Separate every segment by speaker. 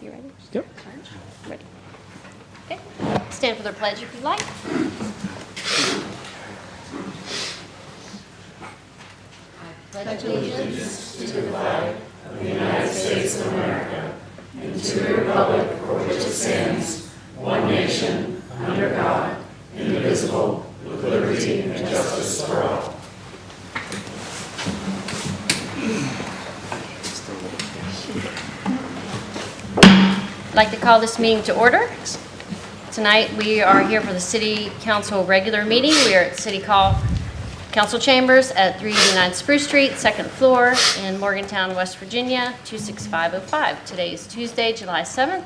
Speaker 1: You ready?
Speaker 2: Yep.
Speaker 1: Ready. Okay. Stand for the pledge if you like. Pledge allegiance to the flag of the United States of America and to the republic for which it stands, one nation, under God, indivisible, with liberty and justice for all. I'd like to call this meeting to order. Tonight we are here for the City Council regular meeting. We are at City Council Chambers at 389 Spruce Street, second floor in Morgantown, West Virginia, 26505. Today is Tuesday, July 7th,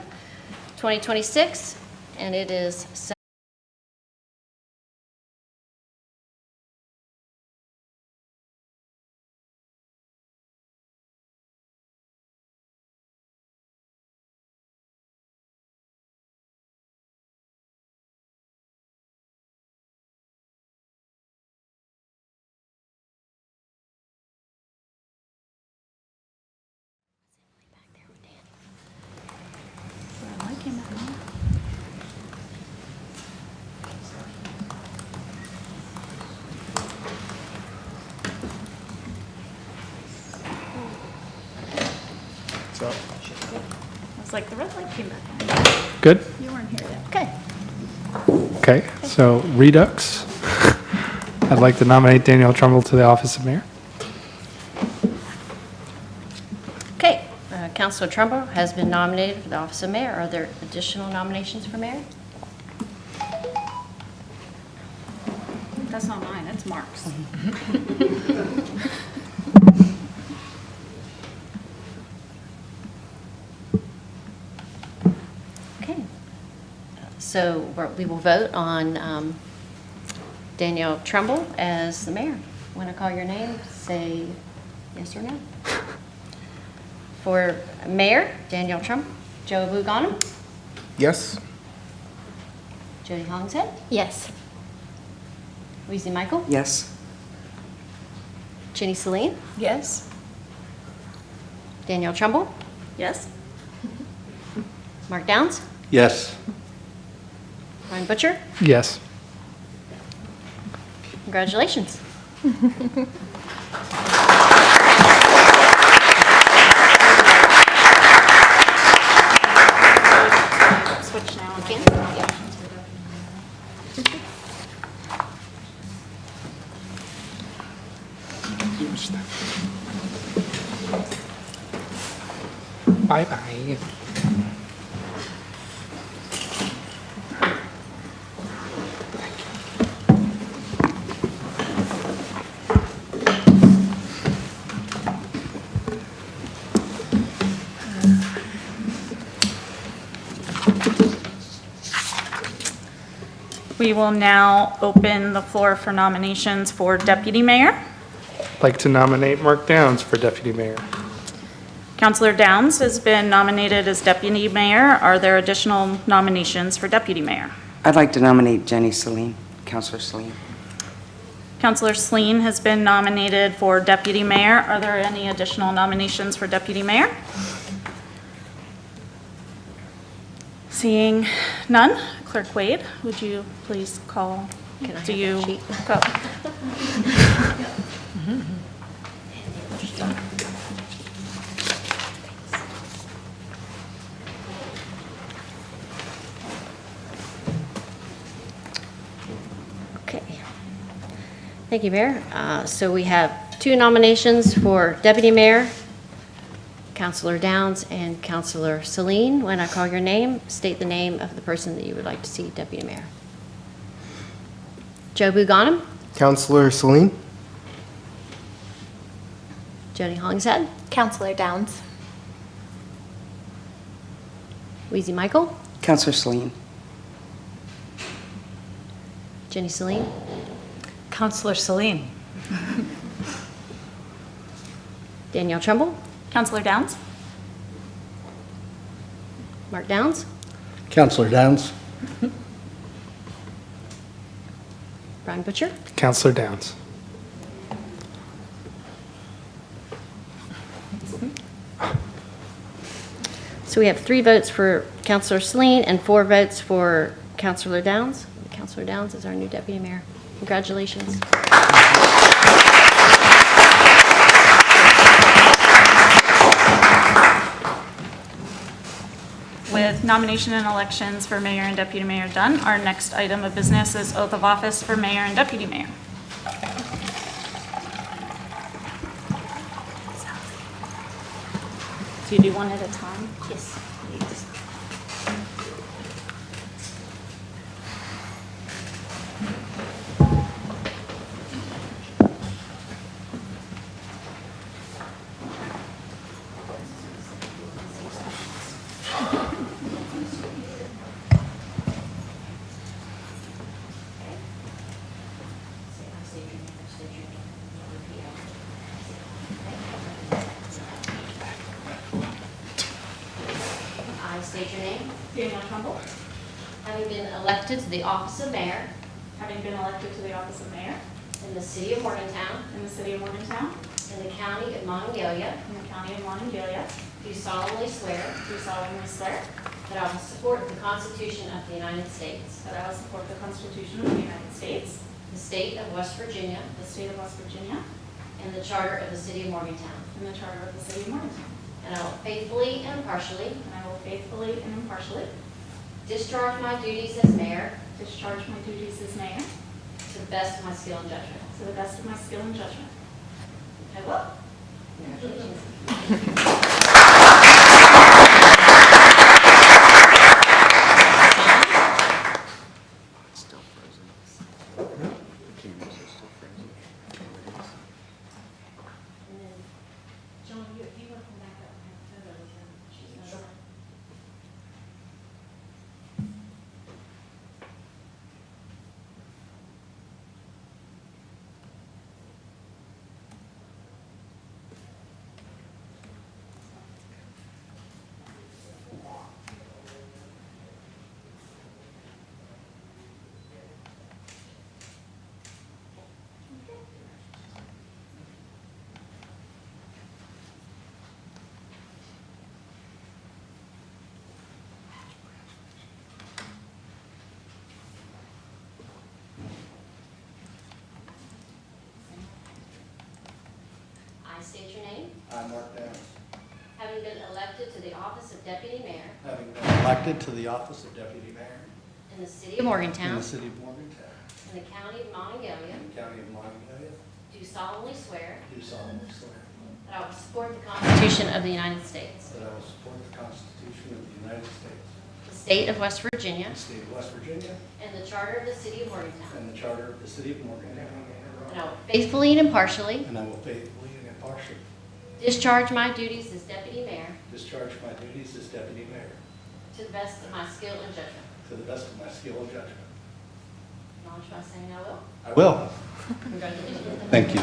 Speaker 1: 2026, and it is
Speaker 2: So,
Speaker 3: It's like the red light came back.
Speaker 2: good?
Speaker 3: You weren't here yet.
Speaker 1: okay.
Speaker 2: Okay, so Redux. I'd like to nominate Danielle Trumbull to the office of mayor.
Speaker 1: Okay, Councilor Trumbull has been nominated for the office of mayor. Are there additional nominations for mayor?
Speaker 3: That's not mine, that's Mark's.
Speaker 1: Okay. So we will vote on Danielle Trumbull as the mayor. When I call your name, say yes or no. For mayor, Danielle Trumbull. Joe Buganum.
Speaker 2: Yes.
Speaker 1: Jody Hollingshead.
Speaker 3: Yes.
Speaker 1: Weezy Michael.
Speaker 4: Yes.
Speaker 1: Jenny Celine.
Speaker 3: Yes.
Speaker 1: Danielle Trumbull.
Speaker 3: Yes.
Speaker 1: Mark Downs.
Speaker 4: Yes.
Speaker 1: Ryan Butcher.
Speaker 2: Yes.
Speaker 1: Congratulations.
Speaker 3: Switch now. and I
Speaker 1: Again?
Speaker 3: can-
Speaker 1: Yeah.
Speaker 2: Bye-bye.
Speaker 3: We will now open the floor for nominations for deputy mayor.
Speaker 2: I'd like to nominate Mark Downs for deputy mayor.
Speaker 3: Councilor Downs has been nominated as deputy mayor. Are there additional nominations for deputy mayor?
Speaker 4: I'd like to nominate Jenny Celine, Councilor Celine.
Speaker 3: Councilor Celine has been nominated for deputy mayor. Are there any additional nominations for deputy mayor? Seeing none, Clerk Wade, would you please call?
Speaker 1: Can I
Speaker 3: Do
Speaker 1: have
Speaker 3: you
Speaker 1: that sheet?
Speaker 3: go?
Speaker 1: Okay. Thank you, Mayor. So we have two nominations for deputy mayor, Councilor Downs and Councilor Celine. When I call your name, state the name of the person that you would like to see deputy mayor. Joe Buganum.
Speaker 5: Councilor Celine?
Speaker 1: Jody Hollingshead.
Speaker 6: Councilor Downs.
Speaker 1: Weezy Michael.
Speaker 4: Councilor Celine.
Speaker 1: Jenny Celine.
Speaker 6: Councilor Celine.
Speaker 1: Danielle Trumbull.
Speaker 3: Councilor Downs?
Speaker 1: Mark Downs.
Speaker 5: Councilor Downs?
Speaker 1: Brian Butcher.
Speaker 2: Councilor Downs.
Speaker 1: So we have 3 votes for Counselor Selene and 4 votes for Counselor Downs. Counselor Downs is our new deputy mayor. Congratulations.
Speaker 3: With nomination and elections for mayor and deputy mayor done, our next item of business is oath of office for mayor and deputy mayor. Do you do one at a time?
Speaker 1: Yes.
Speaker 3: Please.
Speaker 1: I state your name.
Speaker 3: Daniel Trumbull,
Speaker 1: Having been elected to the office of mayor
Speaker 3: having been elected to the office of mayor
Speaker 1: in the city of Morgantown,
Speaker 3: in the city of Morgantown,
Speaker 1: in the county of Monongalia,
Speaker 3: in the county of Monongalia,
Speaker 1: do solemnly swear
Speaker 3: do solemnly swear
Speaker 1: that I will support the Constitution of the United States,
Speaker 3: that I will support the Constitution of the United States,
Speaker 1: the state of West Virginia,
Speaker 3: the state of West Virginia,
Speaker 1: and the charter of the city of Morgantown.
Speaker 3: and the charter of the city of Morgantown.
Speaker 1: And I will faithfully and impartially
Speaker 3: And I will faithfully and impartially
Speaker 1: discharge my duties as mayor
Speaker 3: discharge my duties as mayor
Speaker 1: to the best of my skill and judgment.
Speaker 3: to the best of my skill and judgment.
Speaker 1: I will. Congratulations. And then, John, if you want to come back up and have a photo with her, she's not on. I state your name.
Speaker 5: I, Mark Downs,
Speaker 1: Having been elected to the office of deputy mayor
Speaker 5: having been elected to the office of deputy mayor
Speaker 1: in the city of
Speaker 5: in
Speaker 1: Morgantown,
Speaker 5: the city of Morgantown,
Speaker 1: in the county of Monongalia,
Speaker 5: in the county of Monongalia,
Speaker 1: do solemnly swear
Speaker 5: do solemnly swear
Speaker 1: that I will support the Constitution of the United States,
Speaker 5: that I will support the Constitution of the United States,
Speaker 1: the state of West Virginia,
Speaker 5: the state of West Virginia,
Speaker 1: and the charter of the city of Morgantown.
Speaker 5: and the charter of the city of Morgantown,
Speaker 1: And I will faithfully and impartially
Speaker 5: and I will faithfully and impartially
Speaker 1: discharge my duties as deputy mayor
Speaker 5: discharge my duties as deputy mayor
Speaker 1: to the best of my skill and judgment.
Speaker 5: to the best of my skill and judgment.
Speaker 1: Acknowledge by saying I will.
Speaker 5: I will.
Speaker 1: Congratulations.
Speaker 5: Thank you.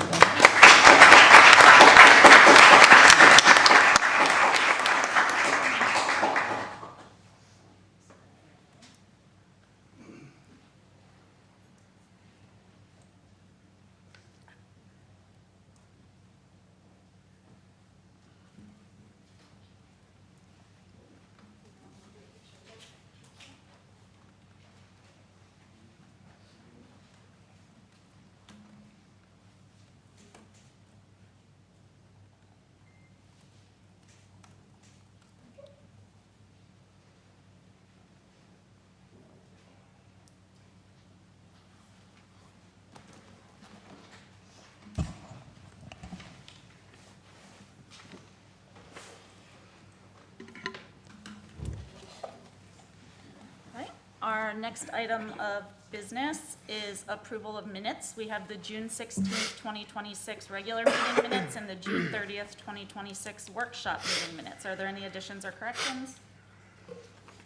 Speaker 3: Right. Our next item of business is approval of minutes. We have the June 16th, 2026 regular meeting minutes and the June 30th, 2026 workshop meeting minutes. Are there any additions or corrections?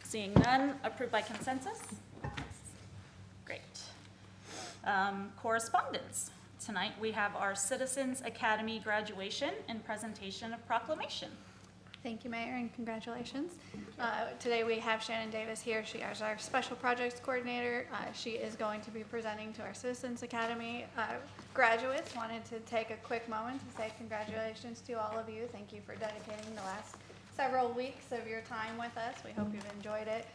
Speaker 3: Seeing none, approved by consensus? Great. Correspondence. Tonight, we have our Citizens Academy graduation and presentation of proclamation.
Speaker 7: Thank you, Mayor, and congratulations. Today we have Shannon Davis here. She is our Special Projects Coordinator. She is going to be presenting to our Citizens Academy graduates. Wanted to take a quick moment to say congratulations to all of you. Thank you for dedicating the last several weeks of your time with us. We hope you've enjoyed it,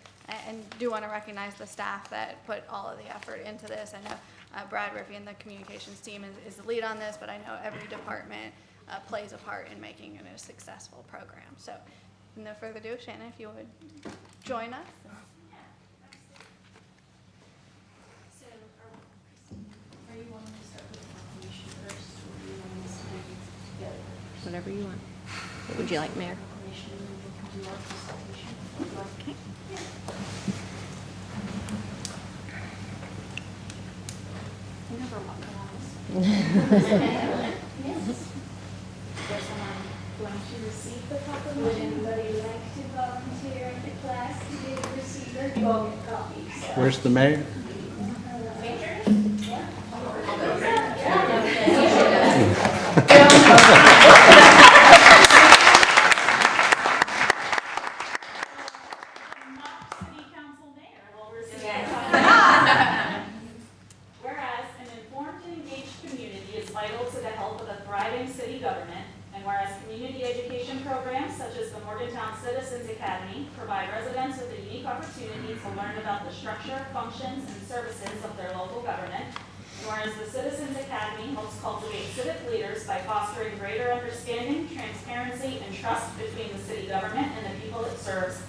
Speaker 7: and do want to recognize the staff that put all of the effort into this. I know Brad Riffey and the communications team is the lead on this, but I know every department plays a part in making it a successful program. So, no further ado, Shannon, if you would join us.
Speaker 8: Are you wanting to start with the proclamation first, or do you want us to do it together first?
Speaker 1: Whatever you want. What would you like, Mayor?
Speaker 8: Proclamation, and then we can do our consultation. Would you like?
Speaker 1: Okay.
Speaker 8: You never walk around this. Yes. There's someone going to receive the proclamation.
Speaker 9: Would anybody like to volunteer in the class to be a receiver? You all get copies.
Speaker 5: Where's the mayor?
Speaker 3: City Council Mayor will receive. Whereas an informed and engaged community is vital to the health of a thriving city government, and whereas community education programs such as the Morgantown Citizens Academy provide residents with a unique opportunity to learn about the structure, functions, and services of their local government, and whereas the Citizens Academy helps cultivate civic leaders by fostering greater understanding, transparency, and trust between the city government and the people it serves,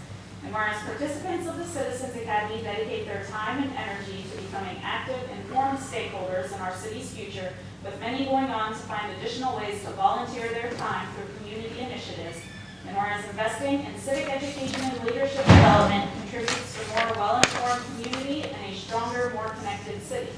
Speaker 3: and whereas participants of the Citizens Academy dedicate their time and energy to becoming active, informed stakeholders in our city's future, with many going on to find additional ways to volunteer their time through community initiatives, and whereas investing in civic education and leadership development contributes to a more well-informed community and a stronger, more connected city.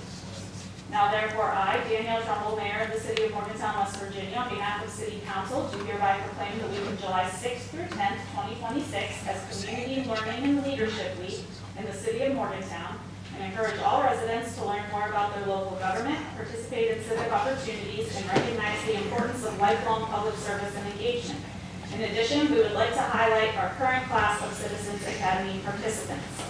Speaker 3: Now therefore, I, Danielle Trumbull, Mayor of the City of Morgantown, West Virginia, on behalf of City Council, do hereby proclaim the week of July 6th through 10th, 2026 as Community Learning and Leadership Week in the City of Morgantown, and encourage all residents to learn more about their local government, participate in civic opportunities, and recognize the importance of lifelong public service and engagement. In addition, we would like to highlight our current class of Citizens Academy participants.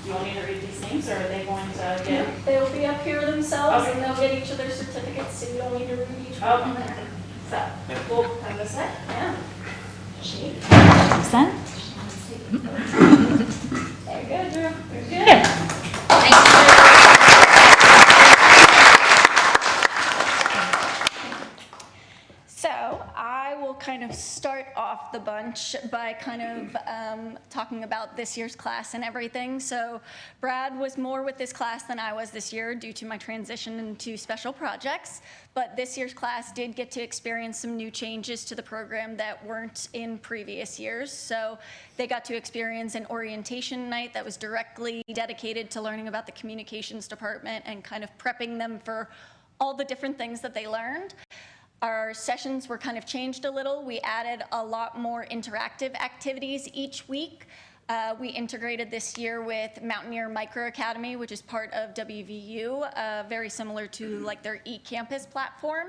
Speaker 3: Do you want me to read these names, or are they going to get?
Speaker 8: They'll be up here themselves,
Speaker 3: Okay.
Speaker 8: and they'll get each of their certificates, so you don't need to read each one.
Speaker 3: Okay. So, we'll have this set, yeah.
Speaker 8: Shake.
Speaker 3: Send.
Speaker 8: Very good, Drew.
Speaker 3: Very good.
Speaker 8: So I will kind of start off the bunch by kind of talking about this year's class and everything. So Brad was more with this class than I was this year due to my transition into special projects. But this year's class did get to experience some new changes to the program that weren't in previous years. So they got to experience an orientation night that was directly dedicated to learning about the communications department and kind of prepping them for all the different things that they learned. Our sessions were kind of changed a little. We added a lot more interactive activities each week. We integrated this year with Mountaineer Micro Academy, which is part of WVU, very similar to like their eCampus platform.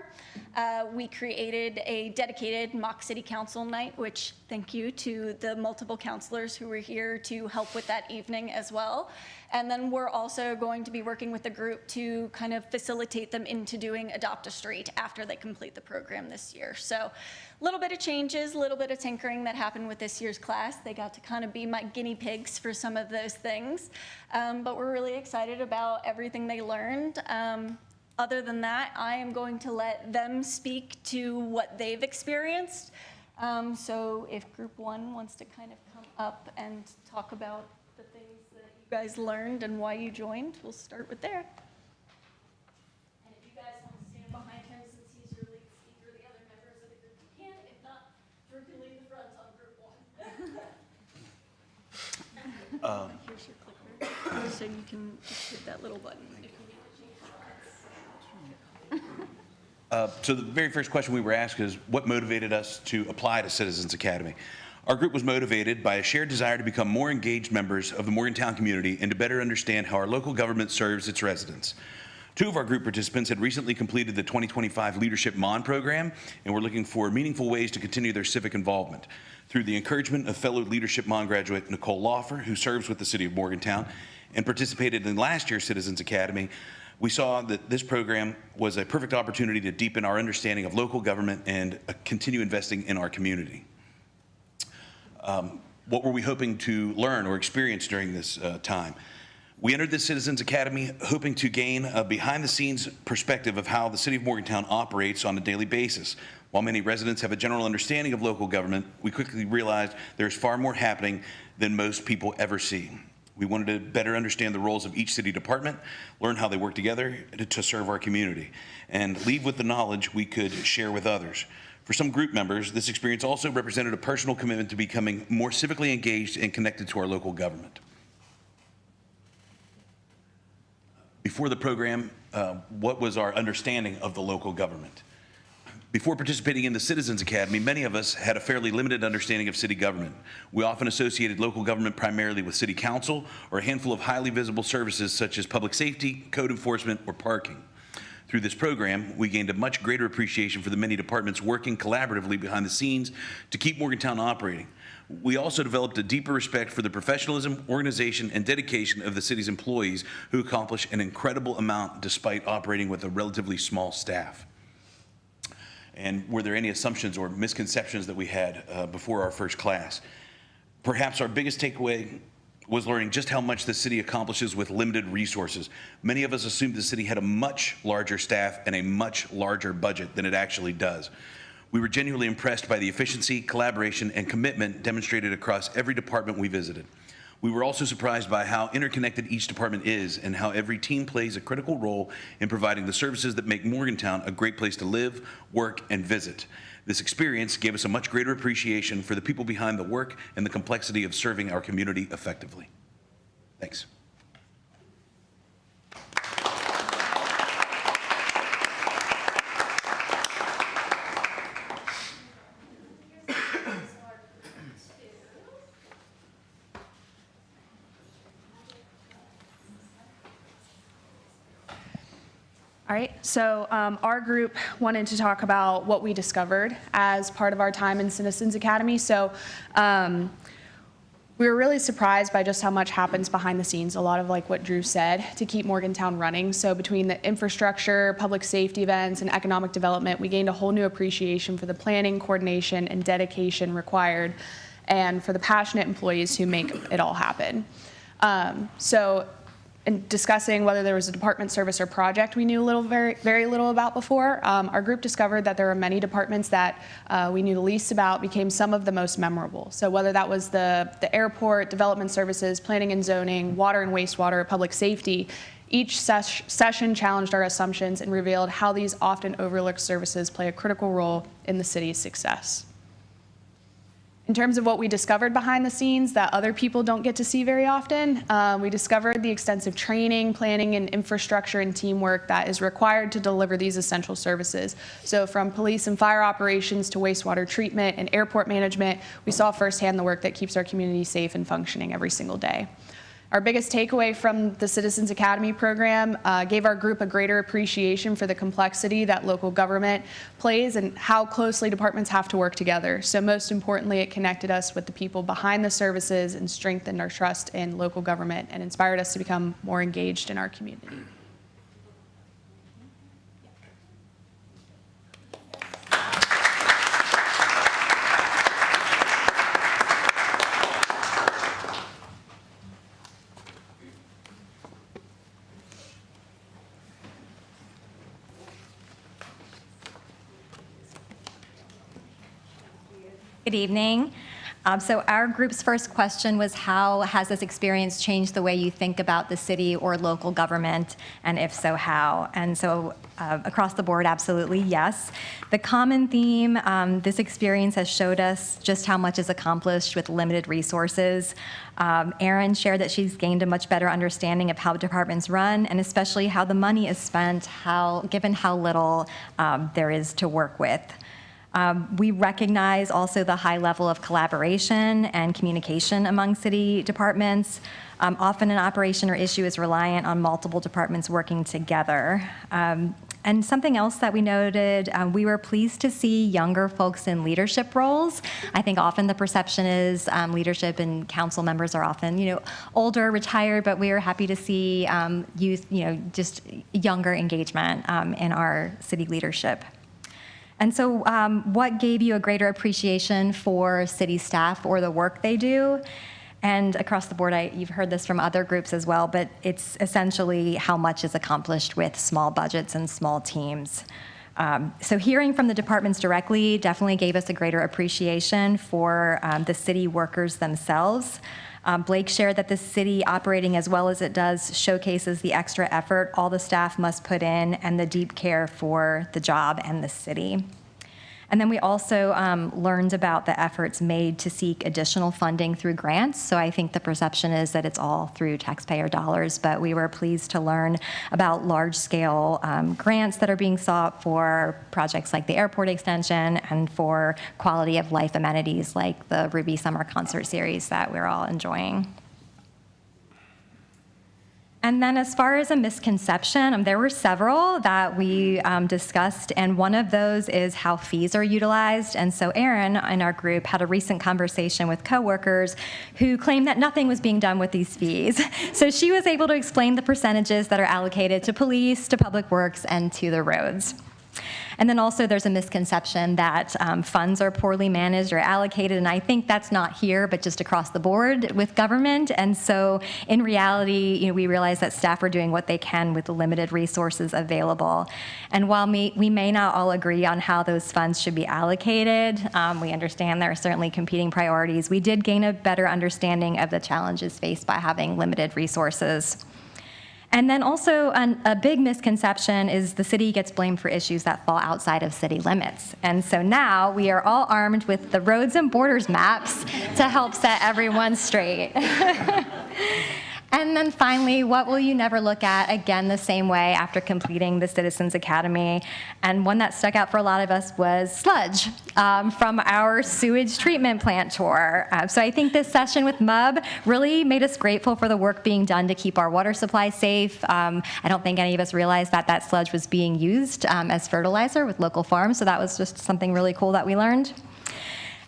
Speaker 8: We created a dedicated Mock City Council night, which thank you to the multiple counselors who were here to help with that evening as well. And then we're also going to be working with the group to kind of facilitate them into doing Adopt a Street after they complete the program this year. So a little bit of changes, a little bit of tinkering that happened with this year's class. They got to kind of be my guinea pigs for some of those things. But we're really excited about everything they learned. Other than that, I am going to let them speak to what they've experienced. So if Group 1 wants to kind of come up and talk about the things that you guys learned and why you joined, we'll start with there. And if you guys want to stand behind him since he's your lead speaker, the other members of the group you can. If not, Drew can lead the front on Group 1. Here's your clicker, so you can just hit that little button if you need to change slides.
Speaker 10: So the very first question we were asked is, what motivated us to apply to Citizens Academy? Our group was motivated by a shared desire to become more engaged members of the Morgantown community and to better understand how our local government serves its residents. Two of our group participants had recently completed the 2025 Leadership MON program and were looking for meaningful ways to continue their civic involvement. Through the encouragement of fellow Leadership MON graduate Nicole Laufer, who serves with the City of Morgantown and participated in last year's Citizens Academy, we saw that this program was a perfect opportunity to deepen our understanding of local government and continue investing in our community. What were we hoping to learn or experience during this time? We entered the Citizens Academy hoping to gain a behind-the-scenes perspective of how the City of Morgantown operates on a daily basis. While many residents have a general understanding of local government, we quickly realized there's far more happening than most people ever see. We wanted to better understand the roles of each city department, learn how they work together to serve our community, and leave with the knowledge we could share with others. For some group members, this experience also represented a personal commitment to becoming more civically engaged and connected to our local government. Before the program, what was our understanding of the local government? Before participating in the Citizens Academy, many of us had a fairly limited understanding of city government. We often associated local government primarily with city council or a handful of highly visible services such as public safety, code enforcement, or parking. Through this program, we gained a much greater appreciation for the many departments working collaboratively behind the scenes to keep Morgantown operating. We also developed a deeper respect for the professionalism, organization, and dedication of the city's employees who accomplish an incredible amount despite operating with a relatively small staff. And were there any assumptions or misconceptions that we had before our first class? Perhaps our biggest takeaway was learning just how much the city accomplishes with limited resources. Many of us assumed the city had a much larger staff and a much larger budget than it actually does. We were genuinely impressed by the efficiency, collaboration, and commitment demonstrated across every department we visited. We were also surprised by how interconnected each department is and how every team plays a critical role in providing the services that make Morgantown a great place to live, work, and visit. This experience gave us a much greater appreciation for the people behind the work and the complexity of serving our community effectively. Thanks.
Speaker 11: All right, so our group wanted to talk about what we discovered as part of our time in Citizens Academy. So we were really surprised by just how much happens behind the scenes, a lot of like what Drew said, to keep Morgantown running. So between the infrastructure, public safety events, and economic development, we gained a whole new appreciation for the planning, coordination, and dedication required, and for the passionate employees who make it all happen. In discussing whether there was a department, service, or project we knew very little about before, our group discovered that there are many departments that we knew the least about became some of the most memorable. So whether that was the airport, development services, planning and zoning, water and wastewater, public safety, each session challenged our assumptions and revealed how these often overlooked services play a critical role in the city's success. In terms of what we discovered behind the scenes that other people don't get to see very often, we discovered the extensive training, planning, and infrastructure and teamwork that is required to deliver these essential services. So from police and fire operations to wastewater treatment and airport management, we saw firsthand the work that keeps our community safe and functioning every single day. Our biggest takeaway from the Citizens Academy program gave our group a greater appreciation for the complexity that local government plays and how closely departments have to work together. So most importantly, it connected us with the people behind the services and strengthened our trust in local government and inspired us to become more engaged in our community.
Speaker 6: Good evening. So our group's first question was, how has this experience changed the way you think about the city or local government, and if so, how? And so across the board, absolutely yes. The common theme, this experience has showed us just how much is accomplished with limited resources. Erin shared that she's gained a much better understanding of how departments run, and especially how the money is spent, given how little there is to work with. We recognize also the high level of collaboration and communication among city departments. Often an operation or issue is reliant on multiple departments working together. And something else that we noted, we were pleased to see younger folks in leadership roles. I think often the perception is leadership and council members are often, older, retired, but we are happy to see youth, just younger engagement in our city leadership. And so what gave you a greater appreciation for city staff or the work they do? And across the board, you've heard this from other groups as well, but it's essentially how much is accomplished with small budgets and small teams. So hearing from the departments directly definitely gave us a greater appreciation for the city workers themselves. Blake shared that the city operating as well as it does showcases the extra effort all the staff must put in and the deep care for the job and the city. And then we also learned about the efforts made to seek additional funding through grants. So I think the perception is that it's all through taxpayer dollars, but we were pleased to learn about large-scale grants that are being sought for projects like the airport extension and for quality of life amenities like the Ruby Summer Concert Series that we're all enjoying. And then as far as a misconception, there were several that we discussed, and one of those is how fees are utilized. And so Erin in our group had a recent conversation with coworkers who claimed that nothing was being done with these fees. So she was able to explain the percentages that are allocated to police, to public works, and to the roads. And then also there's a misconception that funds are poorly managed or allocated, and I think that's not here, but just across the board with government. And so in reality, we realize that staff are doing what they can with the limited resources available. And while we may not all agree on how those funds should be allocated, we understand there are certainly competing priorities. We did gain a better understanding of the challenges faced by having limited resources. And then also a big misconception is the city gets blamed for issues that fall outside of city limits. And so now we are all armed with the roads and borders maps to help set everyone straight. And then finally, what will you never look at again the same way after completing the Citizens Academy? And one that stuck out for a lot of us was sludge from our sewage treatment plant tour. So I think this session with MUB really made us grateful for the work being done to keep our water supply safe. I don't think any of us realized that that sludge was being used as fertilizer with local farms, so that was just something really cool that we learned.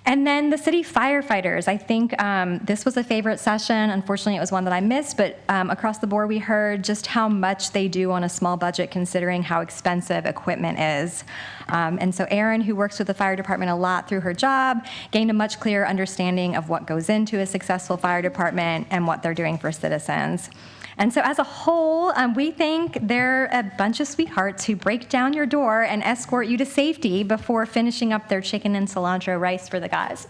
Speaker 6: And then the city firefighters, I think this was a favorite session. Unfortunately, it was one that I missed, but across the board, we heard just how much they do on a small budget considering how expensive equipment is. And so Erin, who works with the fire department a lot through her job, gained a much clearer understanding of what goes into a successful fire department and what they're doing for citizens. And so as a whole, we think they're a bunch of sweethearts who break down your door and escort you to safety before finishing up their chicken and cilantro rice for the guys.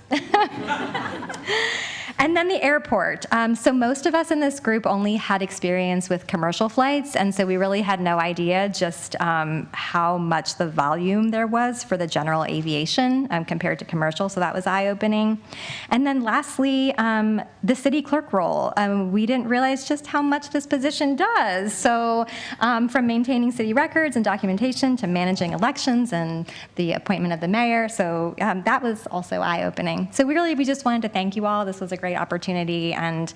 Speaker 6: And then the airport. So most of us in this group only had experience with commercial flights, and so we really had no idea just how much the volume there was for the general aviation compared to commercial, so that was eye-opening. And then lastly, the city clerk role. We didn't realize just how much this position does. So from maintaining city records and documentation to managing elections and the appointment of the mayor, so that was also eye-opening. So we just wanted to thank you all. This was a great opportunity, and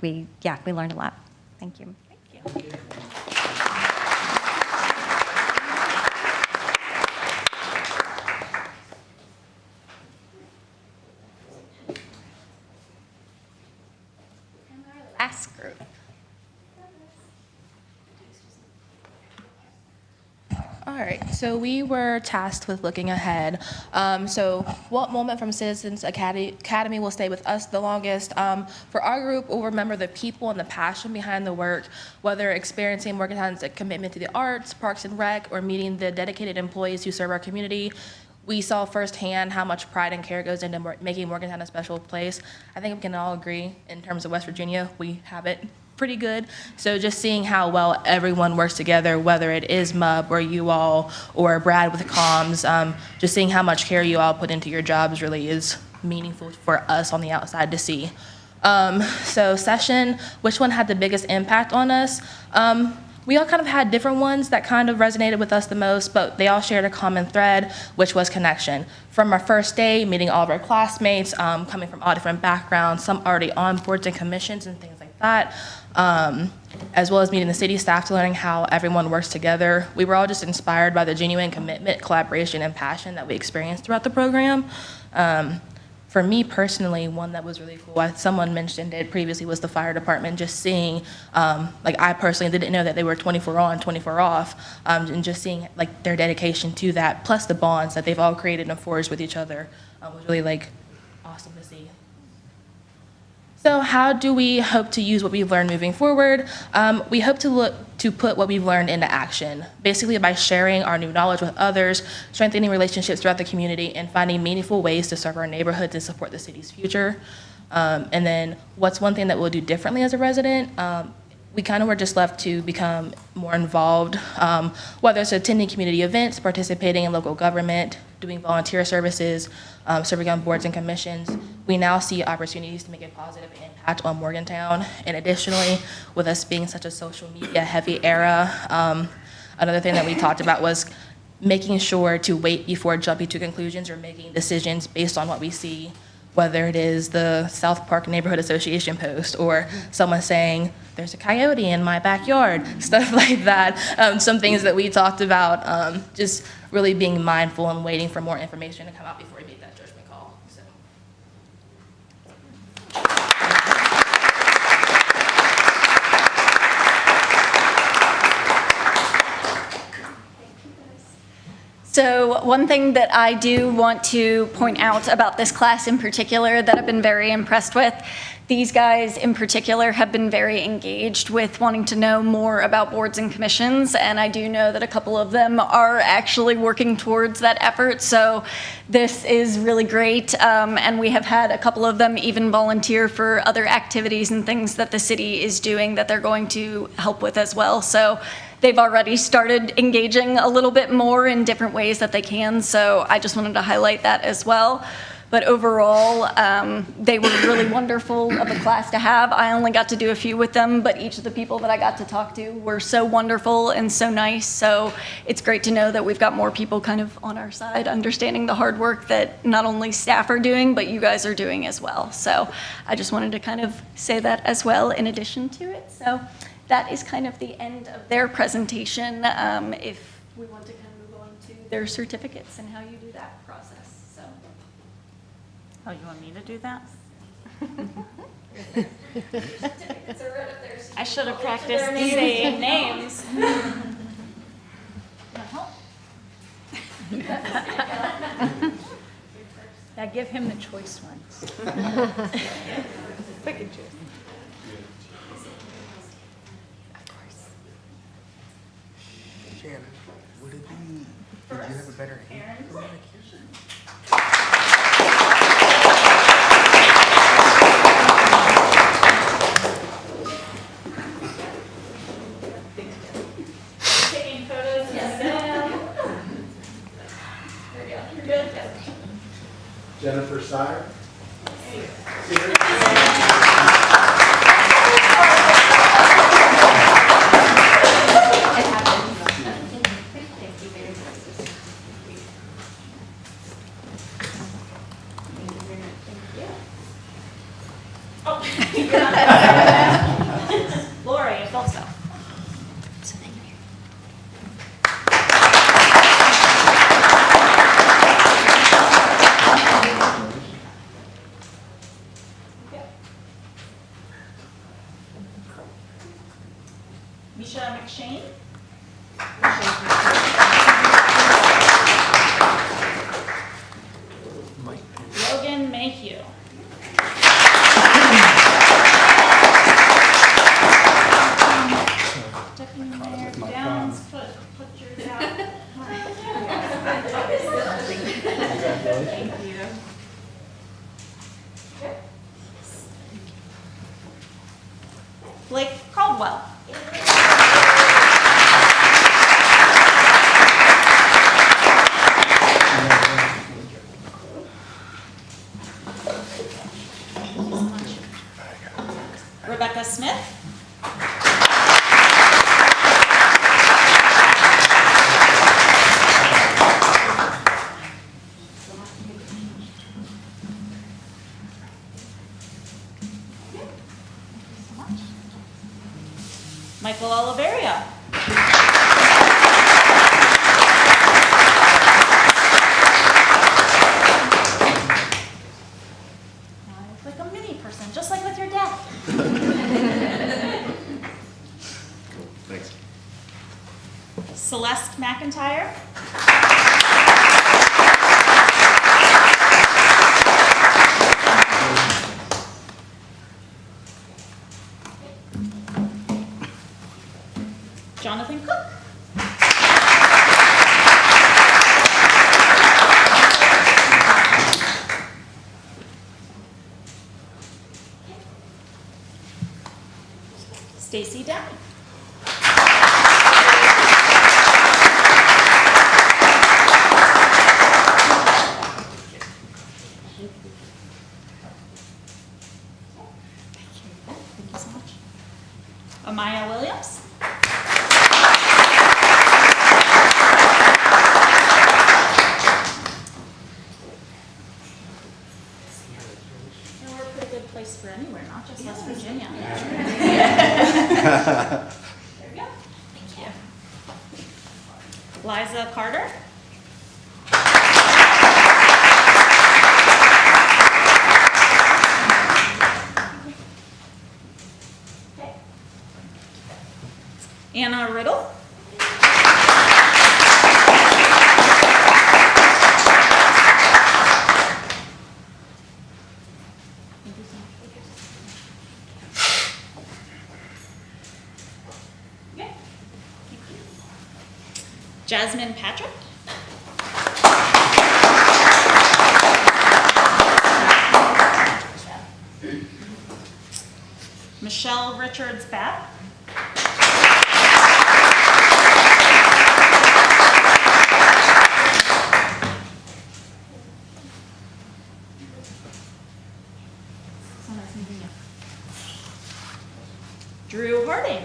Speaker 6: we learned a lot. Thank you.
Speaker 3: Thank you.
Speaker 8: Last group.
Speaker 12: All right, so we were tasked with looking ahead. So what moment from Citizens Academy will stay with us the longest? For our group, we'll remember the people and the passion behind the work, whether experiencing Morgantown's commitment to the arts, Parks and Rec, or meeting the dedicated employees who serve our community. We saw firsthand how much pride and care goes into making Morgantown a special place. I think we can all agree in terms of West Virginia, we have it pretty good. So just seeing how well everyone works together, whether it is MUB or you all or Brad with comms, just seeing how much care you all put into your jobs really is meaningful for us on the outside to see. So session, which one had the biggest impact on us? We all kind of had different ones that kind of resonated with us the most, but they all shared a common thread, which was connection. From our first day, meeting all of our classmates, coming from all different backgrounds, some already on boards and commissions and things like that, as well as meeting the city staff to learning how everyone works together. We were all just inspired by the genuine commitment, collaboration, and passion that we experienced throughout the program. For me personally, one that was really cool, someone mentioned it previously, was the fire department. Just seeing, like I personally didn't know that they were 24 on, 24 off, and just seeing like their dedication to that, plus the bonds that they've all created and forged with each other, was really like awesome to see. So how do we hope to use what we've learned moving forward? We hope to put what we've learned into action, basically by sharing our new knowledge with others, strengthening relationships throughout the community, and finding meaningful ways to serve our neighborhoods and support the city's future. And then what's one thing that we'll do differently as a resident? We kind of were just left to become more involved, whether it's attending community events, participating in local government, doing volunteer services, serving on boards and commissions. We now see opportunities to make a positive impact on Morgantown. And additionally, with us being such a social media heavy era, another thing that we talked about was making sure to wait before jumping to conclusions or making decisions based on what we see, whether it is the South Park Neighborhood Association post or someone saying, there's a coyote in my backyard, stuff like that. Some things that we talked about, just really being mindful and waiting for more information to come out before we make that judgment call. So.
Speaker 8: So one thing that I do want to point out about this class in particular that I've been very impressed with, these guys in particular have been very engaged with wanting to know more about boards and commissions, and I do know that a couple of them are actually working towards that effort, so this is really great, and we have had a couple of them even volunteer for other activities and things that the city is doing that they're going to help with as well. So they've already started engaging a little bit more in different ways that they can, so I just wanted to highlight that as well. But overall, they were really wonderful of a class to have. I only got to do a few with them, but each of the people that I got to talk to were so wonderful and so nice. So it's great to know that we've got more people kind of on our side, understanding the hard work that not only staff are doing, but you guys are doing as well. So I just wanted to kind of say that as well in addition to it. So that is kind of the end of their presentation. If we want to kind of move on to their certificates and how you do that process. So.
Speaker 3: Oh, you want me to do that? I should have practiced saying names.
Speaker 13: Now give him the choice ones. Pick and choose.
Speaker 5: Shannon, would it be, would you have a better hand?
Speaker 3: Taking photos of them. Good.
Speaker 5: Jennifer Sire?
Speaker 3: Lori, I thought so. Misha McShane. Logan Mayhew. Deputy Mayor Downs, put yours out. Thank you. Blake Caldwell. Rebecca Smith. Michael Oliveria.
Speaker 5: Thanks.
Speaker 3: Celeste McIntyre. Jonathan Cook. Stacy Downey. Thank you so much. Amaya Williams. We're a pretty good place for anywhere, not just West Virginia. There we go. Thank you. Liza Carter. Anna Riddle. Okay. Jasmine Patrick. Michelle Richards Babb. Drew Harding.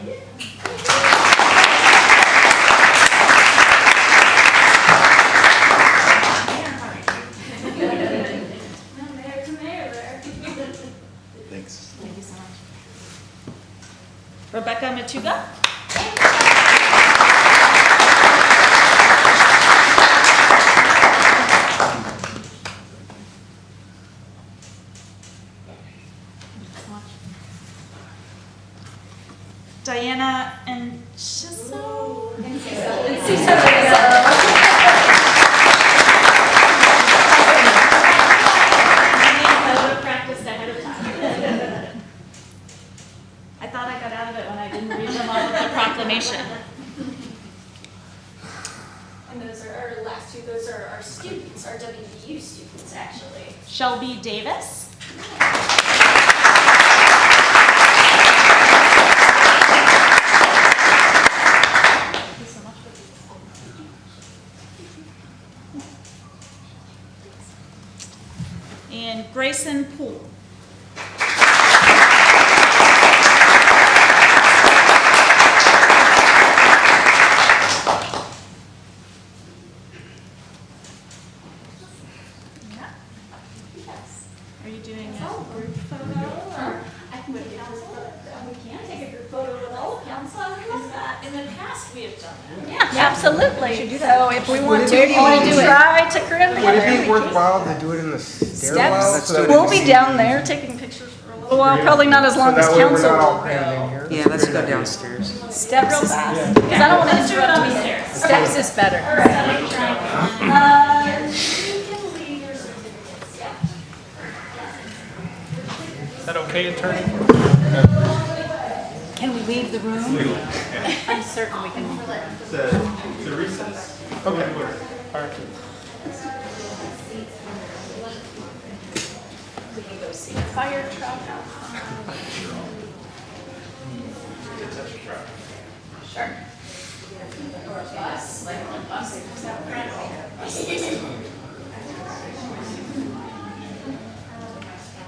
Speaker 5: Thanks.
Speaker 3: Thank you so much. Rebecca Matuga. Diana and Chiso. Practiced ahead of time. I thought I got out of it when I didn't read them off of the proclamation.
Speaker 9: And those are our last two, those are our students, our WVU students, actually.
Speaker 3: Shelby Davis. And Grayson Poole. Are you doing a group photo or?
Speaker 9: I can take we can take a group photo with all of council. In the past, we have done that.
Speaker 3: Yeah, absolutely.
Speaker 13: Should do that. So if we want
Speaker 5: Would
Speaker 13: to,
Speaker 5: it be-
Speaker 13: all
Speaker 5: do it?
Speaker 13: try to cram
Speaker 5: Would it
Speaker 13: together.
Speaker 5: be worthwhile to do it in the stairwell?
Speaker 13: Steps.
Speaker 5: so that
Speaker 13: We'll
Speaker 5: we
Speaker 13: be
Speaker 5: can
Speaker 13: down there taking pictures for a little while. Probably not as
Speaker 5: So
Speaker 13: long as
Speaker 5: that way we're
Speaker 13: council
Speaker 5: not all
Speaker 13: will
Speaker 5: crammed in
Speaker 13: go.
Speaker 5: here.
Speaker 4: Yeah, let's go downstairs.
Speaker 13: Steps real fast. Because I don't want to interrupt me. Steps is better.
Speaker 9: You can leave your certificates, yeah.
Speaker 2: Is that okay, attorney?
Speaker 13: Can we leave the room? I'm certain we can.
Speaker 5: The recess. Okay. All right.
Speaker 13: We can go see a fire truck. Sure. Or a bus, like a bus that comes out front.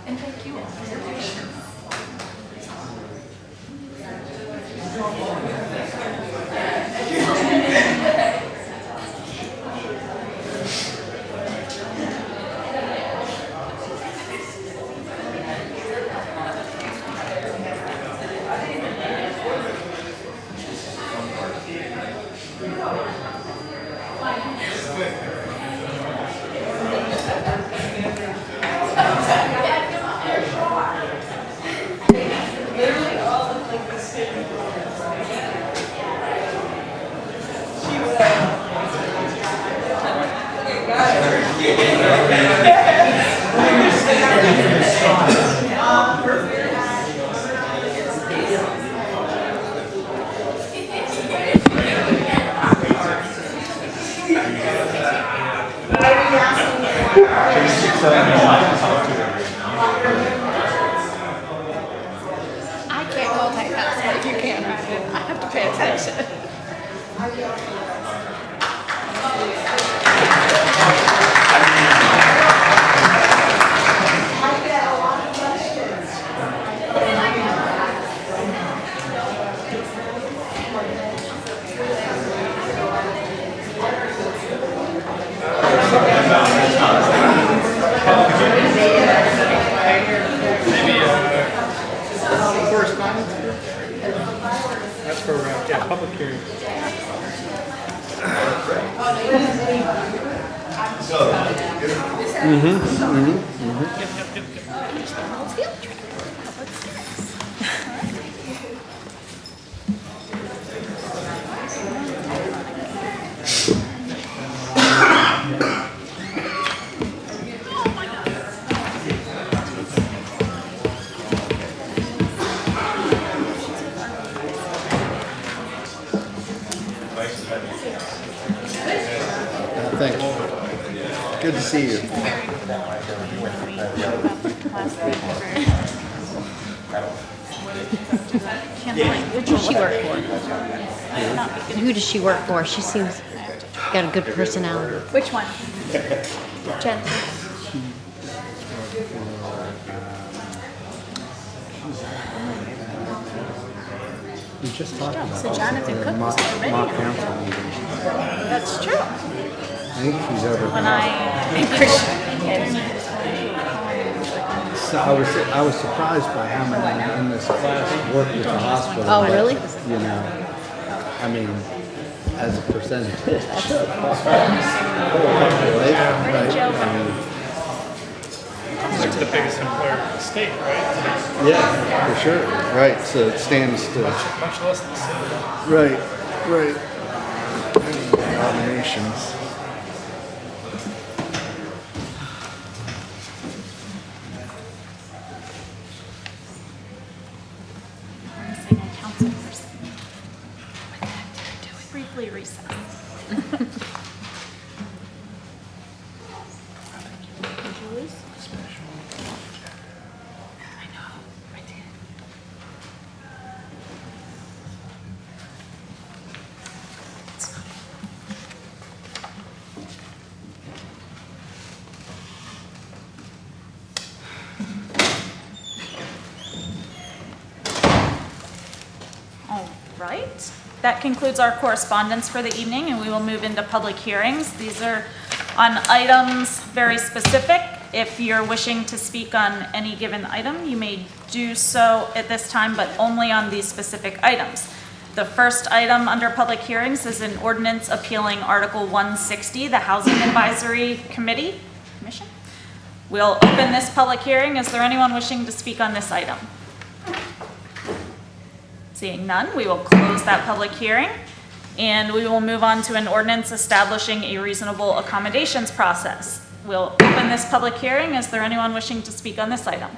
Speaker 13: And thank you all for your patience.
Speaker 9: Literally all look like this kid.
Speaker 7: I can't multitask like you can, right? I have to pay attention.
Speaker 2: Correspondence? That's for, yeah, public hearings.
Speaker 5: Thank you. Good to see you.
Speaker 1: Who does she work for? Who does she work for? She seems got a good personality.
Speaker 3: Which one?
Speaker 1: Jen.
Speaker 5: We just talked about
Speaker 3: So Jonathan Cook was already
Speaker 5: mock
Speaker 3: on.
Speaker 5: council meeting.
Speaker 3: That's true.
Speaker 5: I think she's over.
Speaker 3: When
Speaker 5: So I was surprised by how many in this class work with the hospital.
Speaker 1: Oh, really?
Speaker 5: You know, I mean, as a percentage.
Speaker 2: It's like the biggest employer in the state, right?
Speaker 5: Yeah, for sure. Right. So it stands to.
Speaker 2: Much less than the city.
Speaker 5: Right. Right. Nominations.
Speaker 3: council person. Briefly recess. All right. That concludes our correspondence for the evening, and we will move into public hearings. These are on items very specific. If you're wishing to speak on any given item, you may do so at this time, but only on these specific items. The first item under public hearings is an ordinance appealing Article 160, the Housing Advisory Commission. We'll open this public hearing. Is there anyone wishing to speak on this item? Seeing none, we will close that public hearing, and we will move on to an ordinance establishing a reasonable accommodations process. We'll open this public hearing. Is there anyone wishing to speak on this item?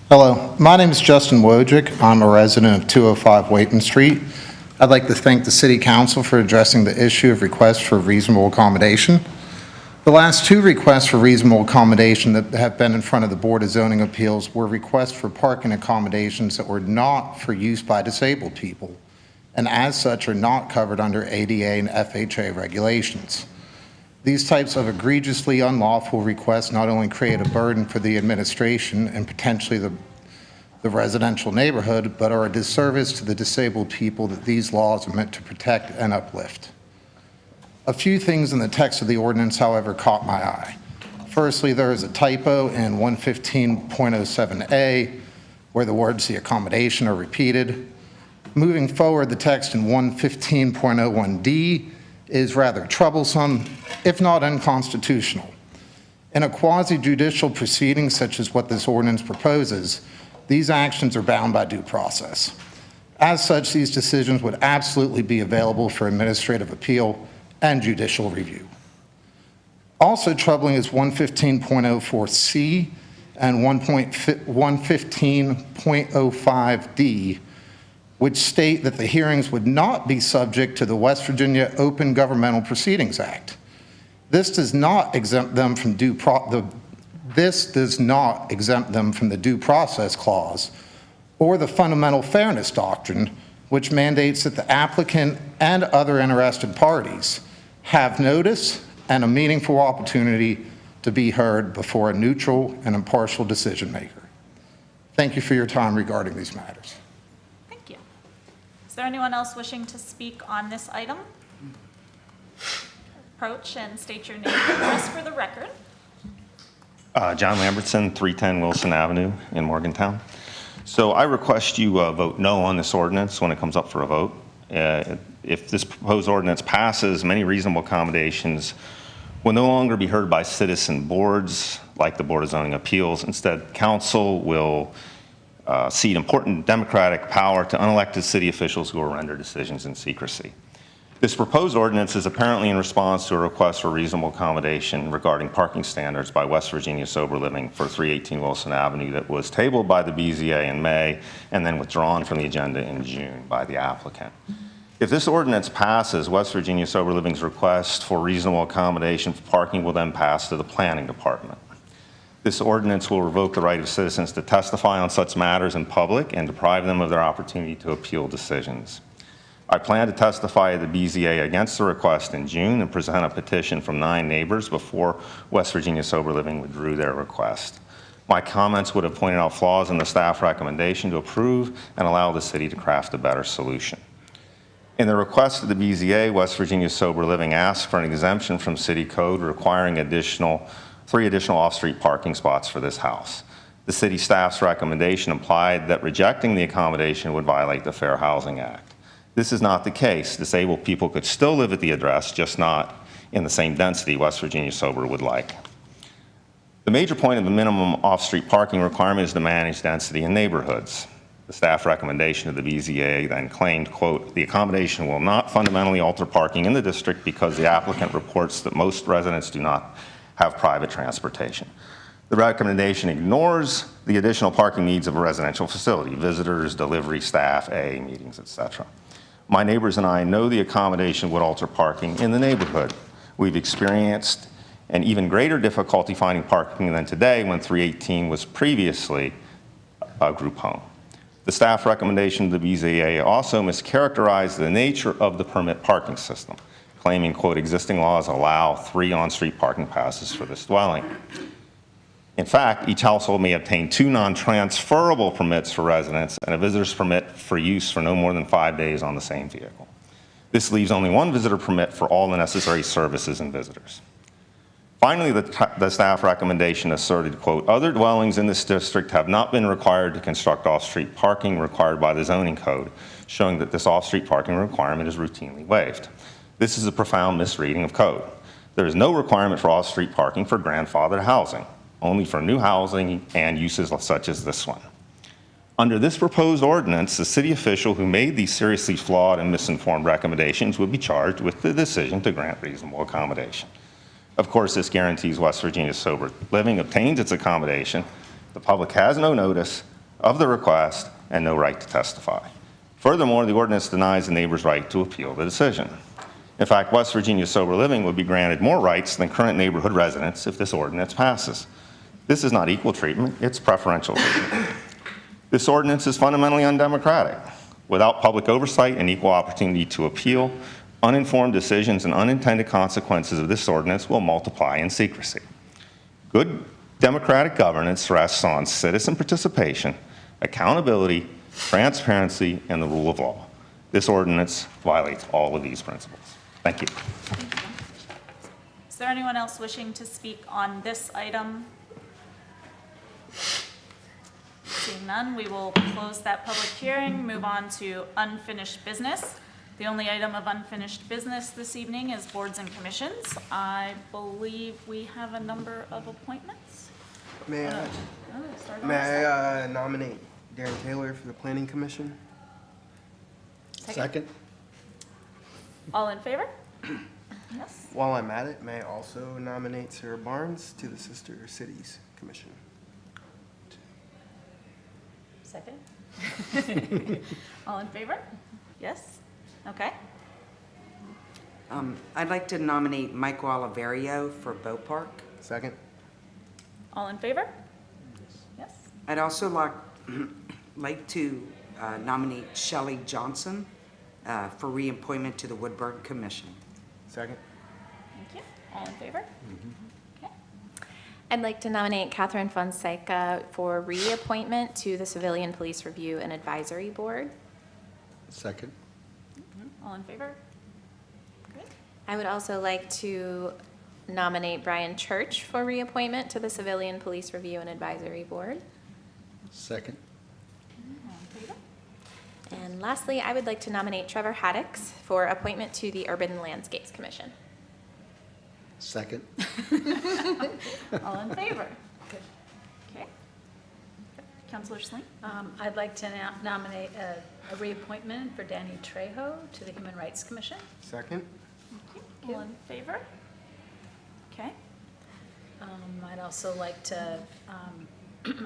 Speaker 14: Hello, my name is Justin Wojcik. I'm a resident of 205 Wayton Street. I'd like to thank the City Council for addressing the issue of requests for reasonable accommodation. The last two requests for reasonable accommodation that have been in front of the Board of Zoning Appeals were requests for parking accommodations that were not for use by disabled people, and as such are not covered under ADA and FHA regulations. These types of egregiously unlawful requests not only create a burden for the administration and potentially the residential neighborhood, but are a disservice to the disabled people that these laws are meant to protect and uplift. A few things in the text of the ordinance, however, caught my eye. Firstly, there is a typo in 115.07A where the words "the accommodation" are repeated. Moving forward, the text in 115.01D is rather troublesome, if not unconstitutional. In a quasi-judicial proceeding such as what this ordinance proposes, these actions are bound by due process. As such, these decisions would absolutely be available for administrative appeal and judicial review. Also troubling is 115.04C and 115.05D, which state that the hearings would not be subject to the West Virginia Open Governmental Proceedings Act. This does not exempt them from the due process clause or the fundamental fairness doctrine, which mandates that the applicant and other interested parties have notice and a meaningful opportunity to be heard before a neutral and impartial decision maker. Thank you for your time regarding these matters.
Speaker 3: Thank you. Is there anyone else wishing to speak on this item? Approach and state your name and address for the record.
Speaker 15: John Lambertson, 310 Wilson Avenue in Morgantown. So I request you vote no on this ordinance when it comes up for a vote. If this proposed ordinance passes, many reasonable accommodations will no longer be heard by citizen boards like the Board of Zoning Appeals. Instead, council will cede important democratic power to unelected city officials who will render decisions in secrecy. This proposed ordinance is apparently in response to a request for reasonable accommodation regarding parking standards by West Virginia Sober Living for 318 Wilson Avenue that was tabled by the BZA in May and then withdrawn from the agenda in June by the applicant. If this ordinance passes, West Virginia Sober Living's request for reasonable accommodation for parking will then pass to the planning department. This ordinance will revoke the right of citizens to testify on such matters in public and deprive them of their opportunity to appeal decisions. I plan to testify at the BZA against the request in June and present a petition from 9 neighbors before West Virginia Sober Living withdrew their request. My comments would have pointed out flaws in the staff recommendation to approve and allow the city to craft a better solution. In the request of the BZA, West Virginia Sober Living asked for an exemption from city code requiring 3 additional off-street parking spots for this house. The city staff's recommendation implied that rejecting the accommodation would violate the Fair Housing Act. This is not the case. Disabled people could still live at the address, just not in the same density West Virginia Sober would like. The major point of the minimum off-street parking requirement is to manage density in neighborhoods. The staff recommendation of the BZA then claimed, quote, the accommodation will not fundamentally alter parking in the district because the applicant reports that most residents do not have private transportation. The recommendation ignores the additional parking needs of a residential facility, visitors, delivery staff, AA meetings, etc. My neighbors and I know the accommodation would alter parking in the neighborhood. We've experienced an even greater difficulty finding parking than today when 318 was previously a group home. The staff recommendation of the BZA also mischaracterized the nature of the permit parking system, claiming, quote, existing laws allow 3 on-street parking passes for this dwelling. In fact, each household may obtain 2 non-transferable permits for residents and a visitor's permit for use for no more than 5 days on the same vehicle. This leaves only 1 visitor permit for all the necessary services and visitors. Finally, the staff recommendation asserted, quote, other dwellings in this district have not been required to construct off-street parking required by the zoning code, showing that this off-street parking requirement is routinely waived. This is a profound misreading of code. There is no requirement for off-street parking for grandfathered housing, only for new housing and uses such as this one. Under this proposed ordinance, the city official who made these seriously flawed and misinformed recommendations would be charged with the decision to grant reasonable accommodation. Of course, this guarantees West Virginia Sober Living obtains its accommodation. The public has no notice of the request and no right to testify. Furthermore, the ordinance denies the neighbor's right to appeal the decision. In fact, West Virginia Sober Living would be granted more rights than current neighborhood residents if this ordinance passes. This is not equal treatment, it's preferential treatment. This ordinance is fundamentally undemocratic. Without public oversight and equal opportunity to appeal, uninformed decisions and unintended consequences of this ordinance will multiply in secrecy. Good democratic governance rests on citizen participation, accountability, transparency, and the rule of law. This ordinance violates all of these principles. Thank you.
Speaker 3: Is there anyone else wishing to speak on this item? Seeing none, we will close that public hearing, move on to unfinished business. The only item of unfinished business this evening is boards and commissions. I believe we have a number of appointments.
Speaker 5: May I,
Speaker 3: Start on
Speaker 5: may
Speaker 3: this side.
Speaker 5: I nominate Darren Taylor for the Planning Commission?
Speaker 3: Second. All in favor? Yes.
Speaker 5: While I'm at it, may I also nominate Sarah Barnes to the Sister Cities Commission?
Speaker 3: Second. All in favor? Yes? Okay.
Speaker 4: I'd like to nominate Michael Oliverio for Boat Park.
Speaker 5: Second.
Speaker 3: All in favor? Yes.
Speaker 4: I'd also like to nominate Shelley Johnson for reappointment to the Woodburn Commission.
Speaker 5: Second.
Speaker 3: Thank you. All in favor? Okay.
Speaker 16: I'd like to nominate Catherine Fonseca for reappointment to the Civilian Police Review and Advisory Board.
Speaker 5: Second.
Speaker 3: All in favor? Great.
Speaker 16: I would also like to nominate Brian Church for reappointment to the Civilian Police Review and Advisory Board.
Speaker 5: Second.
Speaker 3: All in favor?
Speaker 16: And lastly, I would like to nominate Trevor Haddix for appointment to the Urban Landscapes Commission.
Speaker 5: Second.
Speaker 3: All in favor? Okay. Counselor Sling?
Speaker 13: I'd like to nominate a reappointment for Danny Trejo to the Human Rights Commission.
Speaker 5: Second.
Speaker 3: Thank you. All in favor? Okay.
Speaker 13: I'd also like to,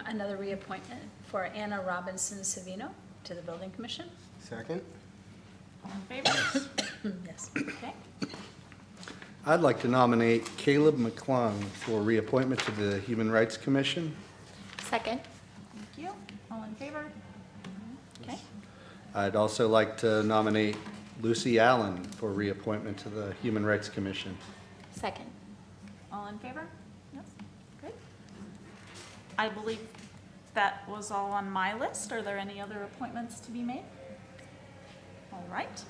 Speaker 13: another reappointment for Anna Robinson Savino to the Building Commission.
Speaker 5: Second.
Speaker 3: All in favor?
Speaker 13: Yes.
Speaker 3: Okay.
Speaker 17: I'd like to nominate Caleb McClung for reappointment to the Human Rights Commission.
Speaker 16: Second.
Speaker 3: Thank you. All in favor? Okay.
Speaker 17: I'd also like to nominate Lucy Allen for reappointment to the Human Rights Commission.
Speaker 16: Second.
Speaker 3: All in favor? Yes. Great. I believe that was all on my list. Are there any other appointments to be made? All right.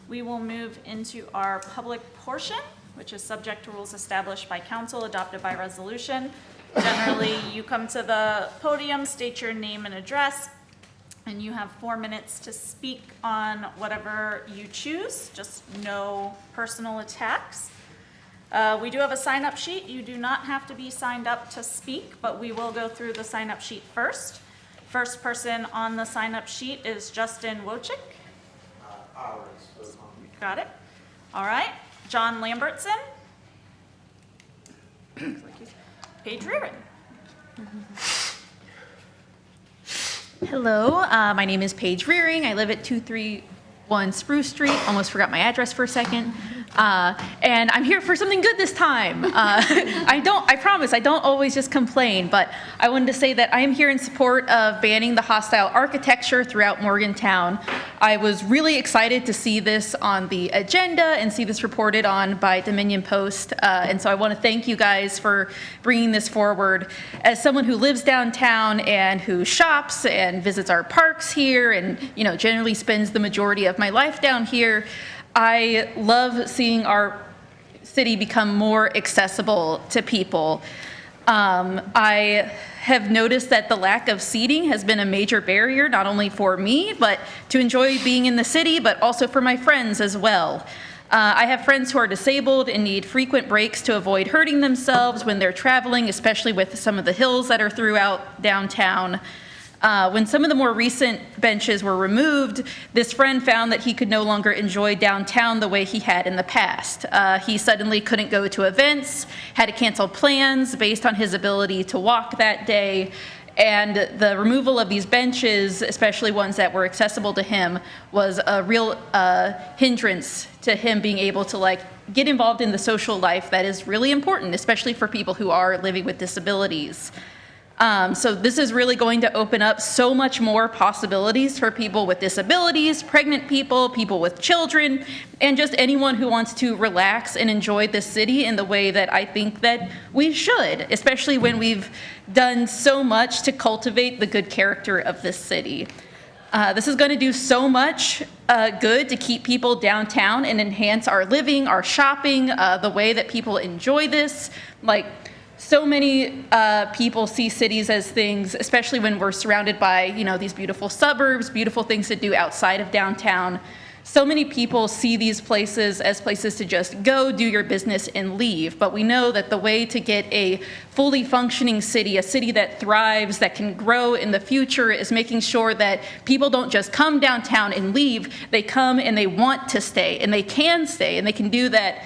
Speaker 3: We will move into our public portion, which is subject to rules established by council, adopted by resolution. Generally, you come to the podium, state your name and address, and you have 4 minutes to speak on whatever you choose, just no personal attacks. We do have a sign-up sheet. You do not have to be signed up to speak, but we will go through the sign-up sheet first. First person on the sign-up sheet is Justin Wojcik. Got it. All right. John Lambertson. Paige Reardon.
Speaker 18: Hello, my name is Paige Rearing. I live at 231 Spruce Street. Almost forgot my address for a second. And I'm here for something good this time. I promise, I don't always just complain, but I wanted to say that I am here in support of banning the hostile architecture throughout Morgantown. I was really excited to see this on the agenda and see this reported on by Dominion Post. And so I want to thank you guys for bringing this forward. As someone who lives downtown and who shops and visits our parks here and, generally spends the majority of my life down here, I love seeing our city become more accessible to people. I have noticed that the lack of seating has been a major barrier, not only for me, but to enjoy being in the city, but also for my friends as well. I have friends who are disabled and need frequent breaks to avoid hurting themselves when they're traveling, especially with some of the hills that are throughout downtown. When some of the more recent benches were removed, this friend found that he could no longer enjoy downtown the way he had in the past. He suddenly couldn't go to events, had to cancel plans based on his ability to walk that day. And the removal of these benches, especially ones that were accessible to him, was a real hindrance to him being able to get involved in the social life that is really important, especially for people who are living with disabilities. So this is really going to open up so much more possibilities for people with disabilities, pregnant people, people with children, and just anyone who wants to relax and enjoy this city in the way that I think that we should, especially when we've done so much to cultivate the good character of this city. This is going to do so much good to keep people downtown and enhance our living, our shopping, the way that people enjoy this. So many people see cities as things, especially when we're surrounded by, these beautiful suburbs, beautiful things to do outside of downtown. so many people see these places as places to just go do your business and leave, but we know that the way to get a fully functioning city, a city that thrives, that can grow in the future, is making sure that people don't just come downtown and leave. They come and they want to stay, and they can stay, and they can do that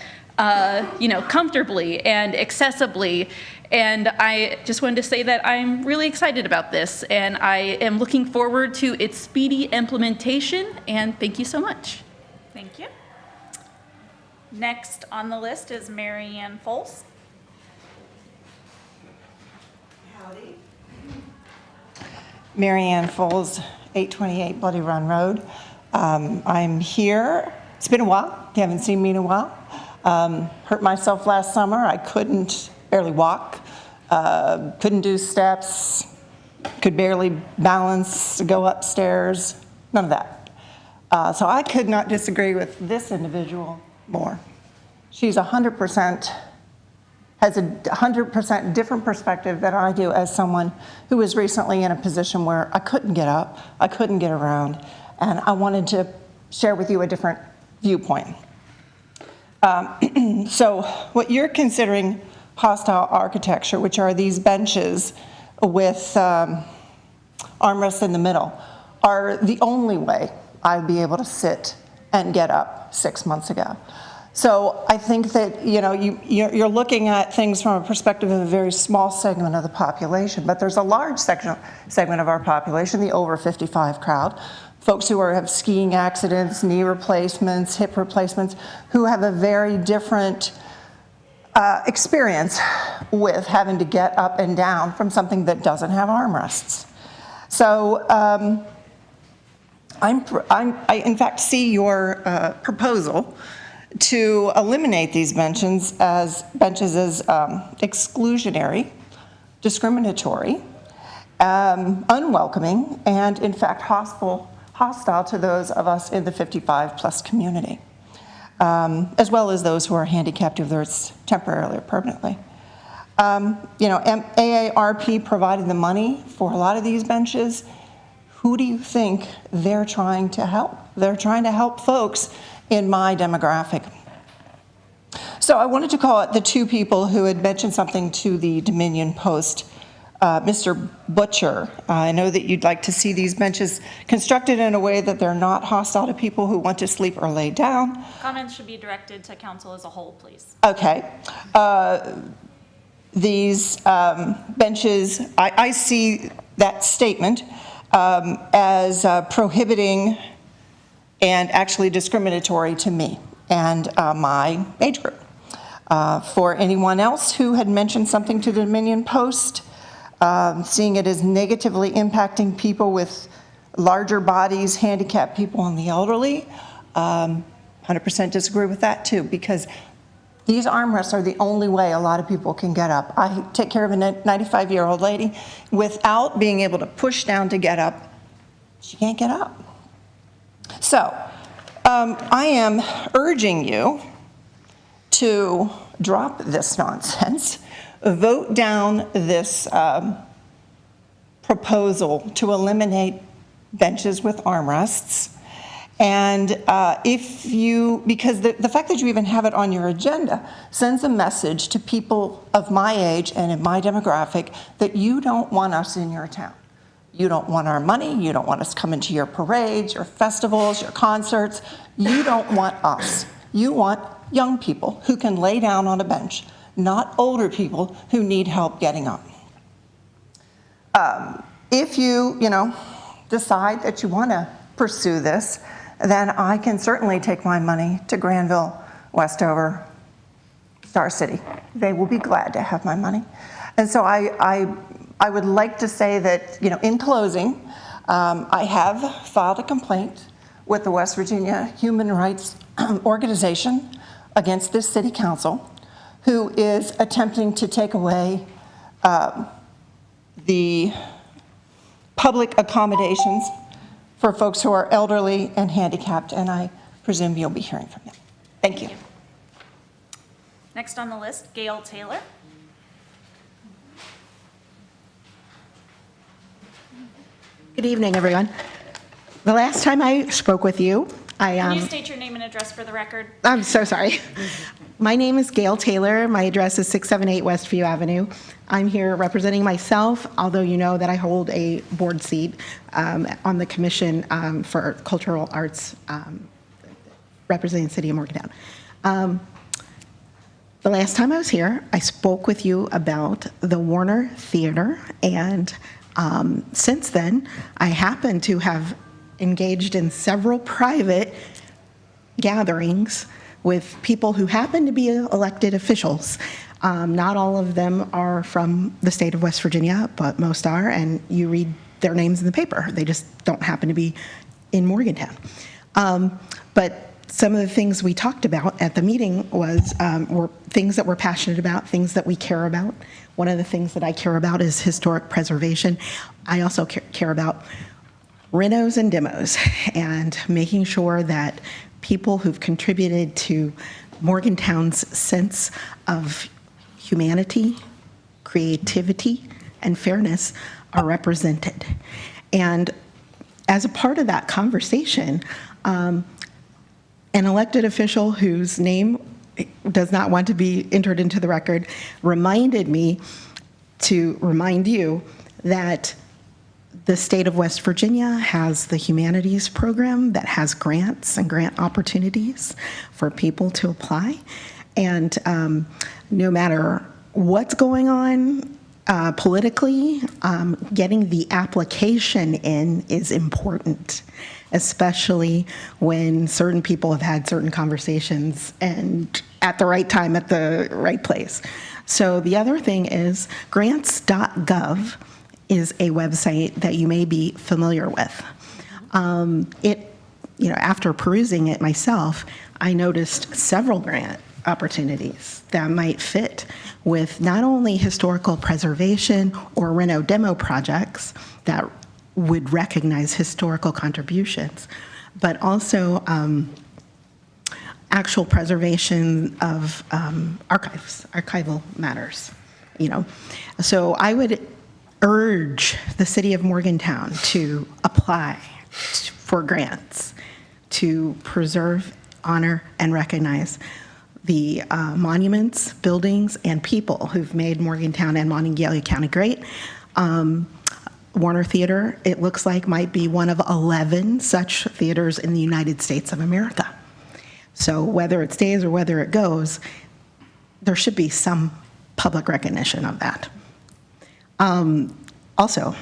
Speaker 18: comfortably and accessibly. And I just wanted to say that I'm really excited about this, and I am looking forward to its speedy implementation, and thank you so much.
Speaker 3: Thank you. Next on the list is Mary Ann Foles.
Speaker 19: Howdy. Mary Ann Foles, 828 Bloody Run Road. I'm here. It's been a while. You haven't seen me in a while. Hurt myself last summer. I couldn't barely walk, couldn't do steps, could barely balance to go upstairs, none of that. So I could not disagree with this individual more. She's 100%, has a 100% different perspective than I do as someone who was recently in a position where I couldn't get up, I couldn't get around, and I wanted to share with you a different viewpoint. So what you're considering hostile architecture, which are these benches with armrests in the middle, are the only way I'd be able to sit and get up 6 months ago. So I think that you're looking at things from a perspective of a very small segment of the population, but there's a large segment of our population, the over 55 crowd, folks who have skiing accidents, knee replacements, hip replacements, who have a very different experience with having to get up and down from something that doesn't have armrests. So I in fact see your proposal to eliminate these benches as exclusionary, discriminatory, unwelcoming, and in fact hostile to those of us in the 55-plus community, as well as those who are handicapped, whether it's temporarily or permanently. AARP provided the money for a lot of these benches. Who do you think they're trying to help? They're trying to help folks in my demographic. So I wanted to call out the two people who had mentioned something to the Dominion Post. Mr. Butcher, I know that you'd like to see these benches constructed in a way that they're not hostile to people who want to sleep or lay down.
Speaker 3: Comments should be directed to council as a whole, please.
Speaker 19: Okay. These benches, I see that statement as prohibiting and actually discriminatory to me and my age group. For anyone else who had mentioned something to the Dominion Post, seeing it as negatively impacting people with larger bodies, handicapped people, and the elderly, 100% disagree with that too, because these armrests are the only way a lot of people can get up. I take care of a 95-year-old lady. Without being able to push down to get up, she can't get up. So I am urging you to drop this nonsense, vote down this proposal to eliminate benches with armrests. And because the fact that you even have it on your agenda sends a message to people of my age and in my demographic that you don't want us in your town. You don't want our money, you don't want us coming to your parades, your festivals, your concerts. You don't want us. You want young people who can lay down on a bench, not older people who need help getting up. If you decide that you want to pursue this, then I can certainly take my money to Granville, Westover, Star City. They will be glad to have my money. And so I would like to say that, in closing, I have filed a complaint with the West Virginia Human Rights Organization against this city council, who is attempting to take away the public accommodations for folks who are elderly and handicapped, and I presume you'll be hearing from them. Thank you.
Speaker 3: Next on the list, Gail Taylor.
Speaker 20: Good evening, everyone. The last time I spoke with you,
Speaker 3: Can you state your name and address for the record?
Speaker 20: I'm so sorry. My name is Gail Taylor. My address is 678 Westview Avenue. I'm here representing myself, although you know that I hold a board seat on the Commission for Cultural Arts representing the City of Morgantown. The last time I was here, I spoke with you about the Warner Theater, and since then, I happen to have engaged in several private gatherings with people who happen to be elected officials. Not all of them are from the state of West Virginia, but most are, and you read their names in the paper. They just don't happen to be in Morgantown. But some of the things we talked about at the meeting were things that we're passionate about, things that we care about. One of the things that I care about is historic preservation. I also care about renos and demos and making sure that people who've contributed to Morgantown's sense of humanity, creativity, and fairness are represented. And as a part of that conversation, an elected official whose name does not want to be entered into the record reminded me to remind you that the state of West Virginia has the humanities program that has grants and grant opportunities for people to apply. And no matter what's going on politically, getting the application in is important, especially when certain people have had certain conversations and at the right time, at the right place. So the other thing is grants.gov is a website that you may be familiar with. After perusing it myself, I noticed several grant opportunities that might fit with not only historical preservation or reno demo projects that would recognize historical contributions, but also actual preservation of archival matters. So I would urge the city of Morgantown to apply for grants to preserve, honor, and recognize the monuments, buildings, and people who've made Morgantown and Monongalia County great. Warner Theater, it looks like, might be one of 11 such theaters in the United States of America. So whether it stays or whether it goes, there should be some public recognition of that. Also,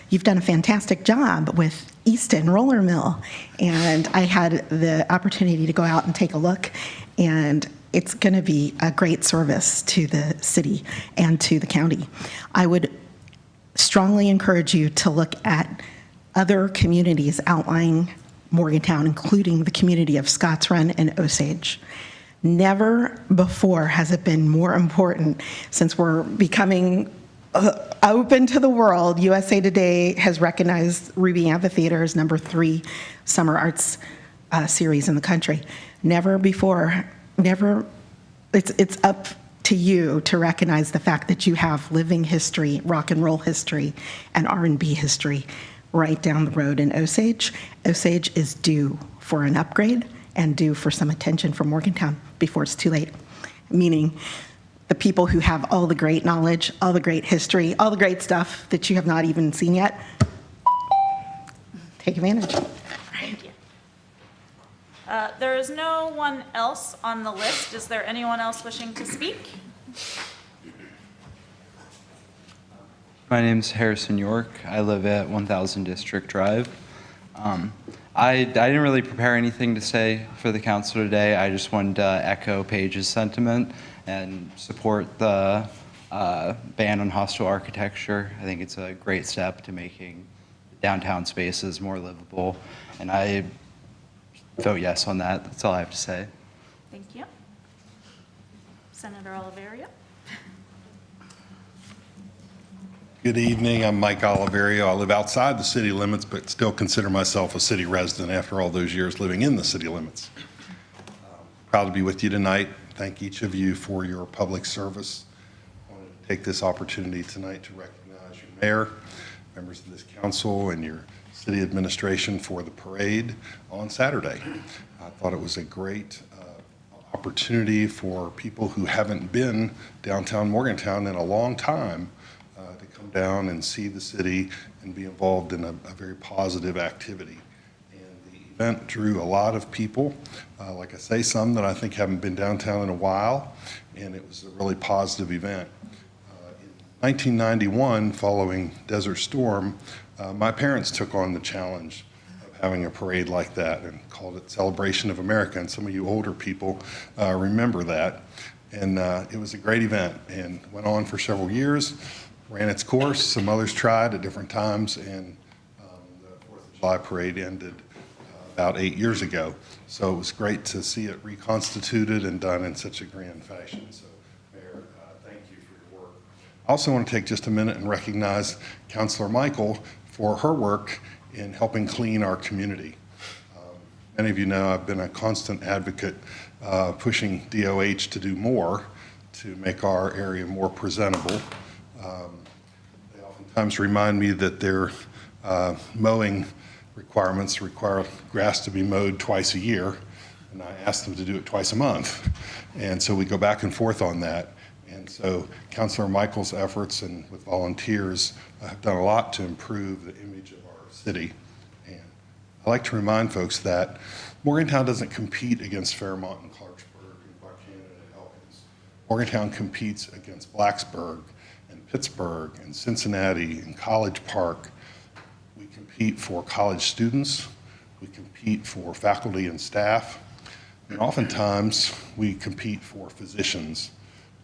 Speaker 20: you've done a fantastic job with Easton Roller Mill, and I had the opportunity to go out and take a look, and it's going to be a great service to the city and to the county. I would strongly encourage you to look at other communities outlying Morgantown, including the community of Scotts Run and Osage. Never before has it been more important, since we're becoming open to the world. USA Today has recognized Ruby Amphitheater as #3 summer arts series in the country. Never before, it's up to you to recognize the fact that you have living history, rock and roll history, and R&B history right down the road in Osage. Osage is due for an upgrade and due for some attention from Morgantown before it's too late, meaning the people who have all the great knowledge, all the great history, all the great stuff that you have not even seen yet, take advantage.
Speaker 3: Thank you. There is no one else on the list. Is there anyone else wishing to speak?
Speaker 21: My name's Harrison York. I live at 1000 District Drive. I didn't really prepare anything to say for the council today. I just wanted to echo Paige's sentiment and support the ban on hostile architecture. I think it's a great step to making downtown spaces more livable, and I vote yes on that. That's all I have to say.
Speaker 3: Thank you. Senator Oliverio.
Speaker 22: Good evening. I'm Mike Oliverio. I live outside the city limits, but still consider myself a city resident after all those years living in the city limits. Proud to be with you tonight. Thank each of you for your public service. I wanted to take this opportunity tonight to recognize your mayor, members of this council and your city administration for the parade on Saturday. I thought it was a great opportunity for people who haven't been downtown Morgantown in a long time to come down and see the city and be involved in a very positive activity. And the event drew a lot of people, like I say, some that I think haven't been downtown in a while, and it was a really positive event. In 1991, following Desert Storm, my parents took on the challenge of having a parade like that and called it Celebration of America. And some of you older people remember that. And it was a great event and went on for several years, ran its course. Some others tried at different times, and the 4th of July parade ended about 8 years ago. So it was great to see it reconstituted and done in such a grand fashion. So, Mayor, thank you for your work. I also want to take just a minute and recognize Councilor Michael for her work in helping clean our community. Many of you know I've been a constant advocate pushing DOH to do more to make our area more presentable. They oftentimes remind me that their mowing requirements require grass to be mowed twice a year, and I ask them to do it twice a month. And so we go back and forth on that. And so Councilor Michael's efforts and with volunteers have done a lot to improve the image of our city. And I like to remind folks that Morgantown doesn't compete against Fairmont and Clarksburg and Buchanan and Elkins. Morgantown competes against Blacksburg and Pittsburgh and Cincinnati and College Park. We compete for college students. We compete for faculty and staff. And oftentimes we compete for physicians.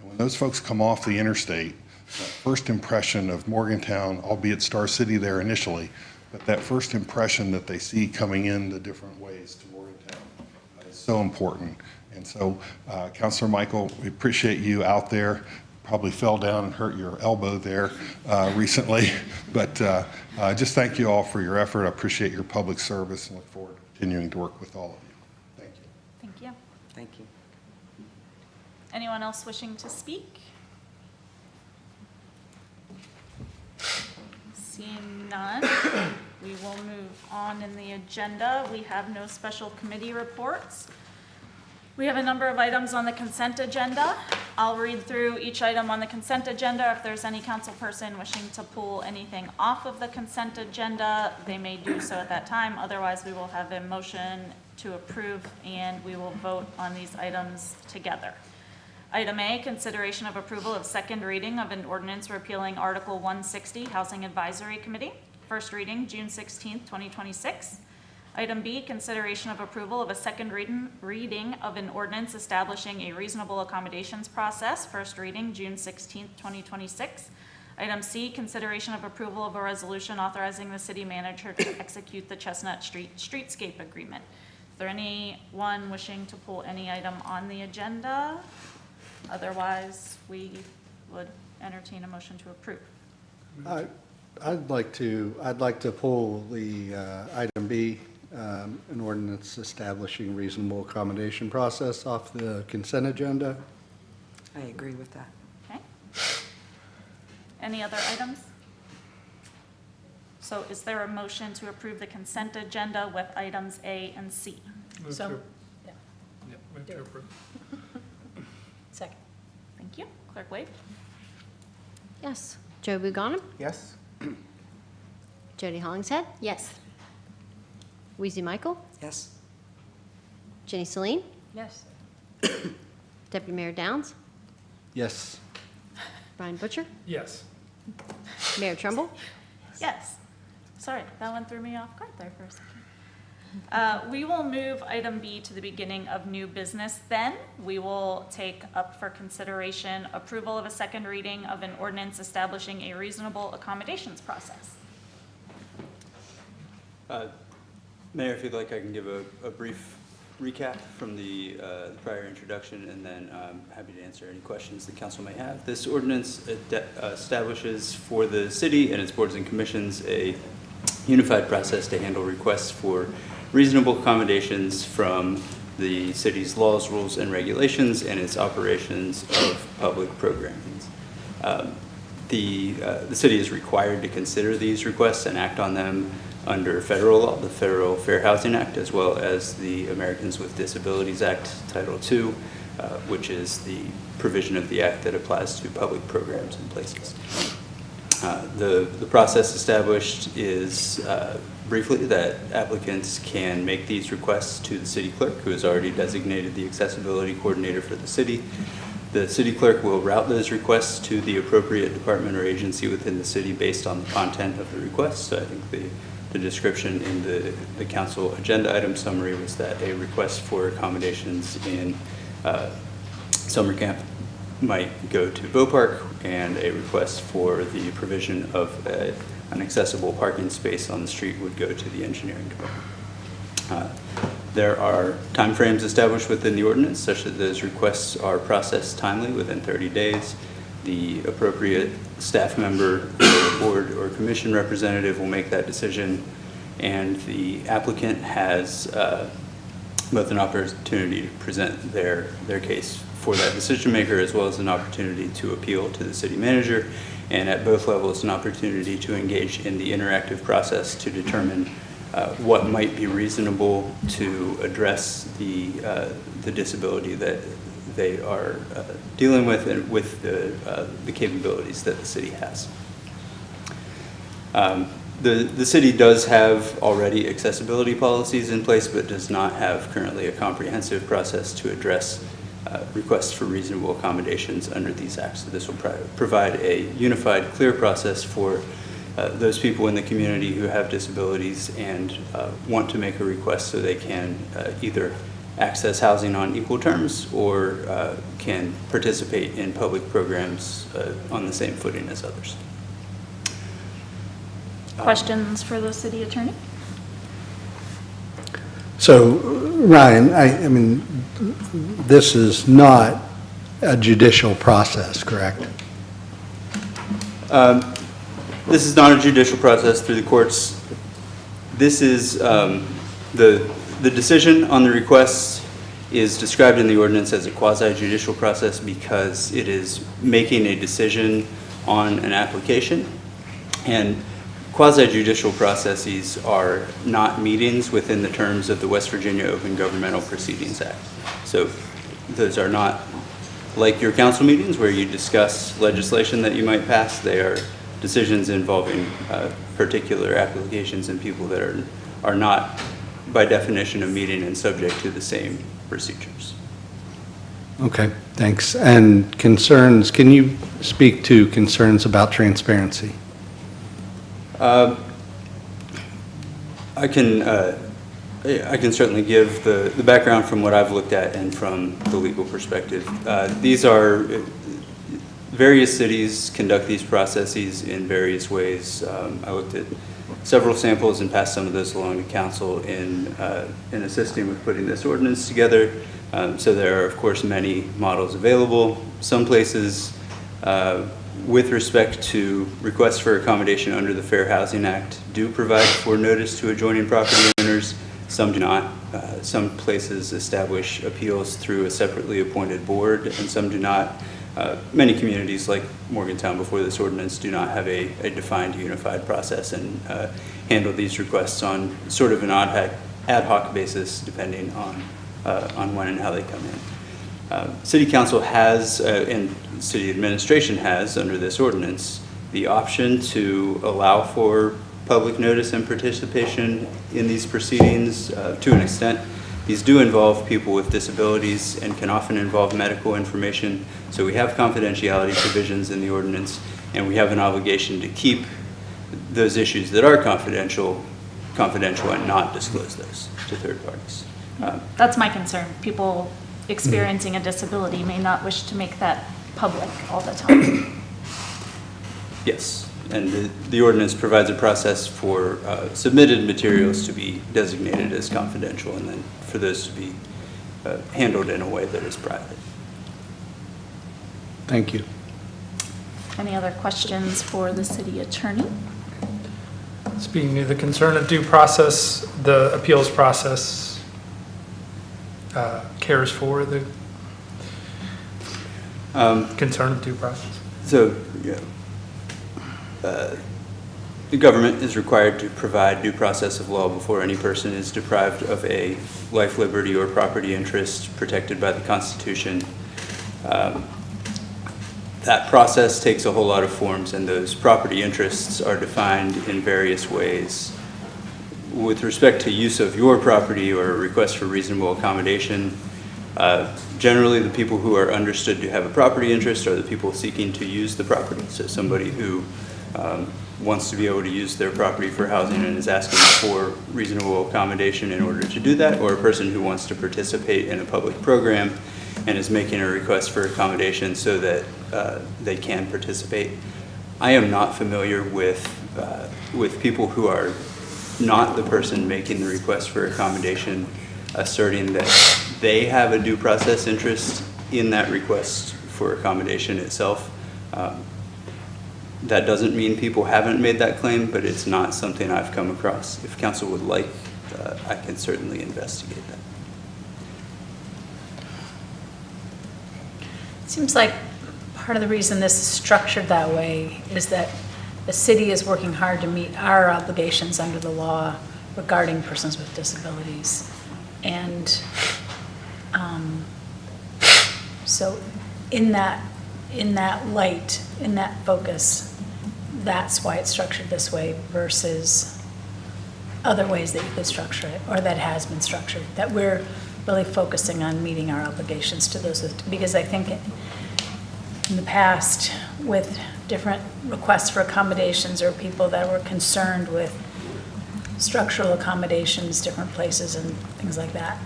Speaker 22: And when those folks come off the interstate, that first impression of Morgantown, albeit Star City there initially, but that first impression that they see coming in the different ways to Morgantown is so important. And so, Councilor Michael, we appreciate you out there. Probably fell down and hurt your elbow there recently, but just thank you all for your effort. I appreciate your public service and look forward to continuing to work with all of you. Thank you.
Speaker 3: Thank you.
Speaker 4: Thank you.
Speaker 3: Anyone else wishing to speak? Seeing none, we will move on in the agenda. We have no special committee reports. We have a number of items on the consent agenda. I'll read through each item on the consent agenda. If there's any council person wishing to pull anything off of the consent agenda, they may do so at that time. Otherwise, we will have a motion to approve and we will vote on these items together. Item A, consideration of approval of second reading of an ordinance repealing Article 160, Housing Advisory Committee. First reading, June 16th, 2026. Item B, consideration of approval of a second reading of an ordinance establishing a reasonable accommodations process. First reading, June 16th, 2026. Item C, consideration of approval of a resolution authorizing the city manager to execute the Chestnut Street Streetscape Agreement. Is there anyone wishing to pull any item on the agenda? Otherwise, we would entertain a motion to approve.
Speaker 17: I'd like to pull the item B, an ordinance establishing reasonable accommodation process off the consent agenda.
Speaker 4: I agree with that.
Speaker 3: Okay. Any other items? So is there a motion to approve the consent agenda with items A and C?
Speaker 13: So, yeah.
Speaker 2: Yep, move to approve.
Speaker 13: Second.
Speaker 3: Thank you. Clerk Wade?
Speaker 1: Yes. Joe Buganim?
Speaker 5: Yes?
Speaker 1: Jody Hollingshead?
Speaker 16: Yes.
Speaker 1: Weezy Michael?
Speaker 4: Yes?
Speaker 1: Jenny Celine?
Speaker 13: Yes.
Speaker 1: Deputy Mayor Downs?
Speaker 17: Yes.
Speaker 1: Brian Butcher?
Speaker 2: Yes.
Speaker 1: Mayor Trumbull?
Speaker 3: Yes. Sorry, that one threw me off guard there for a second. We will move item B to the beginning of new business then. We will take up for consideration approval of a second reading of an ordinance establishing a reasonable accommodations process.
Speaker 10: Mayor, if you'd like, I can give a brief recap from the prior introduction, and then I'm happy to answer any questions the council may have. This ordinance establishes for the city and its boards and commissions a unified process to handle requests for reasonable accommodations from the city's laws, rules, and regulations and its operations of public programs. the city is required to consider these requests and act on them under federal law, the Federal Fair Housing Act, as well as the Americans with Disabilities Act, Title II, which is the provision of the act that applies to public programs and places. The process established is briefly that applicants can make these requests to the city clerk, who has already designated the accessibility coordinator for the city. The city clerk will route those requests to the appropriate department or agency within the city based on the content of the request. So I think the description in the council agenda item summary was that a request for accommodations in summer camp might go to Bow Park, and a request for the provision of an accessible parking space on the street would go to the engineering department. There are timeframes established within the ordinance such that those requests are processed timely within 30 days. The appropriate staff member, board, or commission representative will make that decision, and the applicant has both an opportunity to present their case for that decision maker, as well as an opportunity to appeal to the city manager, and at both levels an opportunity to engage in the interactive process to determine what might be reasonable to address the disability that they are dealing with, and with the capabilities that the city has. The city does have already accessibility policies in place, but does not have currently a comprehensive process to address requests for reasonable accommodations under these acts. So this will provide a unified, clear process for those people in the community who have disabilities and want to make a request so they can either access housing on equal terms or can participate in public programs on the same footing as others.
Speaker 3: Questions for the city attorney?
Speaker 17: So, Ryan, I mean, this is not a judicial process, correct?
Speaker 10: This is not a judicial process through the courts. This is the decision on the requests is described in the ordinance as a quasi-judicial process because it is making a decision on an application, and quasi-judicial processes are not meetings within the terms of the West Virginia Open Governmental Proceedings Act. So those are not like your council meetings where you discuss legislation that you might pass. They are decisions involving particular applications and people that are not by definition a meeting and subject to the same procedures.
Speaker 17: Okay, thanks. And concerns, can you speak to concerns about transparency?
Speaker 10: I can certainly give the background from what I've looked at and from the legal perspective. These are various cities conduct these processes in various ways. I looked at several samples and passed some of those along to council in assisting with putting this ordinance together. So there are, of course, many models available. Some places, with respect to requests for accommodation under the Fair Housing Act, do provide for notice to adjoining property owners. Some do not. Some places establish appeals through a separately appointed board, and some do not. Many communities, like Morgantown before this ordinance, do not have a defined unified process and handle these requests on sort of an ad hoc basis depending on when and how they come in. City Council has, and City Administration has, under this ordinance, the option to allow for public notice and participation in these proceedings to an extent. These do involve people with disabilities and can often involve medical information. So we have confidentiality provisions in the ordinance, and we have an obligation to keep those issues that are confidential and not disclose those to third parties.
Speaker 3: That's my concern. People experiencing a disability may not wish to make that public all the time.
Speaker 10: Yes, and the ordinance provides a process for submitted materials to be designated as confidential and then for those to be handled in a way that is private.
Speaker 17: Thank you.
Speaker 3: Any other questions for the city attorney?
Speaker 2: Speaking of the concern of due process, the appeals process cares for the concern of due process.
Speaker 10: So, yeah, the government is required to provide due process of law before any person is deprived of a life, liberty, or property interest protected by the Constitution. That process takes a whole lot of forms, and those property interests are defined in various ways. With respect to use of your property or a request for reasonable accommodation, generally the people who are understood to have a property interest are the people seeking to use the property. So somebody who wants to be able to use their property for housing and is asking for reasonable accommodation in order to do that, or a person who wants to participate in a public program and is making a request for accommodation so that they can participate. I am not familiar with people who are not the person making the request for accommodation asserting that they have a due process interest in that request for accommodation itself. That doesn't mean people haven't made that claim, but it's not something I've come across. If council would like, I can certainly investigate that.
Speaker 13: It seems like part of the reason this is structured that way is that the city is working hard to meet our obligations under the law regarding persons with disabilities. And so in that light, in that focus, that's why it's structured this way versus other ways that you could structure it, or that has been structured, that we're really focusing on meeting our obligations to those, because I think in the past with different requests for accommodations or people that were concerned with structural accommodations, different places and things like that.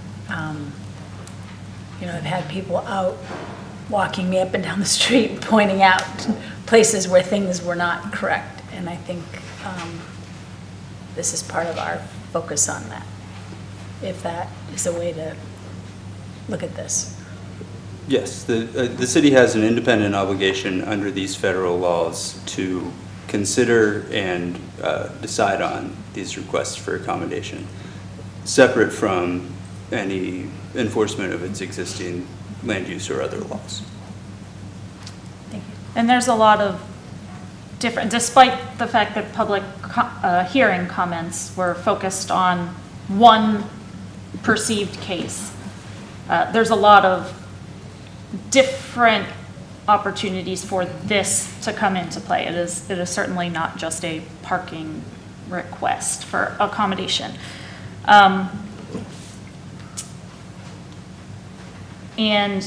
Speaker 13: You know, I've had people out walking me up and down the street pointing out places where things were not correct. And I think this is part of our focus on that, if that is a way to look at this.
Speaker 10: Yes, the city has an independent obligation under these federal laws to consider and decide on these requests for accommodation, separate from any enforcement of its existing land use or other laws.
Speaker 3: Thank you. And there's a lot of different, despite the fact that public hearing comments were focused on one perceived case, there's a lot of different opportunities for this to come into play. It is certainly not just a parking request for accommodation. And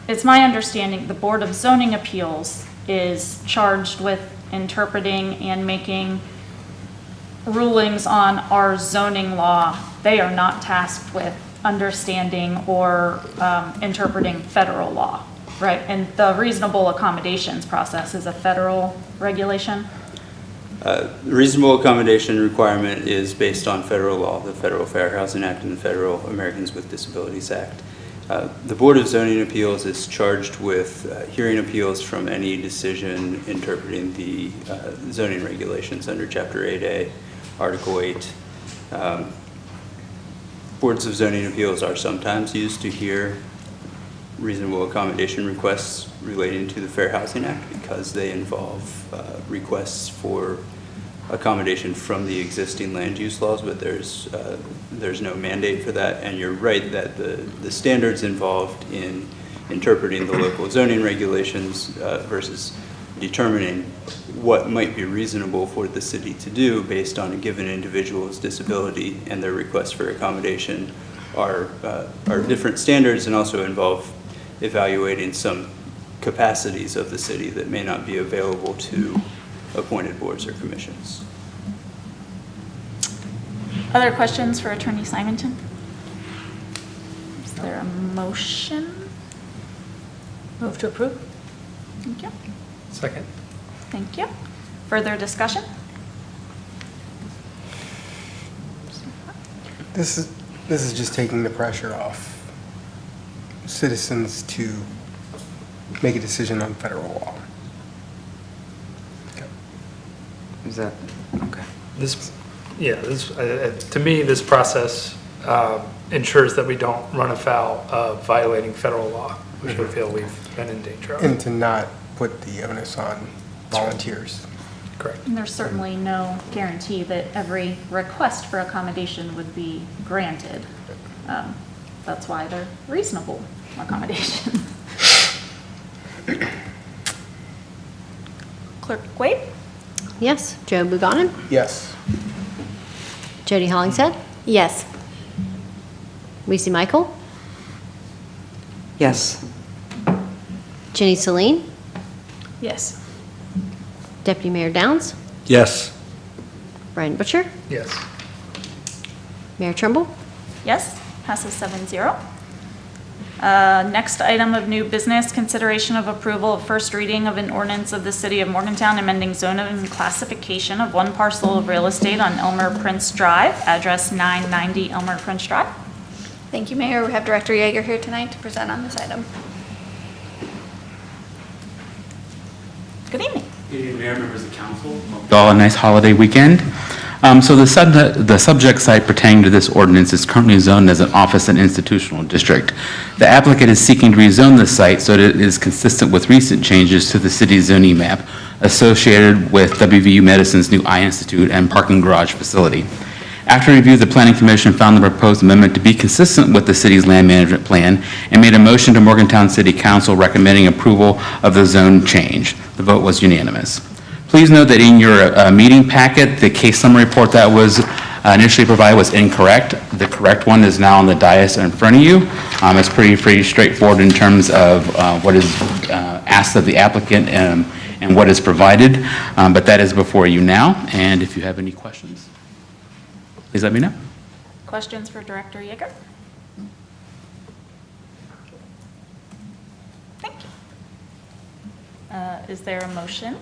Speaker 3: it's my understanding the Board of Zoning Appeals is charged with interpreting and making rulings on our zoning law. They are not tasked with understanding or interpreting federal law, right? And the reasonable accommodations process is a federal regulation?
Speaker 10: Reasonable accommodation requirement is based on federal law, the Federal Fair Housing Act and the Federal Americans with Disabilities Act. The Board of Zoning Appeals is charged with hearing appeals from any decision interpreting the zoning regulations under Chapter 8A, Article 8. Boards of Zoning Appeals are sometimes used to hear reasonable accommodation requests relating to the Fair Housing Act because they involve requests for accommodation from the existing land use laws, but there's no mandate for that. And you're right that the standards involved in interpreting the local zoning regulations versus determining what might be reasonable for the city to do based on a given individual's disability and their request for accommodation are different standards, and also involve evaluating some capacities of the city that may not be available to appointed boards or commissions.
Speaker 3: Other questions for Attorney Simonton? Is there a motion? Move to approve. Thank you.
Speaker 2: Second.
Speaker 3: Thank you. Further discussion?
Speaker 5: This is just taking the pressure off citizens to make a decision on federal law.
Speaker 6: Is that, okay.
Speaker 2: To me, this process ensures that we don't run afoul of violating federal law, which we feel we've been in danger of.
Speaker 5: And to not put the onus on volunteers.
Speaker 2: Correct.
Speaker 3: And there's certainly no guarantee that every request for accommodation would be granted. That's why they're reasonable accommodations. Clerk Wade?
Speaker 1: Yes. Joe Buchanan?
Speaker 5: Yes.
Speaker 1: Jody Hollingshead?
Speaker 16: Yes.
Speaker 1: Reese Michael?
Speaker 6: Yes.
Speaker 1: Jenny Celine?
Speaker 13: Yes.
Speaker 1: Deputy Mayor Downs?
Speaker 17: Yes.
Speaker 1: Brian Butcher?
Speaker 5: Yes.
Speaker 1: Mayor Trimble?
Speaker 3: Yes, passes 7-0. Next item of new business, consideration of approval of first reading of an ordinance of the City of Morgantown amending zone and classification of one parcel of real estate on Elmer Prince Drive, address 990 Elmer Prince Drive.
Speaker 7: Thank you, Mayor. We have Director Yeager here tonight to present on this item.
Speaker 3: Good evening.
Speaker 11: Good evening, Mayor, members of council. Hope all a nice holiday weekend. So the subject site pertaining to this ordinance is currently zoned as an office and institutional district. The applicant is seeking to rezone this site so that it is consistent with recent changes to the city's zoning map associated with WVU Medicine's new eye institute and parking garage facility. After review, the Planning Commission found the proposed amendment to be consistent with the city's land management plan and made a motion to Morgantown City Council recommending approval of the zone change. The vote was unanimous. Please note that in your meeting packet, the case summary report that was initially provided was incorrect. The correct one is now on the dais in front of you. It's pretty straightforward in terms of what is asked of the applicant and what is provided, but that is before you now. And if you have any questions, please let me know.
Speaker 3: Questions for Director Yeager? Thank you. Is there a motion?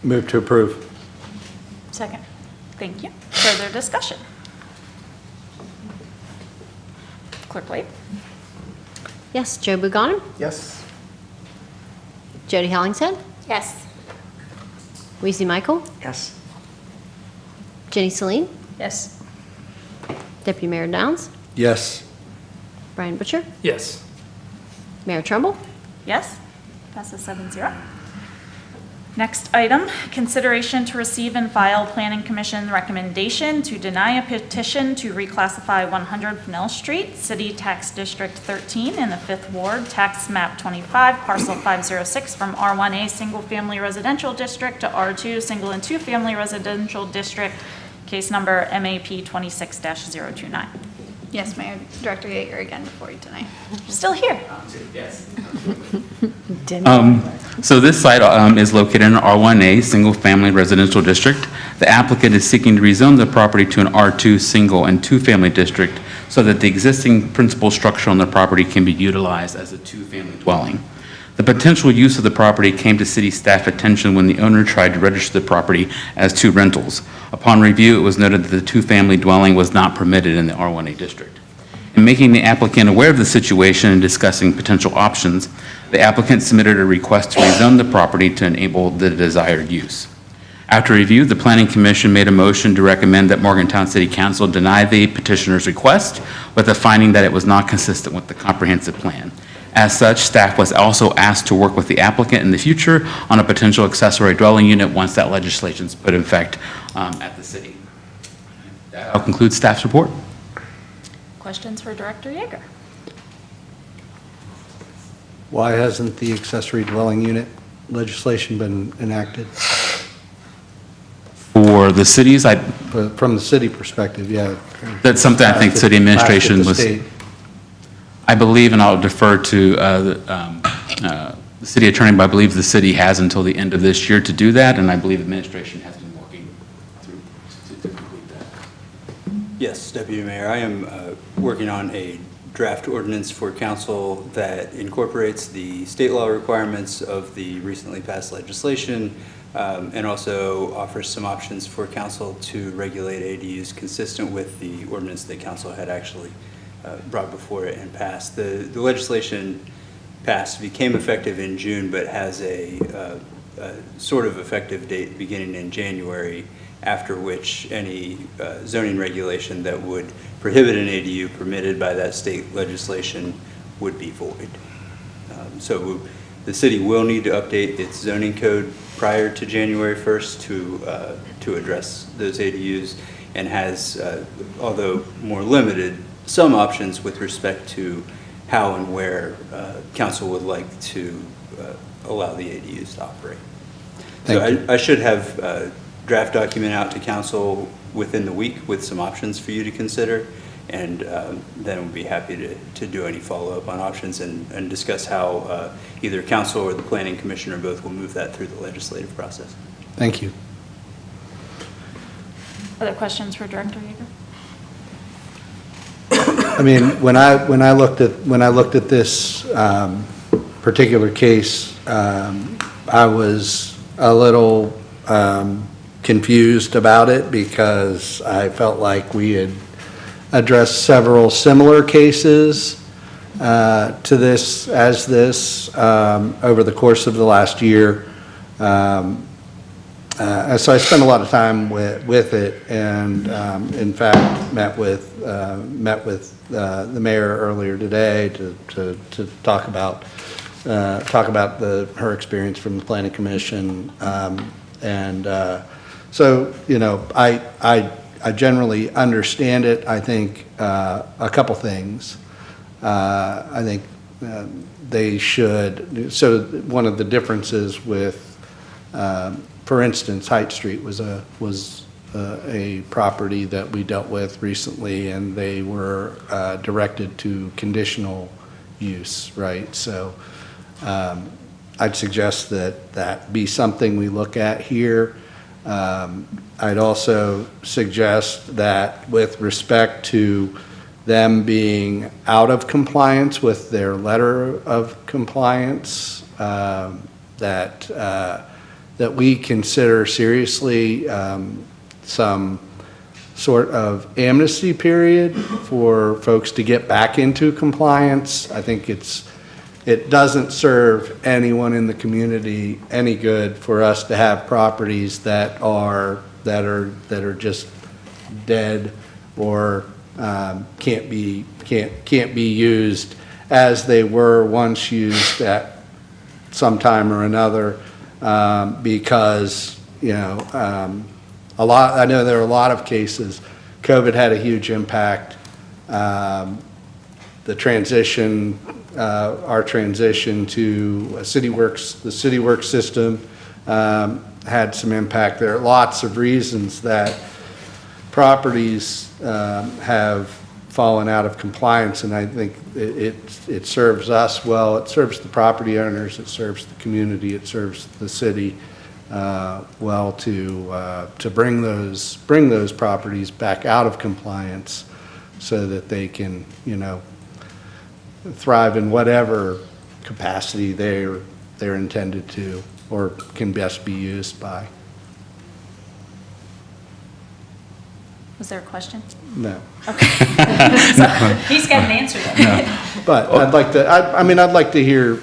Speaker 17: Move to approve.
Speaker 3: Second. Thank you. Further discussion? Clerk Wade?
Speaker 1: Yes. Joe Buchanan?
Speaker 5: Yes.
Speaker 1: Jody Hollingshead?
Speaker 16: Yes.
Speaker 1: Reese Michael?
Speaker 6: Yes.
Speaker 1: Jenny Celine?
Speaker 13: Yes.
Speaker 1: Deputy Mayor Downs?
Speaker 17: Yes.
Speaker 1: Brian Butcher?
Speaker 2: Yes.
Speaker 1: Mayor Trimble?
Speaker 3: Yes. Passes 7-0. Next item, consideration to receive and file Planning Commission recommendation to deny a petition to reclassify 100 Fennell Street, City Tax District 13 in the 5th Ward, Tax Map 25, Parcel 506 from R1A Single Family Residential District to R2 Single and Two Family Residential District, case number MAP 26-029.
Speaker 7: Yes, Mayor. Director Yeager again before you tonight.
Speaker 3: Still here.
Speaker 11: Yes. So this site is located in an R1A Single Family Residential District. The applicant is seeking to rezone the property to an R2 Single and Two Family District so that the existing principal structure on the property can be utilized as a two-family dwelling. The potential use of the property came to city staff attention when the owner tried to register the property as two rentals. Upon review, it was noted that the two-family dwelling was not permitted in the R1A district. In making the applicant aware of the situation and discussing potential options, the applicant submitted a request to rezone the property to enable the desired use. After review, the Planning Commission made a motion to recommend that Morgantown City Council deny the petitioner's request with the finding that it was not consistent with the comprehensive plan. As such, staff was also asked to work with the applicant in the future on a potential accessory dwelling unit once that legislation is put in effect at the city. That'll conclude staff's report.
Speaker 3: Questions for Director Yeager?
Speaker 17: Why hasn't the accessory dwelling unit legislation been enacted?
Speaker 11: For the cities,
Speaker 17: From the city perspective, yeah.
Speaker 11: that's something I think city administration was, I believe, and I'll defer to the city attorney, but I believe the city has until the end of this year to do that, and I believe administration has been working through to complete that.
Speaker 10: Yes, Deputy Mayor, I am working on a draft ordinance for council that incorporates the state law requirements of the recently passed legislation and also offers some options for council to regulate ADUs consistent with the ordinance that council had actually brought before it and passed. The legislation passed, became effective in June, but has a sort of effective date beginning in January, after which any zoning regulation that would prohibit an ADU permitted by that state legislation would be void. So The city will need to update its zoning code prior to January 1st to address those ADUs, and has, although more limited, some options with respect to how and where council would like to allow the ADUs to operate. So I should have a draft document out to council within the week with some options for you to consider, and then we'll be happy to do any follow-up on options and discuss how either council or the planning commission or both will move that through the legislative process.
Speaker 2: Thank you.
Speaker 3: Other questions for Director Yeager?
Speaker 17: I mean, when I looked at this particular case, I was a little confused about it because I felt like we had addressed several similar cases to this over the course of the last year. So I spent a lot of time with it, and in fact met with the mayor earlier today to talk about her experience from the planning commission, so I generally understand it. I think a couple things. I think they should. So one of the differences with for instance, Height Street was a property that we dealt with recently, and they were directed to conditional use, right? So I'd suggest that be something we look at here. I'd also suggest that with respect to them being out of compliance with their letter of compliance, that we consider seriously some sort of amnesty period for folks to get back into compliance. I think it doesn't serve anyone in the community any good for us to have properties that are just dead or can't be used as they were once used at some time or another. Because I know there are a lot of cases. COVID had a huge impact. The transition, our transition to the CityWorks system had some impact. There are lots of reasons that properties have fallen out of compliance, and I think it serves us well. It serves the property owners, it serves the community, it serves the city well to bring those properties back out of compliance so that they can thrive in whatever capacity they're intended to or can best be used by.
Speaker 3: Was there a question?
Speaker 2: No.
Speaker 3: Okay. So, he's got an answer then.
Speaker 2: No. But I'd like to hear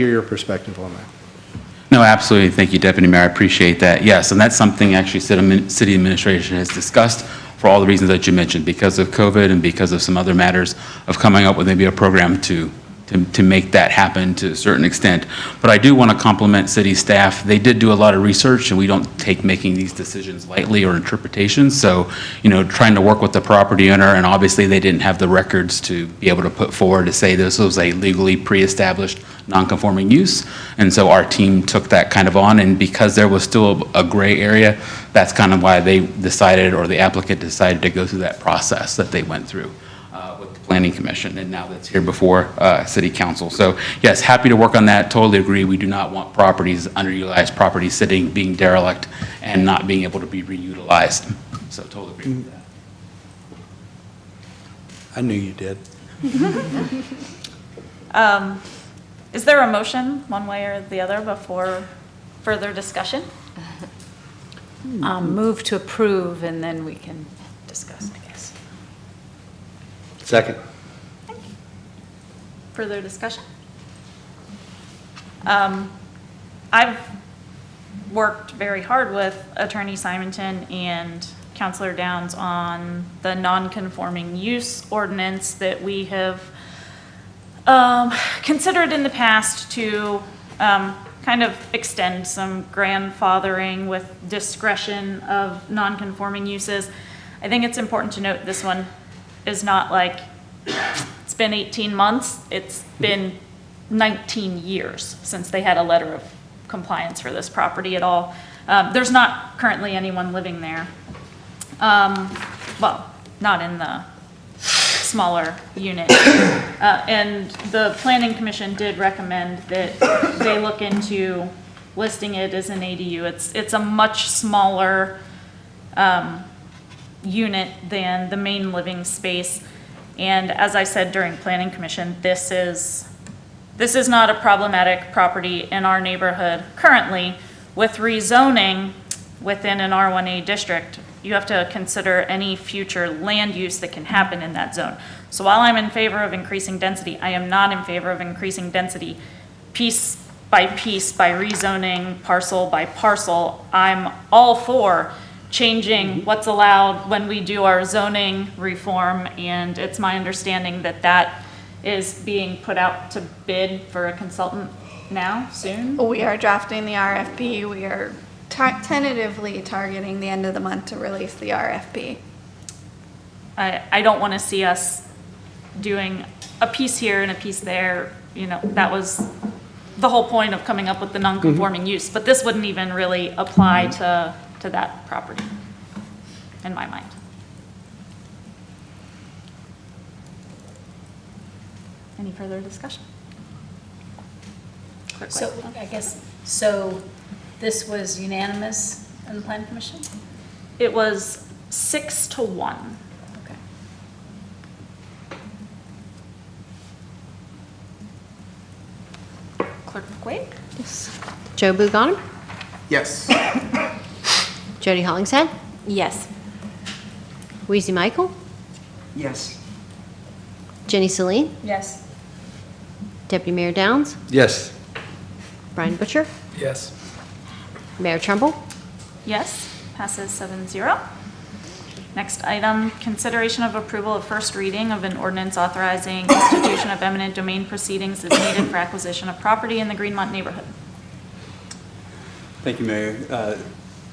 Speaker 2: your perspective on that.
Speaker 11: No, absolutely. Thank you, Deputy Mayor. I appreciate that. Yes, and that's something actually city administration has discussed for all the reasons that you mentioned, because of COVID and because of some other matters of coming up with maybe a program to make that happen to a certain extent. But I do want to compliment city staff. They did do a lot of research, and we don't take making these decisions lightly or interpretations. So, trying to work with the property owner, and obviously they didn't have the records to be able to put forward to say this was a legally pre-established non-conforming use. And so our team took that kind of on, and because there was still a gray area, that's kind of why they decided, or the applicant decided, to go through that process that they went through with the Planning Commission, and now that's here before City Council. So yes, happy to work on that. Totally agree. We do not want properties, underutilized properties, being derelict and not being able to be reutilized. So totally agree with that.
Speaker 2: I knew you did.
Speaker 3: Is there a motion, one way or the other, before further discussion?
Speaker 13: Move to approve, and then we can discuss, I guess.
Speaker 2: Second.
Speaker 3: Further discussion? I've worked very hard with Attorney Simonton and Councilor Downs on the non-conforming use ordinance that we have considered in the past to kind of extend some grandfathering with discretion of non-conforming uses. I think it's important to note this one is not like, it's been 18 months, it's been 19 years since they had a letter of compliance for this property at all. There's not currently anyone living there. Well, not in the smaller unit. And the Planning Commission did recommend that they look into listing it as an ADU. It's a much smaller unit than the main living space. And as I said during Planning Commission, this is not a problematic property in our neighborhood currently. With rezoning within an R1A district, you have to consider any future land use that can happen in that zone. So while I'm in favor of increasing density, I am not in favor of increasing density piece by rezoning, parcel by parcel. I'm all for changing what's allowed when we do our zoning reform, and it's my understanding that that is being put out to bid for a consultant now, soon?
Speaker 7: We are drafting the RFP. We are tentatively targeting the end of the month to release the RFP.
Speaker 3: I don't want to see us doing a piece here and a piece there. You know, that was the whole point of coming up with the non-conforming use, but this wouldn't even really apply to that property, in my mind. Any further discussion?
Speaker 13: So, I guess, so this was unanimous in the Plan Commission?
Speaker 3: It was 6-1.
Speaker 13: Okay.
Speaker 3: Clerk McQuaid?
Speaker 1: Yes. Joe Buganim?
Speaker 5: Yes.
Speaker 1: Jody Hollingshead?
Speaker 16: Yes.
Speaker 1: Weezy Michael?
Speaker 4: Yes.
Speaker 1: Jenny Celine?
Speaker 13: Yes.
Speaker 1: Deputy Mayor Downs?
Speaker 17: Yes.
Speaker 1: Brian Butcher?
Speaker 2: Yes.
Speaker 1: Mayor Trumbull?
Speaker 3: Yes, passes 7-0. Next item, consideration of approval of first reading of an ordinance authorizing institution of eminent domain proceedings as needed for acquisition of property in the Greenmont neighborhood.
Speaker 10: Thank you, Mayor.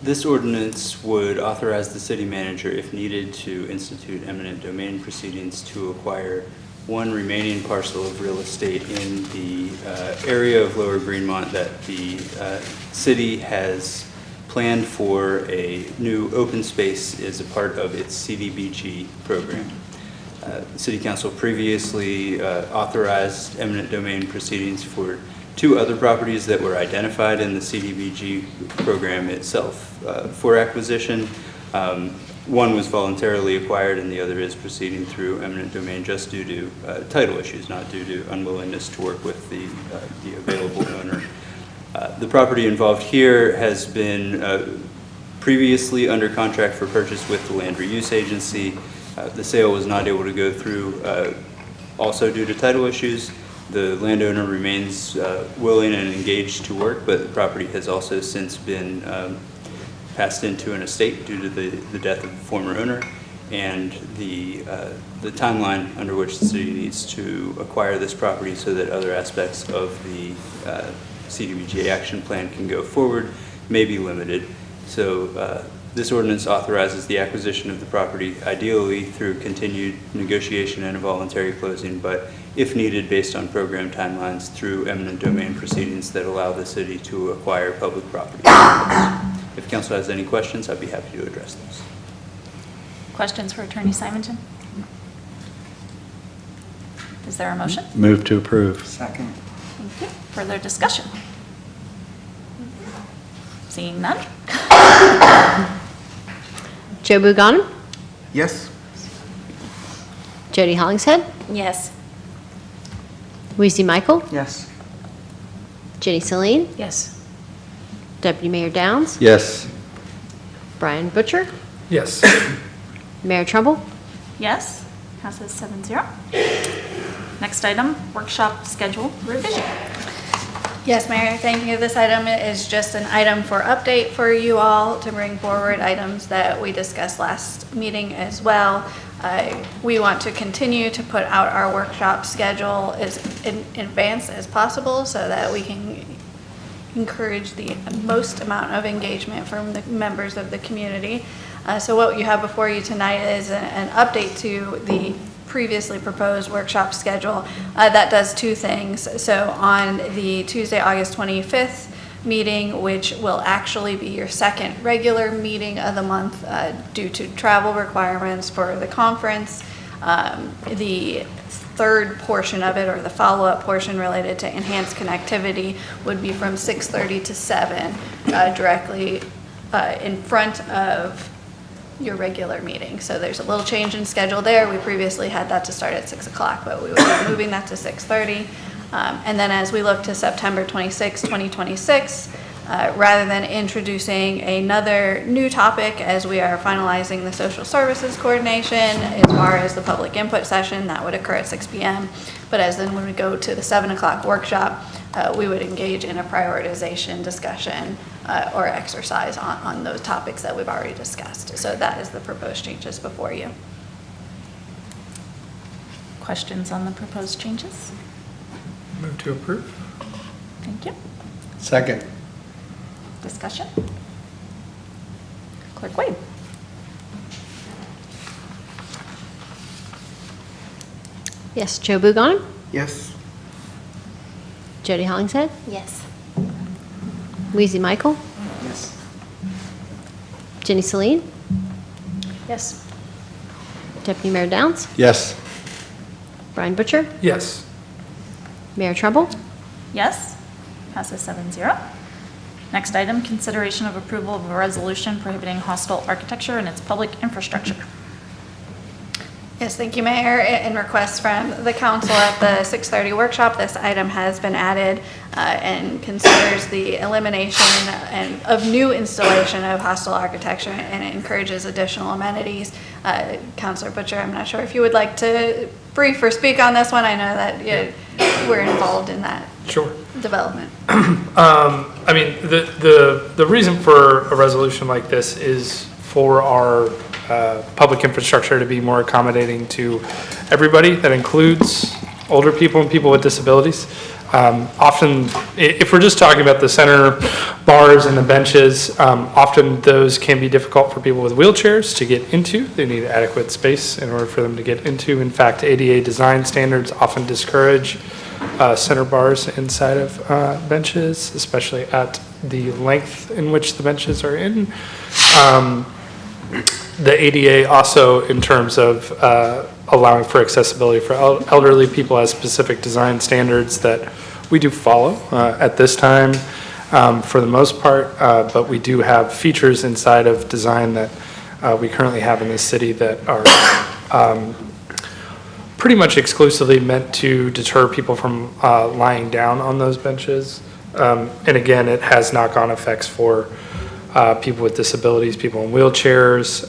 Speaker 10: This ordinance would authorize the city manager, if needed, to institute eminent domain proceedings to acquire one remaining parcel of real estate in the area of Lower Greenmont that the city has planned for a new open space as a part of its CDBG program. The City Council previously authorized eminent domain proceedings for two other properties that were identified in the CDBG program itself for acquisition. One was voluntarily acquired and the other is proceeding through eminent domain just due to title issues, not due to unwillingness to work with the available owner. The property involved here has been previously under contract for purchase with the Land Reuse Agency. The sale was not able to go through also due to title issues. The landowner remains willing and engaged to work, but the property has also since been passed into an estate due to the death of the former owner, and the timeline under which the city needs to acquire this property so that other aspects of the CDBG action plan can go forward may be limited. So this ordinance authorizes the acquisition of the property ideally through continued negotiation and a voluntary closing, but if needed based on program timelines through eminent domain proceedings that allow the city to acquire public property. If council has any questions, I'd be happy to address those.
Speaker 3: Questions for Attorney Simonton? Is there a motion?
Speaker 17: Move to approve.
Speaker 4: Second.
Speaker 3: Thank you. Further discussion? Seeing none?
Speaker 1: Joe Buganim?
Speaker 5: Yes.
Speaker 1: Jody Hollingshead?
Speaker 16: Yes.
Speaker 1: Weezy Michael?
Speaker 4: Yes.
Speaker 1: Jenny Celine?
Speaker 13: Yes.
Speaker 1: Deputy Mayor Downs?
Speaker 17: Yes.
Speaker 1: Brian Butcher?
Speaker 2: Yes.
Speaker 1: Mayor Trumbull?
Speaker 3: Yes, passes 7-0. Next item, workshop schedule revision.
Speaker 7: Yes, Mayor, thank you. This item is just an item for update for you all to bring forward items that we discussed last meeting as well. We want to continue to put out our workshop schedule as in advance as possible so that we can encourage the most amount of engagement from the members of the community. So what you have before you tonight is an update to the previously proposed workshop schedule. That does two things. So on the Tuesday, August 25th meeting, which will actually be your second regular meeting of the month due to travel requirements for the conference, the third portion of it, or the follow-up portion related to enhanced connectivity, would be from 6:30 to 7, directly in front of your regular meeting. So there's a little change in schedule there. We previously had that to start at 6 o'clock, but we would be moving that to 6:30. And then as we look to September 26, 2026, rather than introducing another new topic as we are finalizing the social services coordination, as far as the public input session, that would occur at 6 p.m. But as then when we go to the 7 o'clock workshop, we would engage in a prioritization discussion or exercise on those topics that we've already discussed. So that is the proposed changes before you.
Speaker 3: Questions on the proposed changes?
Speaker 2: Move to approve.
Speaker 3: Thank you.
Speaker 17: Second.
Speaker 3: Discussion? Clerk Wade.
Speaker 1: Yes, Joe Bugon?
Speaker 5: Yes.
Speaker 1: Jody Hollingshead?
Speaker 16: Yes.
Speaker 1: Weezy Michael?
Speaker 5: Yes.
Speaker 1: Jenny Celine?
Speaker 3: Yes.
Speaker 1: Deputy Mayor Downs?
Speaker 17: Yes.
Speaker 1: Brian Butcher?
Speaker 2: Yes.
Speaker 1: Mayor Trumbull?
Speaker 3: Yes. Passes 7-0. Next item, consideration of approval of a resolution prohibiting hostile architecture and its public infrastructure.
Speaker 7: Yes, thank you, Mayor. In request from the council at the 6:30 workshop, this item has been added and considers the elimination of new installation of hostile architecture, and it encourages additional amenities. Councilor Butcher, I'm not sure if you would like to brief or speak on this one. I know that we're involved in that
Speaker 2: Sure.
Speaker 7: development.
Speaker 2: I mean, the reason for a resolution like this is for our public infrastructure to be more accommodating to everybody. That includes older people and people with disabilities. Often, if we're just talking about the center bars and the benches, often those can be difficult for people with wheelchairs to get into. They need adequate space in order for them to get into. In fact, ADA design standards often discourage center bars inside of benches, especially at the length in which the benches are in. The ADA also, in terms of allowing for accessibility for elderly people, has specific design standards that we do follow at this time for the most part, but we do have features inside of design that we currently have in this city that are pretty much exclusively meant to deter people from lying down on those benches. And again, it has knock-on effects for people with disabilities, people in wheelchairs.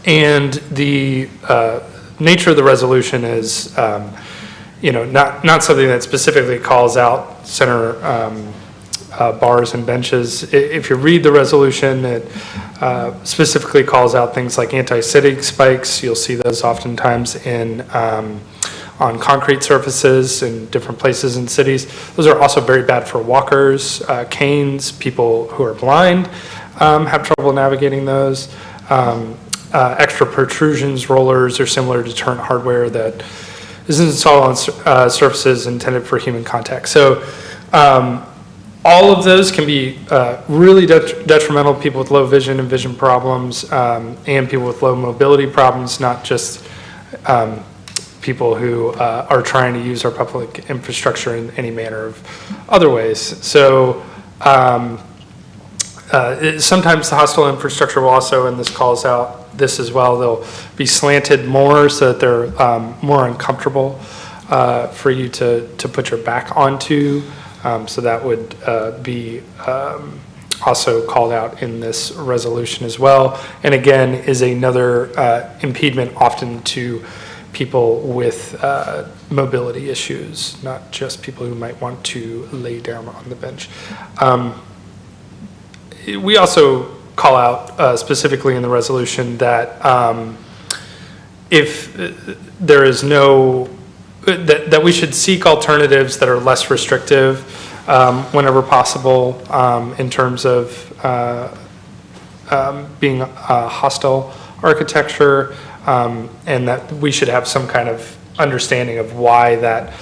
Speaker 2: And the nature of the resolution is, not something that specifically calls out center bars and benches. If you read the resolution, it specifically calls out things like anti-static spikes. You'll see those oftentimes on concrete surfaces in different places in cities. Those are also very bad for walkers, canes, people who are blind have trouble navigating those. Extra protrusions, rollers, or similar deterrent hardware that is installed on surfaces intended for human contact. So all of those can be really detrimental to people with low vision and vision problems, and people with low mobility problems, not just people who are trying to use our public infrastructure in any manner of other ways. So sometimes the hostile infrastructure will also, and this calls out this as well, they'll be slanted more so that they're more uncomfortable for you to put your back onto. So that would be also called out in this resolution as well. And again, is another impediment often to people with mobility issues, not just people who might want to lay down on the bench. We also call out specifically in the resolution that if there is no, that we should seek alternatives that are less restrictive whenever possible in terms of being hostile architecture, and that we should have some kind of understanding of why that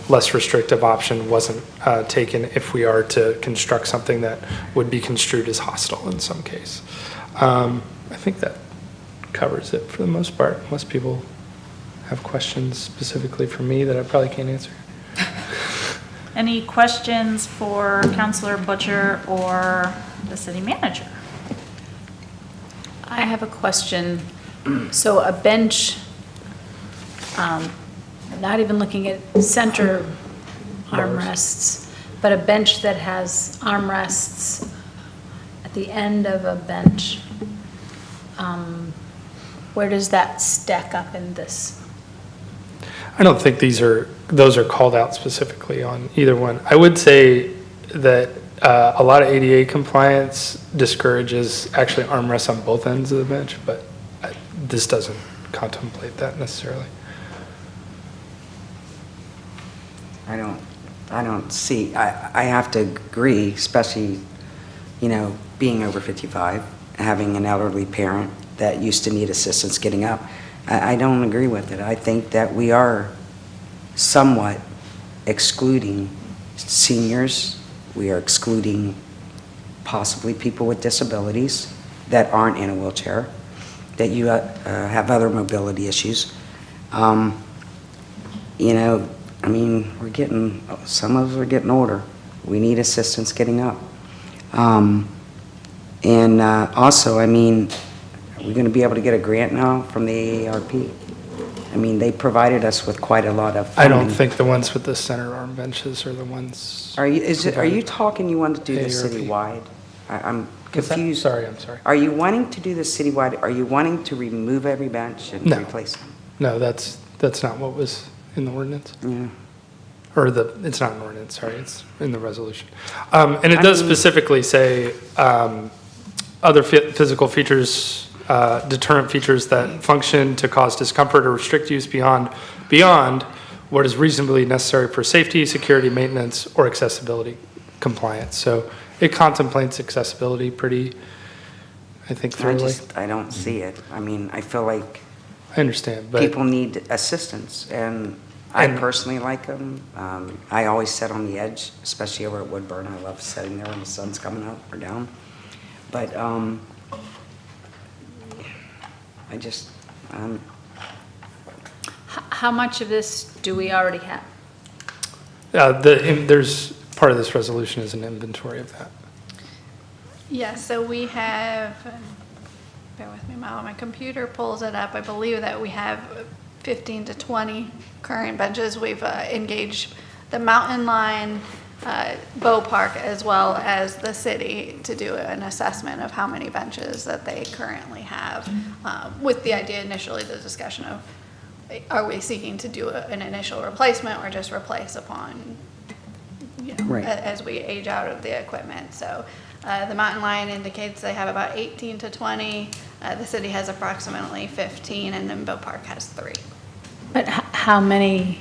Speaker 2: less restrictive option wasn't taken if we are to construct something that would be construed as hostile in some case. I think that covers it for the most part, unless people have questions specifically for me that I probably can't answer.
Speaker 3: Any questions for Councilor Butcher or the city manager?
Speaker 13: I have a question. So a bench, not even looking at center armrests, but a bench that has armrests at the end of a bench, where does that stack up in this?
Speaker 2: I don't think those are called out specifically on either one. I would say that a lot of ADA compliance discourages actually armrests on both ends of the bench, but this doesn't contemplate that necessarily.
Speaker 4: I don't see, I have to agree, especially, being over 55, having an elderly parent that used to need assistance getting up. I don't agree with it. I think that we are somewhat excluding seniors. We are excluding possibly people with disabilities that aren't in a wheelchair, that you have other mobility issues. Some of us are getting older. We need assistance getting up. Also, are we going to be able to get a grant now from the AARP? They provided us with quite a lot of funding.
Speaker 2: I don't think the ones with the center arm benches are the ones.
Speaker 4: Are you talking you want to do this citywide? I'm confused.
Speaker 2: Sorry, I'm sorry.
Speaker 4: Are you wanting to do this citywide? Are you wanting to remove every bench and replace them?
Speaker 2: No, that's not what was in the ordinance.
Speaker 4: Yeah.
Speaker 2: Or it's not an ordinance, sorry, it's in the resolution. And it does specifically say other physical features, deterrent features that function to cause discomfort or restrict use beyond what is reasonably necessary for safety, security, maintenance, or accessibility compliance. So it contemplates accessibility pretty, I think, thoroughly.
Speaker 4: I don't see it. I feel like
Speaker 2: I understand, but
Speaker 4: people need assistance, and I personally like them. I always sit on the edge, especially over at Woodburn. I love sitting there when the sun's coming up or down. But
Speaker 13: How much of this do we already have?
Speaker 2: there's part of this resolution is an inventory of that.
Speaker 7: Yeah, so we have, bear with me, my computer pulls it up. I believe that we have 15 to 20 current benches. We've engaged the Mountain Line, Bow Park, as well as the city to do an assessment of how many benches that they currently have, with the idea initially, the discussion of, are we seeking to do an initial replacement or just replace upon,
Speaker 4: Right.
Speaker 7: as we age out of the equipment. So the Mountain Line indicates they have about 18 to 20. The city has approximately 15, and then Bow Park has 3.
Speaker 13: But how many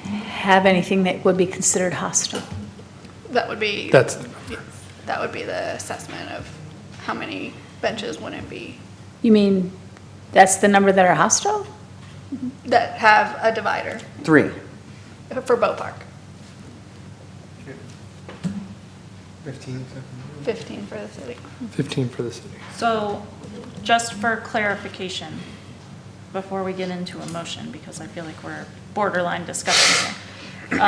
Speaker 13: have anything that would be considered hostile?
Speaker 7: That would be the assessment of how many benches would it be
Speaker 13: You mean that's the number that are hostile?
Speaker 7: that have a divider
Speaker 4: 3.
Speaker 7: for Bow Park.
Speaker 5: 15.
Speaker 7: 15 for the city.
Speaker 2: 15 for the city.
Speaker 3: So, just for clarification, before we get into a motion, because I feel like we're borderline discussing here.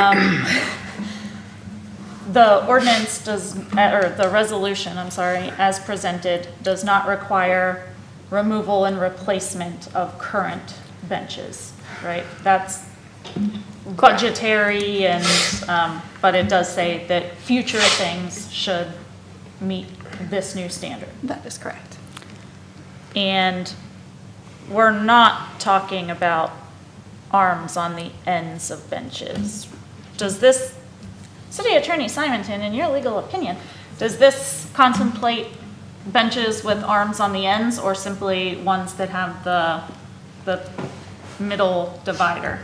Speaker 3: The ordinance the resolution, I'm sorry, as presented, does not require removal and replacement of current benches, right? That's budgetary but it does say that future things should meet this new standard.
Speaker 7: That is correct.
Speaker 3: And we're not talking about arms on the ends of benches. Does this, City Attorney Simonton, in your legal opinion, does this contemplate benches with arms on the ends or simply ones that have the middle divider?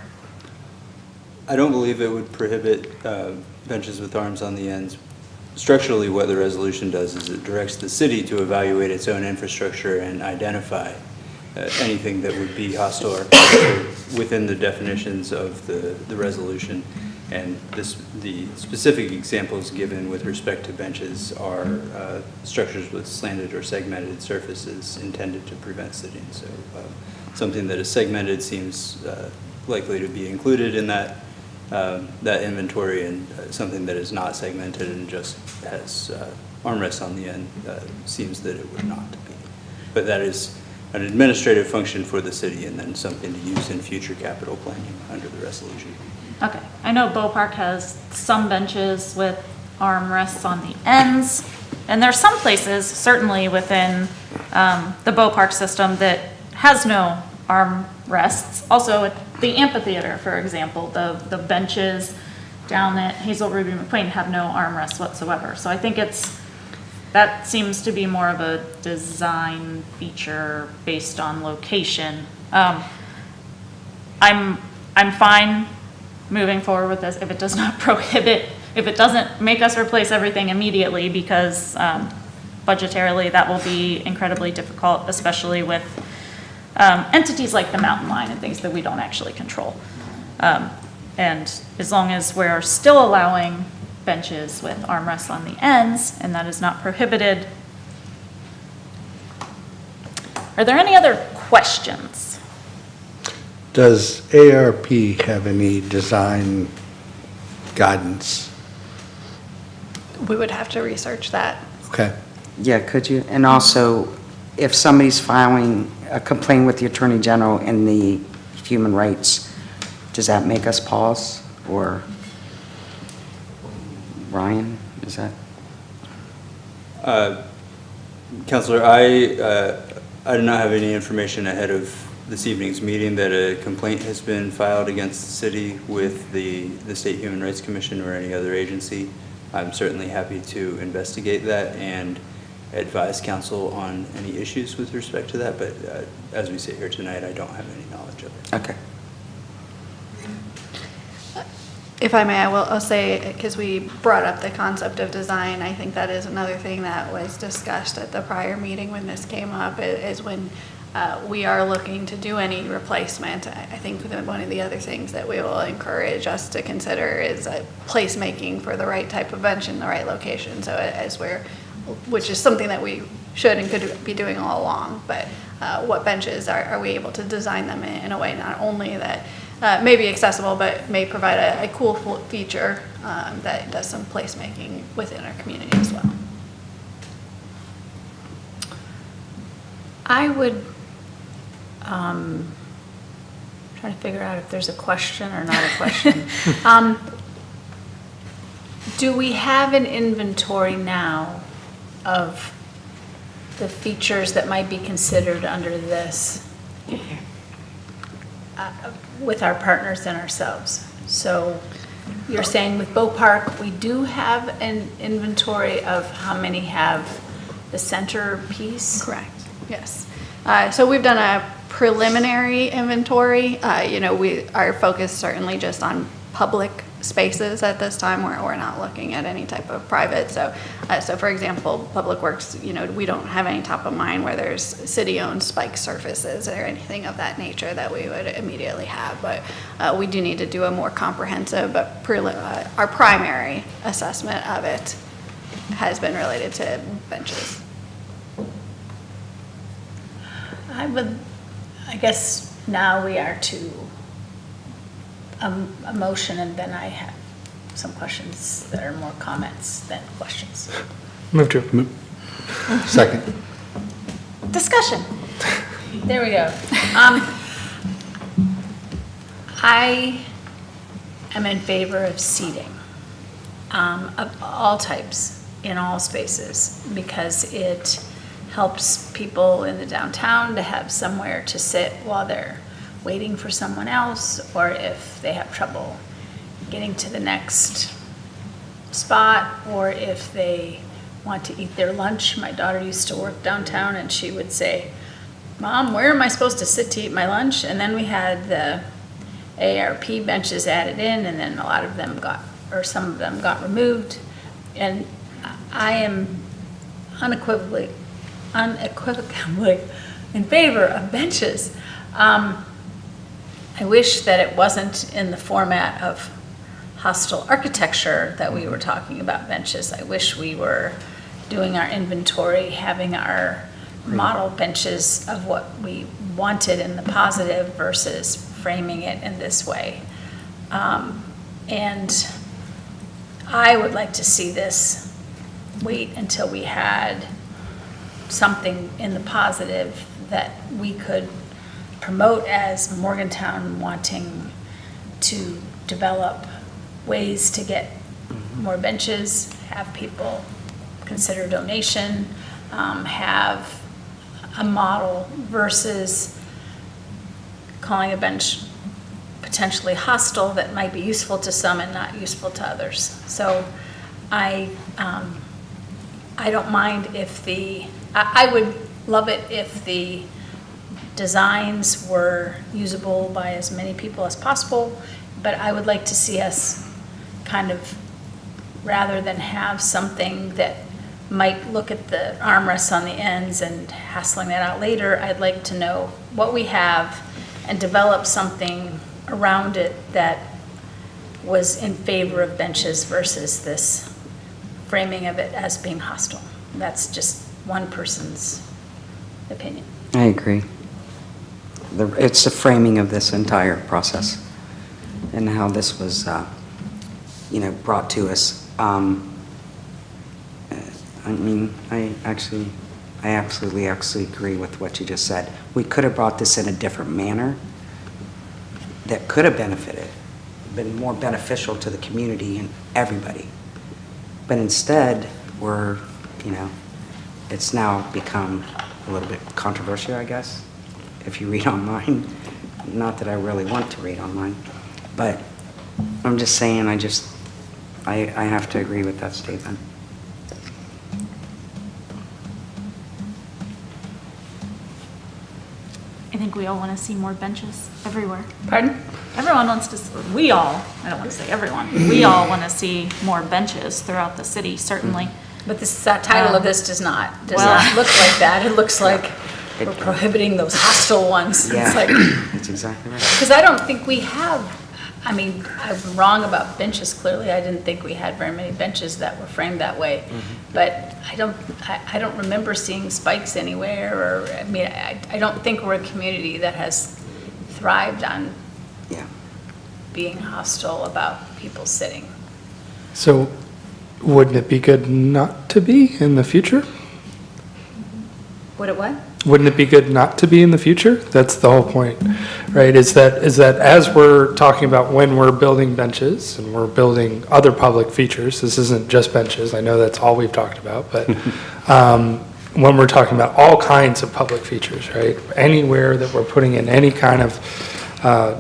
Speaker 10: I don't believe it would prohibit benches with arms on the ends. Structurally, what the resolution does is it directs the city to evaluate its own infrastructure and identify anything that would be hostile architecture within the definitions of the resolution. And the specific examples given with respect to benches are structures with slanted or segmented surfaces intended to prevent sitting. So something that is segmented seems likely to be included in that inventory, and something that is not segmented and just has armrests on the end seems that it would not be. But that is an administrative function for the city, and then something to use in future capital planning under the resolution.
Speaker 3: Okay, I know Bow Park has some benches with armrests on the ends, and there's some places, certainly within the Bow Park system, that has no armrests. Also at the amphitheater, for example, the benches down at Hazel Ruby McQueen have no armrests whatsoever. So I think that seems to be more of a design feature based on location. I'm fine moving forward with this if it does not prohibit, if it doesn't make us replace everything immediately, because budgetarily that will be incredibly difficult, especially with entities like the Mountain Line and things that we don't actually control. And as long as we're still allowing benches with armrests on the ends, and that is not prohibited. Are there any other questions?
Speaker 17: Does ARP have any design guidance?
Speaker 7: We would have to research that.
Speaker 17: Okay.
Speaker 4: Yeah, could you? And also, if somebody's filing a complaint with the Attorney General in the human rights, does that make us pause? Or Ryan, is that?
Speaker 10: Councilor, I do not have any information ahead of this evening's meeting that a complaint has been filed against the city with the State Human Rights Commission or any other agency. I'm certainly happy to investigate that and advise council on any issues with respect to that, but as we sit here tonight, I don't have any knowledge of it.
Speaker 4: Okay.
Speaker 7: If I may, I'll say, because we brought up the concept of design, I think that is another thing that was discussed at the prior meeting when this came up, is when we are looking to do any replacement. I think that one of the other things that we will encourage us to consider is placemaking for the right type of bench in the right location. So which is something that we should and could be doing all along, but what benches are we able to design them in a way not only that may be accessible, but may provide a cool feature that does some placemaking within our community as well.
Speaker 13: I would, trying to figure out if there's a question or not a question. Do we have an inventory now of the features that might be considered under this with our partners and ourselves? So you're saying with Bow Park, we do have an inventory of how many have the centerpiece?
Speaker 7: Correct, yes. So we've done a preliminary inventory. Our focus certainly just on public spaces at this time. We're not looking at any type of private. So for example, Public Works, we don't have any top of mind where there's city-owned spike surfaces or anything of that nature that we would immediately have. But we do need to do a more comprehensive, but our primary assessment of it has been related to benches.
Speaker 13: I guess now we are to a motion, and then I have some questions that are more comments than questions.
Speaker 2: Move to.
Speaker 17: Second.
Speaker 13: Discussion. There we go. I am in favor of seating of all types in all spaces, because it helps people in the downtown to have somewhere to sit while they're waiting for someone else, or if they have trouble getting to the next spot, or if they want to eat their lunch. My daughter used to work downtown, and she would say, "Mom, where am I supposed to sit to eat my lunch?" And then we had the ARP benches added in, and then a lot of them got or some of them got removed. And I am unequivocally in favor of benches. I wish that it wasn't in the format of hostile architecture that we were talking about benches. I wish we were doing our inventory, having our model benches of what we wanted in the positive versus framing it in this way. And I would like to see this wait until we had something in the positive that we could promote as Morgantown wanting to develop ways to get more benches, have people consider donation, have a model versus calling a bench potentially hostile that might be useful to some and not useful to others. So I don't mind if I would love it if the designs were usable by as many people as possible, but I would like to see us kind of, rather than have something that might look at the armrests on the ends and hassling that out later, I'd like to know what we have and develop something around it that was in favor of benches versus this framing of it as being hostile. That's just one person's opinion.
Speaker 4: I agree. It's the framing of this entire process and how this was, brought to us. I mean, I absolutely agree with what you just said. We could have brought this in a different manner that could have benefited, been more beneficial to the community and everybody. But instead, it's now become a little bit controversial, I guess, if you read online. Not that I really want to read online, but I'm just saying, I have to agree with that statement.
Speaker 3: I think we all want to see more benches everywhere.
Speaker 13: Pardon?
Speaker 3: Everyone wants to, I don't want to say everyone, we all want to see more benches throughout the city, certainly.
Speaker 13: But this title of this does not look like that. It looks like we're prohibiting those hostile ones.
Speaker 4: Yeah,
Speaker 13: It's like,
Speaker 4: that's exactly right.
Speaker 13: because I don't think we have, I mean, I'm wrong about benches, clearly. I didn't think we had very many benches that were framed that way. But I don't remember seeing spikes anywhere, or, I mean, I don't think we're a community that has thrived on being hostile about people sitting.
Speaker 2: So wouldn't it be good not to be in the future?
Speaker 13: Would it what?
Speaker 2: Wouldn't it be good not to be in the future? That's the whole point, right? Is that as we're talking about when we're building benches and we're building other public features, this isn't just benches, I know that's all we've talked about, but when we're talking about all kinds of public features, right? Anywhere that we're putting in any kind of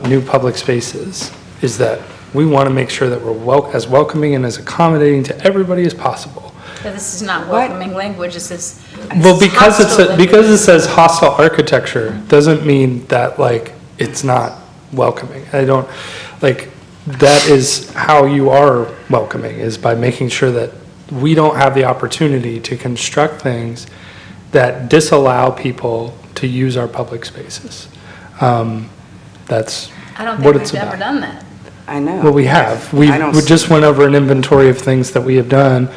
Speaker 2: new public spaces, is that we want to make sure that we're as welcoming and as accommodating to everybody as possible.
Speaker 13: But this is not welcoming language, this is
Speaker 2: Well, because
Speaker 13: hostile
Speaker 2: it says hostile architecture, doesn't mean that, like, it's not welcoming. That is how you are welcoming, is by making sure that we don't have the opportunity to construct things that disallow people to use our public spaces. That's
Speaker 13: I don't
Speaker 2: what
Speaker 13: think
Speaker 2: it's
Speaker 13: we've
Speaker 2: about.
Speaker 13: ever done that.
Speaker 4: I know.
Speaker 2: Well, we have. We just went over an inventory of things that we have done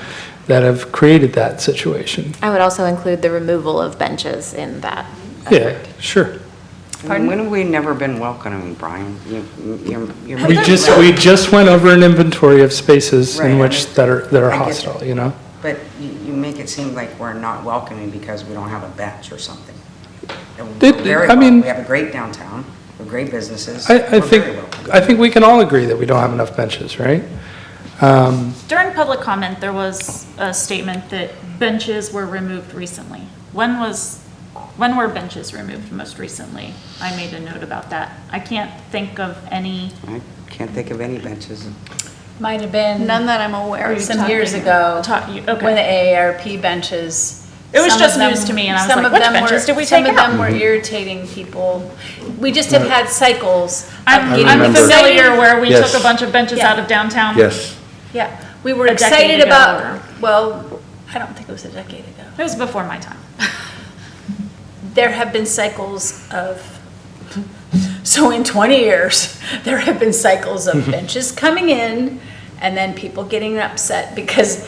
Speaker 2: that have created that situation.
Speaker 16: I would also include the removal of benches in that.
Speaker 2: Yeah, sure.
Speaker 4: Pardon? When have we never been welcoming, Brian? You're
Speaker 2: We just went over an inventory of spaces in
Speaker 4: Right,
Speaker 2: which that are
Speaker 4: I get
Speaker 2: hostile,
Speaker 4: that.
Speaker 2: you know?
Speaker 4: But you make it seem like we're not welcoming because we don't have a bench or something. And
Speaker 2: It-
Speaker 4: we're very
Speaker 2: I mean-
Speaker 4: we have a great downtown, we have great businesses.
Speaker 2: I
Speaker 4: We're
Speaker 2: think,
Speaker 4: very welcoming.
Speaker 2: I think we can all agree that we don't have enough benches, right?
Speaker 3: During public comment, there was a statement that benches were removed recently. When were benches removed most recently? I made a note about that. I can't think of any.
Speaker 4: I can't think of any benches.
Speaker 13: Might have been.
Speaker 7: None that I'm aware of.
Speaker 13: Some years ago, when the AARP benches.
Speaker 3: It was
Speaker 13: some
Speaker 3: just
Speaker 13: of them-
Speaker 3: news to me, and I was
Speaker 13: some
Speaker 3: like,
Speaker 13: of
Speaker 3: which
Speaker 13: them
Speaker 3: benches
Speaker 13: were-
Speaker 3: did we
Speaker 13: Some
Speaker 3: take
Speaker 13: of them
Speaker 3: out?
Speaker 13: were irritating people. We just have had cycles.
Speaker 3: I'm
Speaker 17: remember.
Speaker 3: familiar where we
Speaker 17: Yes.
Speaker 3: took a bunch of benches
Speaker 13: Yeah.
Speaker 3: out of downtown.
Speaker 17: Yes.
Speaker 18: Yeah, we were
Speaker 3: A decade
Speaker 18: excited
Speaker 3: ago
Speaker 18: about, well, I don't think it was a decade ago.
Speaker 3: It was before my time.
Speaker 18: There have been cycles of, so in 20 years, there have been cycles of benches coming in and then people getting upset because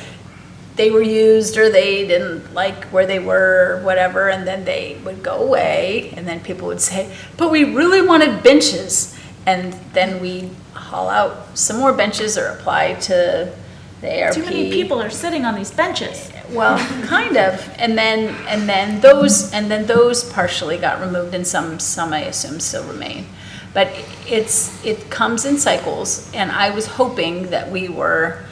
Speaker 18: they were used or they didn't like where they were, whatever, and then they would go away and then people would say, but we really wanted benches. And then we haul out some more benches or apply to the ARP.
Speaker 3: Too many people are sitting on these benches.
Speaker 18: Well, kind of, and then those partially got removed, and some I assume still remain. But it comes in cycles, and I was hoping that we were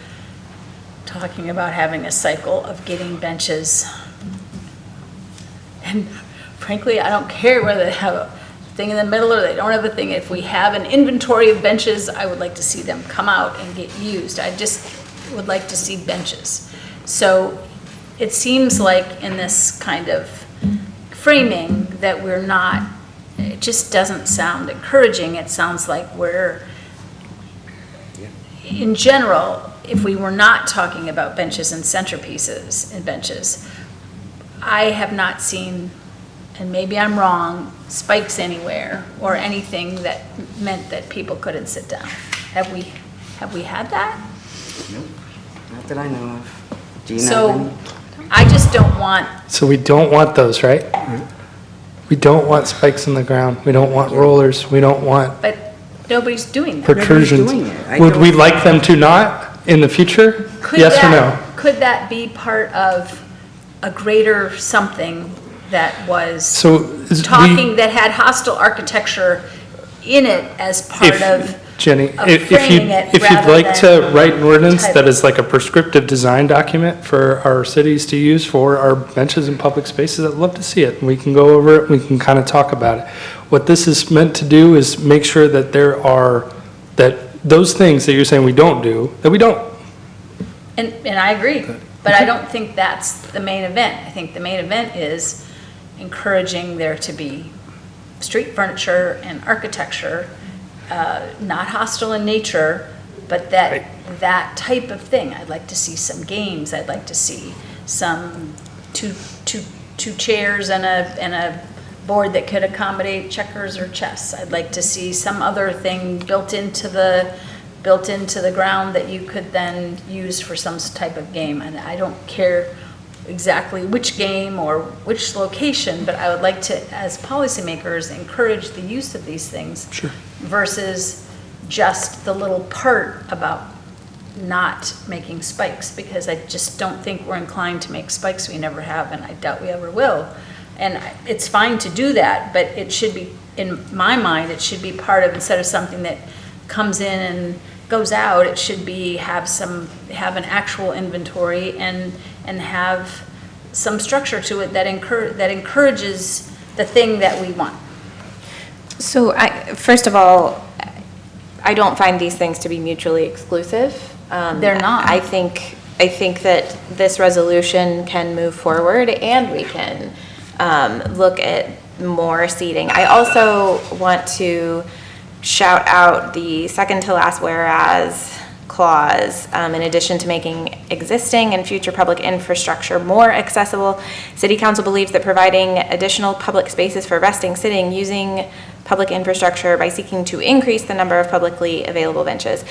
Speaker 18: talking about having a cycle of getting benches. And frankly, I don't care whether they have a thing in the middle or they don't have a thing. If we have an inventory of benches, I would like to see them come out and get used. I just would like to see benches. So it seems like in this kind of framing that we're not, it just doesn't sound encouraging. It sounds like we're, in general, if we were not talking about benches and centerpieces and benches, I have not seen, and maybe I'm wrong, spikes anywhere or anything that meant that people couldn't sit down. Have we had that?
Speaker 4: Nope, not that I know of. Do you know
Speaker 18: So
Speaker 4: of any?
Speaker 18: I just don't want,
Speaker 2: So we don't want those, right? We don't want spikes in the ground. We don't want rollers. We don't want
Speaker 18: but nobody's doing that.
Speaker 2: protrusions.
Speaker 4: doing it. I
Speaker 2: Would we
Speaker 4: don't-
Speaker 2: like them to not in the future? Yes or no?
Speaker 18: Could that be part of a greater something that was
Speaker 2: So is
Speaker 18: talking, that had hostile architecture in it as part of
Speaker 2: Jenny,
Speaker 18: of
Speaker 2: if you'd
Speaker 18: framing it rather
Speaker 2: like to
Speaker 18: than
Speaker 2: write an ordinance
Speaker 18: type.
Speaker 2: that is like a prescriptive design document for our cities to use for our benches and public spaces, I'd love to see it. We can go over it, we can kind of talk about it. What this is meant to do is make sure that that those things that you're saying we don't do, that we don't.
Speaker 18: And I agree, but I don't think that's the main event. I think the main event is encouraging there to be street furniture and architecture, not hostile in nature, but that type of thing. I'd like to see some games. I'd like to see some two chairs and a board that could accommodate checkers or chess. I'd like to see some other thing built into the ground that you could then use for some type of game. And I don't care exactly which game or which location, but I would like to, as policymakers, encourage the use of these things.
Speaker 2: Sure.
Speaker 18: Versus just the little part about not making spikes, because I just don't think we're inclined to make spikes. We never have, and I doubt we ever will. And it's fine to do that, but it should be, in my mind, it should be part of, instead of something that comes in and goes out, it should be have an actual inventory and have some structure to it that encourages the thing that we want.
Speaker 16: So first of all, I don't find these things to be mutually exclusive.
Speaker 18: They're not.
Speaker 16: I think that this resolution can move forward and we can look at more seating. I also want to shout out the second to last whereas clause. In addition to making existing and future public infrastructure more accessible, City Council believes that providing additional public spaces for resting, sitting, using public infrastructure by seeking to increase the number of publicly available benches.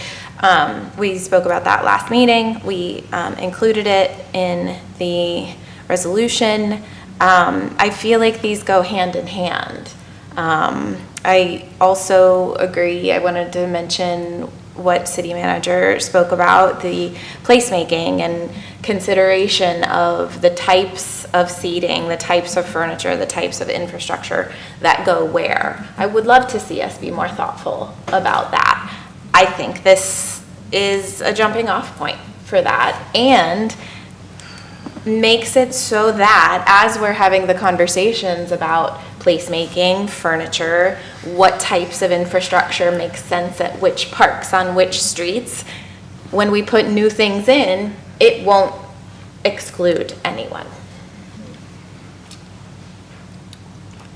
Speaker 16: We spoke about that last meeting. We included it in the resolution. I feel like these go hand in hand. I also agree, I wanted to mention what city manager spoke about, the placemaking and consideration of the types of seating, the types of furniture, the types of infrastructure that go where. I would love to see us be more thoughtful about that. I think this is a jumping off point for that and makes it so that as we're having the conversations about placemaking, furniture, what types of infrastructure makes sense at which parks, on which streets, when we put new things in, it won't exclude anyone.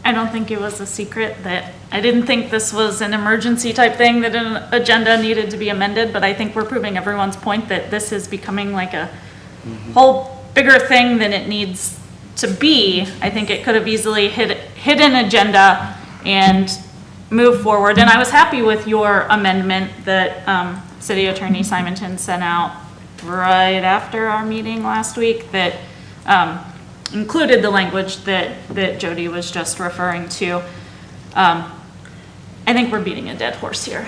Speaker 3: I don't think it was a secret that I didn't think this was an emergency type thing, that an agenda needed to be amended, but I think we're proving everyone's point that this is becoming like a whole bigger thing than it needs to be. I think it could have easily hit an agenda and move forward. And I was happy with your amendment that City Attorney Simonton sent out right after our meeting last week that included the language that Jody was just referring to. I think we're beating a dead horse here.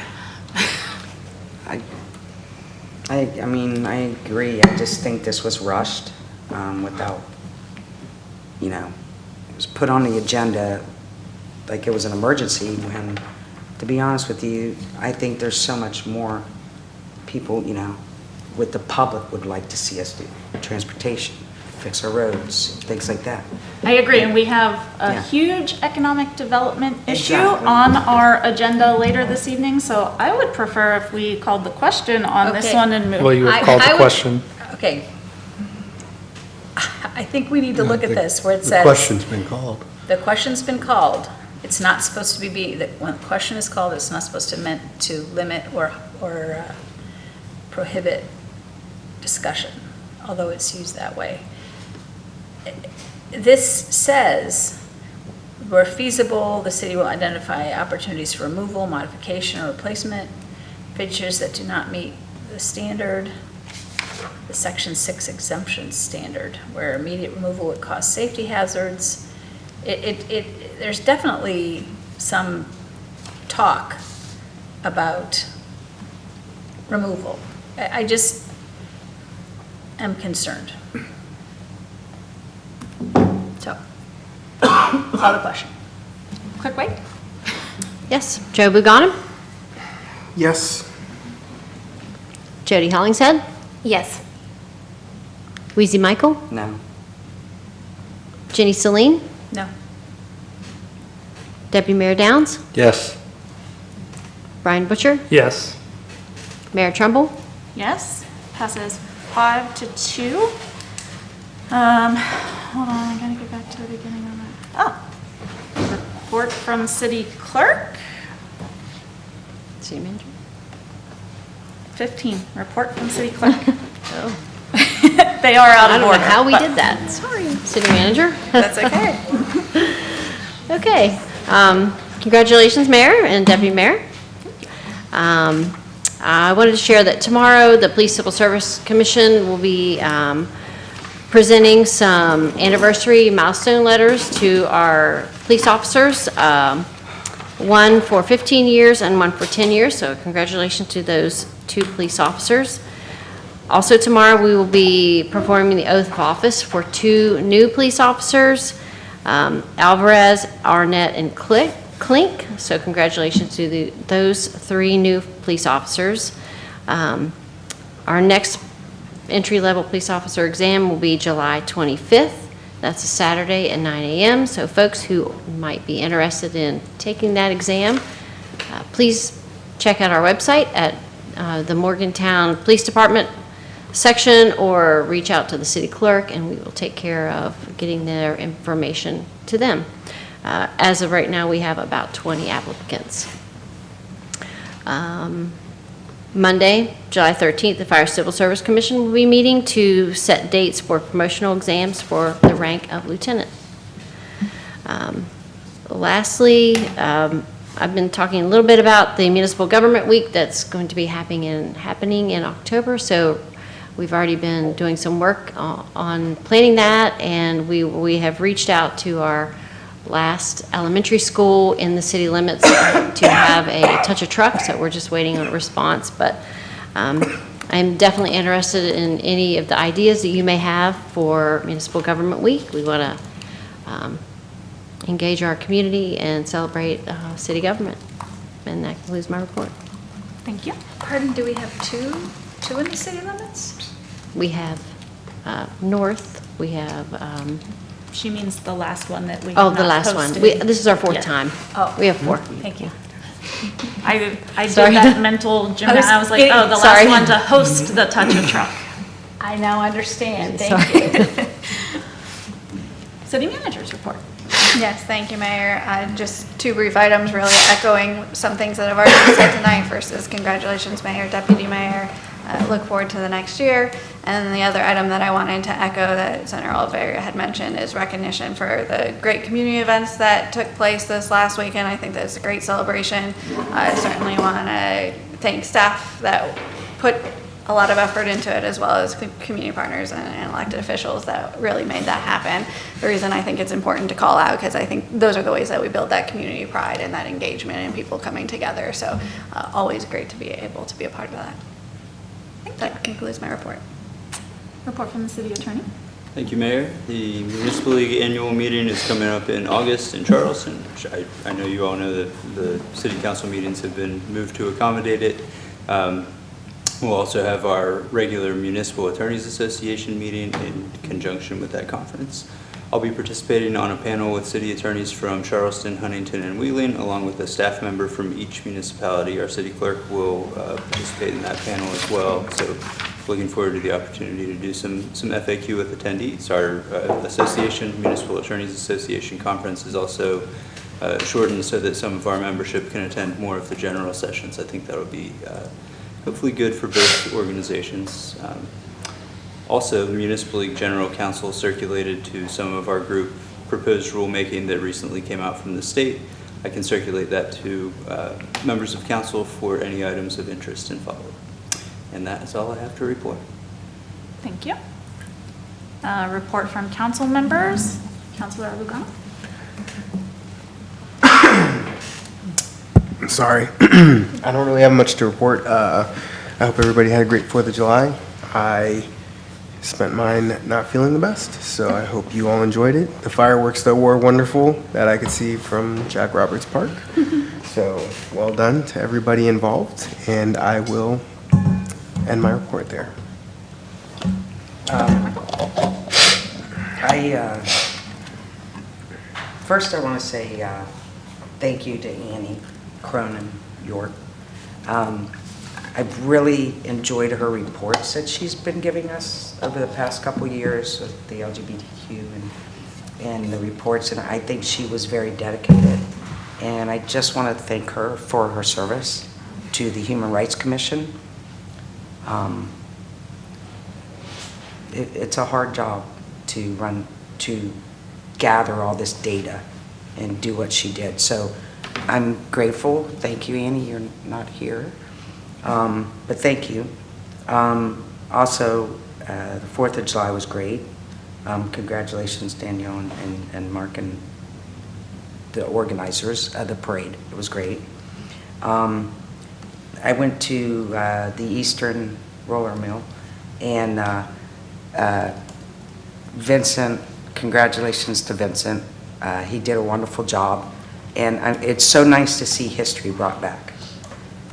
Speaker 4: I mean, I agree. I just think this was rushed without, you know, it was put on the agenda like it was an emergency when, to be honest with you, I think there's so much more people, you know, with the public would like to see us do. Transportation, fix our roads, things like that.
Speaker 3: I agree, and we have a
Speaker 4: Yeah.
Speaker 3: huge economic development issue
Speaker 4: Exactly.
Speaker 3: on our agenda later this evening, so I would prefer if we called the question on this
Speaker 13: Okay.
Speaker 3: one and moved.
Speaker 2: Well, you have called the question.
Speaker 13: Okay. I think we need to look at this where it says.
Speaker 17: The question's been called.
Speaker 13: The question's been called. It's not supposed to be, that when a question is called, it's not supposed to meant to limit or prohibit discussion, although it's used that way. This says, where feasible, the city will identify opportunities for removal, modification, or replacement, features that do not meet the standard, the Section 6 exemption standard, where immediate removal would cause safety hazards. There's definitely some talk about removal. I just am concerned. So, call the question.
Speaker 3: Clerk White?
Speaker 1: Yes. Joe Buganim?
Speaker 5: Yes.
Speaker 1: Jody Hollingshead?
Speaker 16: Yes.
Speaker 1: Weezy Michael?
Speaker 4: No.
Speaker 1: Jenny Celine?
Speaker 13: No.
Speaker 1: Deputy Mayor Downs?
Speaker 17: Yes.
Speaker 1: Brian Butcher?
Speaker 2: Yes.
Speaker 1: Mayor Trumbull?
Speaker 3: Yes, passes 5-2. Hold on, I gotta get back to the beginning of it. Oh, report from city clerk.
Speaker 1: City manager?
Speaker 3: 15, report from city clerk. Oh. They are out
Speaker 1: I
Speaker 3: of
Speaker 1: don't
Speaker 3: order.
Speaker 1: know how we
Speaker 3: but-
Speaker 1: did that. Sorry. City manager?
Speaker 3: That's okay.
Speaker 1: Okay. Congratulations, Mayor and Deputy Mayor. I wanted to share that tomorrow, the Police Civil Service Commission will be presenting some anniversary milestone letters to our police officers, one for 15 years and one for 10 years, so congratulations to those two police officers. Also tomorrow, we will be performing the oath of office for two new police officers, Alvarez, Arnett, and Klink. So congratulations to those three new police officers. Our next entry-level police officer exam will be July 25th. That's a Saturday at 9 a.m. So folks who might be interested in taking that exam, please check out our website at the Morgantown Police Department section or reach out to the city clerk and we will take care of getting their information to them. As of right now, we have about 20 applicants. Monday, July 13th, the Fire Civil Service Commission will be meeting to set dates for promotional exams for the rank of lieutenant. Lastly, I've been talking a little bit about the Municipal Government Week that's going to be happening in October. So we've already been doing some work on planning that, and we have reached out to our last elementary school in the city limits to have a touch a truck, so we're just waiting on a response. But I'm definitely interested in any of the ideas that you may have for Municipal Government Week. We want to engage our community and celebrate city government. And that concludes my report.
Speaker 3: Thank you.
Speaker 13: Pardon, do we have two in the city limits?
Speaker 1: We have North, we have...
Speaker 3: She means the last one that we
Speaker 1: Oh,
Speaker 3: have
Speaker 1: the
Speaker 3: not
Speaker 1: last one.
Speaker 3: posted.
Speaker 1: This is our fourth
Speaker 3: Yeah.
Speaker 1: time.
Speaker 13: Oh.
Speaker 1: We have four.
Speaker 13: Thank you.
Speaker 3: I did
Speaker 1: Sorry.
Speaker 3: that mental gymnastics. I was like,
Speaker 13: getting-
Speaker 3: oh, the
Speaker 1: sorry.
Speaker 3: last one to host the touch a truck.
Speaker 13: I now understand.
Speaker 1: Sorry.
Speaker 13: Thank you.
Speaker 3: City managers report.
Speaker 7: Yes, thank you, Mayor. Just two brief items, really echoing some things that have already been said tonight. First is congratulations, Mayor, Deputy Mayor. Look forward to the next year. And then the other item that I wanted to echo that Senator Oliveira had mentioned is recognition for the great community events that took place this last weekend. I think that's a great celebration. I certainly want to thank staff that put a lot of effort into it, as well as community partners and elected officials that really made that happen. The reason I think it's important to call out, because I think those are the ways that we build that community pride and that engagement and people coming together. So always great to be able to be a part of that. That concludes my report.
Speaker 3: Report from the city attorney.
Speaker 10: Thank you, Mayor. The Municipal League annual meeting is coming up in August in Charleston, which I know you all know that the city council meetings have been moved to accommodate it. We'll also have our regular Municipal Attorneys Association meeting in conjunction with that conference. I'll be participating on a panel with city attorneys from Charleston, Huntington, and Wheeling, along with a staff member from each municipality. Our city clerk will participate in that panel as well. So looking forward to the opportunity to do some FAQ with attendees. Our Municipal Attorneys Association conference is also shortened so that some of our membership can attend more of the general sessions. I think that'll be hopefully good for both organizations. Also, the Municipal League General Counsel circulated to some of our group proposed rulemaking that recently came out from the state. I can circulate that to members of council for any items of interest and follow-up. And that is all I have to report.
Speaker 3: Thank you. Report from council members. Councilor Lugano.
Speaker 8: I'm sorry. I don't really have much to report. I hope everybody had a great 4th of July. I spent mine not feeling the best, so I hope you all enjoyed it. The fireworks, though, were wonderful that I could see from Jack Roberts Park. So well done to everybody involved, and I will end my report there.
Speaker 4: First, I want to say thank you to Annie Cronin York. I've really enjoyed her reports that she's been giving us over the past couple years with the LGBTQ and the reports, and I think she was very dedicated. And I just want to thank her for her service to the Human Rights Commission. It's a hard job to gather all this data and do what she did. So I'm grateful. Thank you, Annie. You're not here. But thank you. Also, the 4th of July was great. Congratulations, Danielle and Mark and the organizers of the parade. It was great. I went to the Eastern Roller Mill, and Vincent, congratulations to Vincent. He did a wonderful job, and it's so nice to see history brought back.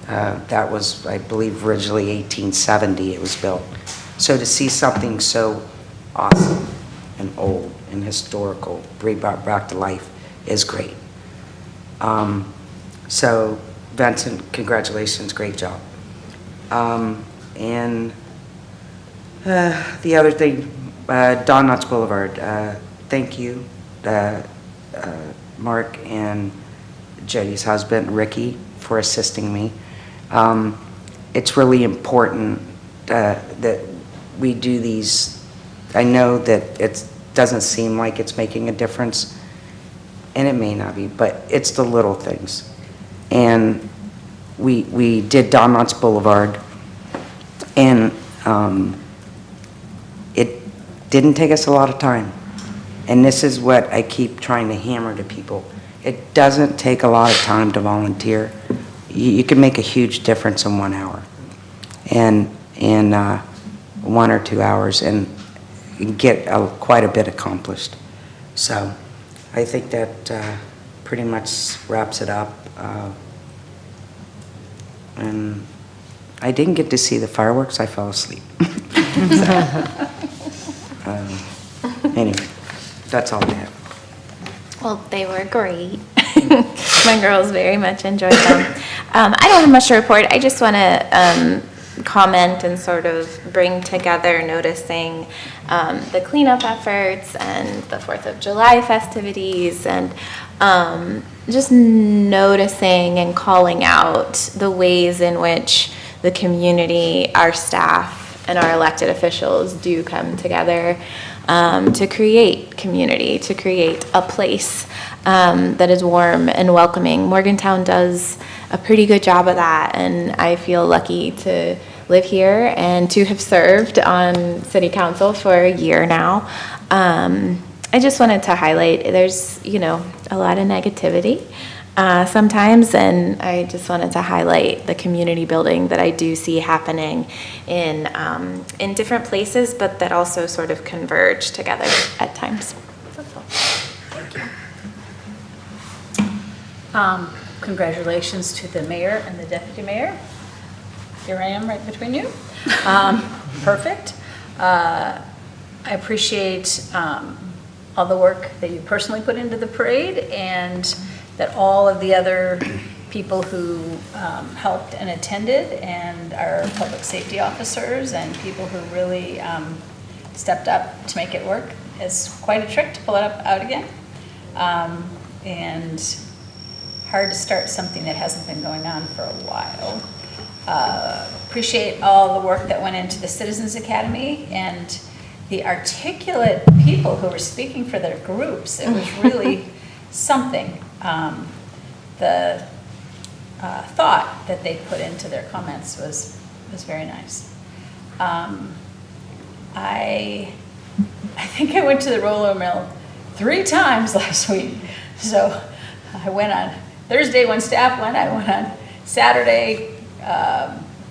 Speaker 4: That was, I believe, originally 1870 it was built. So to see something so awesome and old and historical brought back to life is great. So Vincent, congratulations, great job. And the other thing, Don Knotts Boulevard, thank you, Mark and Jody's husband, Ricky, for assisting me. It's really important that we do these. I know that it doesn't seem like it's making a difference, and it may not be, but it's the little things. And we did Don Knotts Boulevard, and it didn't take us a lot of time. And this is what I keep trying to hammer to people. It doesn't take a lot of time to volunteer. You can make a huge difference in 1 hour, and in 1 or 2 hours, and get quite a bit accomplished. So I think that pretty much wraps it up. And I didn't get to see the fireworks. I fell asleep. Anyway, that's all I have.
Speaker 16: Well, they were great. My girls very much enjoyed them. I don't have much to report. I just want to comment and sort of bring together, noticing the cleanup efforts and the 4th of July festivities, and just noticing and calling out the ways in which the community, our staff, and our elected officials do come together to create community, to create a place that is warm and welcoming. Morgantown does a pretty good job of that, and I feel lucky to live here and to have served on city council for a year now. I just wanted to highlight, there's, a lot of negativity sometimes, and I just wanted to highlight the community building that I do see happening in different places, but that also sort of converge together at times. That's all.
Speaker 13: Congratulations to the mayor and the deputy mayor. Here I am right between you. Perfect. I appreciate all the work that you personally put into the parade, and that all of the other people who helped and attended, and our public safety officers and people who really stepped up to make it work. It's quite a trick to pull it out again. And hard to start something that hasn't been going on for a while. Appreciate all the work that went into the Citizens Academy and the articulate people who were speaking for their groups. It was really something. The thought that they put into their comments was very nice. I think I went to the roller mill 3 times last week. So I went on Thursday when staff went. I went on Saturday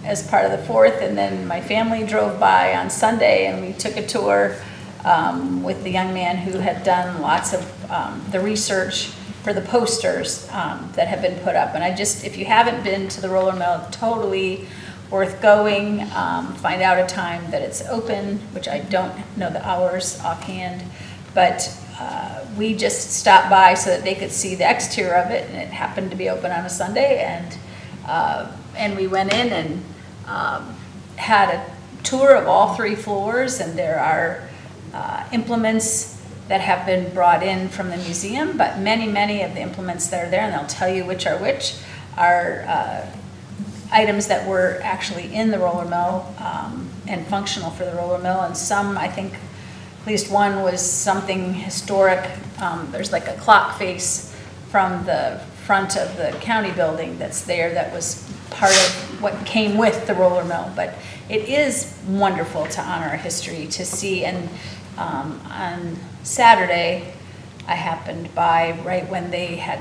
Speaker 13: as part of the 4th, and then my family drove by on Sunday, and we took a tour with the young man who had done lots of the research for the posters that have been put up. And if you haven't been to the roller mill, totally worth going. Find out a time that it's open, which I don't know the hours offhand, but we just stopped by so that they could see the exterior of it, and it happened to be open on a Sunday, and we went in and had a tour of all 3 floors, and there are implements that have been brought in from the museum, but many of the implements that are there, and they'll tell you which are items that were actually in the roller mill and functional for the roller mill, and some, I think, at least one was something historic. There's like a clock face from the front of the county building that's there that was part of what came with the roller mill. But it is wonderful to honor our history, to see. And on Saturday, I happened by right when they had,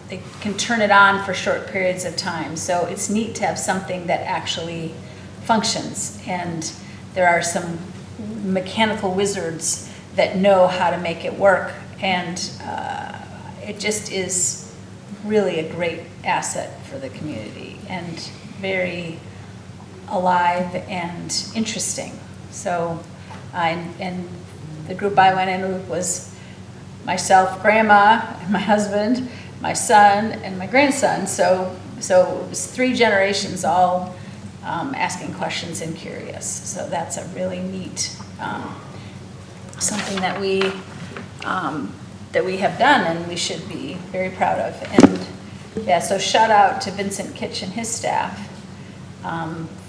Speaker 13: they can turn it on for short periods of time. So it's neat to have something that actually functions. And there are some mechanical wizards that know how to make it work. And it just is really a great asset for the community and very alive and interesting. So, and the group I went in with was myself, grandma, and my husband, my son, and my grandson. So it was 3 generations all asking questions and curious. So that's a really neat, something that we have done and we should be very proud of. And yeah, so shout out to Vincent Kitch and his staff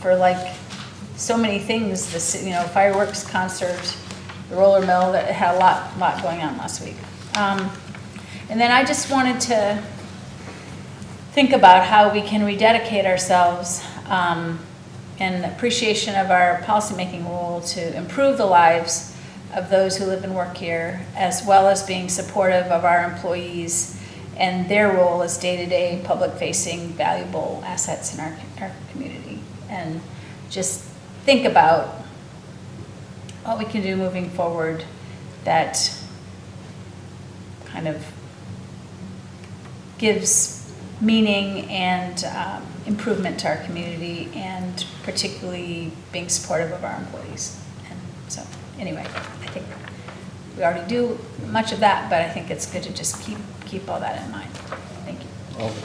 Speaker 13: for like so many things. This, fireworks concert, the roller mill, that had a lot going on last week. And then I just wanted to think about how we can rededicate ourselves in appreciation of our policymaking role to improve the lives of those who live and work here, as well as being supportive of our employees and their role as day-to-day public-facing valuable assets in our community. And just think about what we can do moving forward that kind of gives meaning and improvement to our community, and particularly being supportive of our employees. And so anyway, I think we already do much of that, but I think it's good to just keep all that in mind. Thank you.
Speaker 17: All the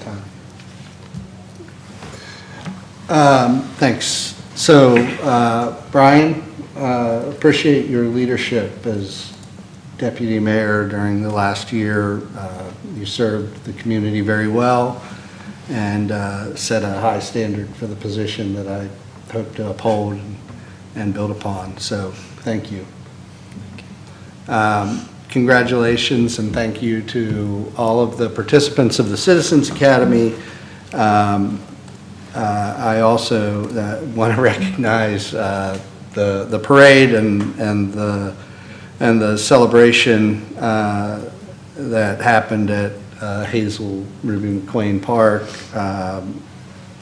Speaker 17: time. Thanks. So, Brian, appreciate your leadership as deputy mayor during the last year. You served the community very well and set a high standard for the position that I hope to uphold and build upon. So, thank you. Congratulations and thank you to all of the participants of the Citizens Academy. I also want to recognize the parade and the celebration that happened at Hazel Ruby McQueen Park.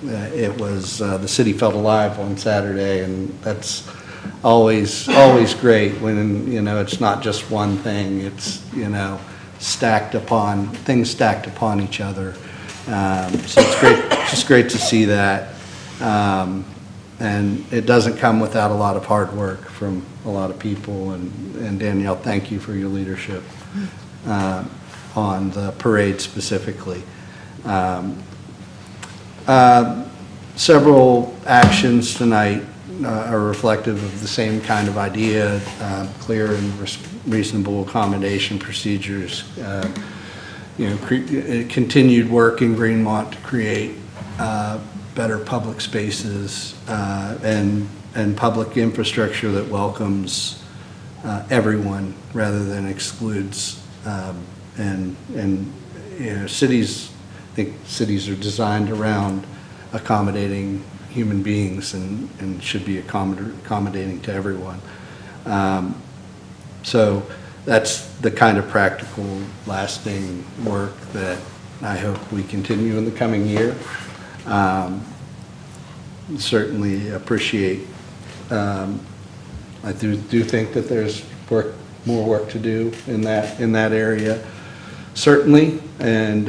Speaker 17: It was the city felt alive on Saturday, and that's always great when it's not just one thing. It's stacked upon each other. So it's great, just great to see that. And it doesn't come without a lot of hard work from a lot of people. And Danielle, thank you for your leadership on the parade specifically. Several actions tonight are reflective of the same kind of idea, clear and reasonable accommodation procedures. Continued work in Greenmont to create better public spaces and public infrastructure that welcomes everyone rather than excludes. Cities, I think cities are designed around accommodating human beings and should be accommodating to everyone. So that's the kind of practical, lasting work that I hope we continue in the coming year. Certainly appreciate, I do think that there's more work to do in that area, certainly. And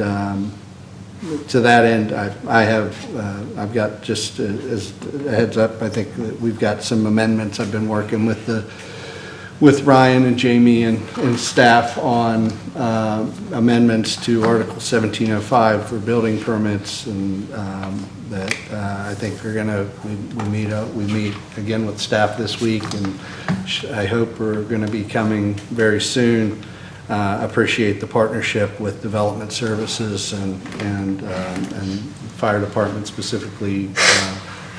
Speaker 17: to that end, I've got, just as a heads up, I think that we've got some amendments. I've been working with Ryan and Jamie and staff on amendments to Article 1705 for building permits, and that I think we're gonna, we meet again with staff this week, and I hope we're gonna be coming very soon. Appreciate the partnership with Development Services and Fire Department, specifically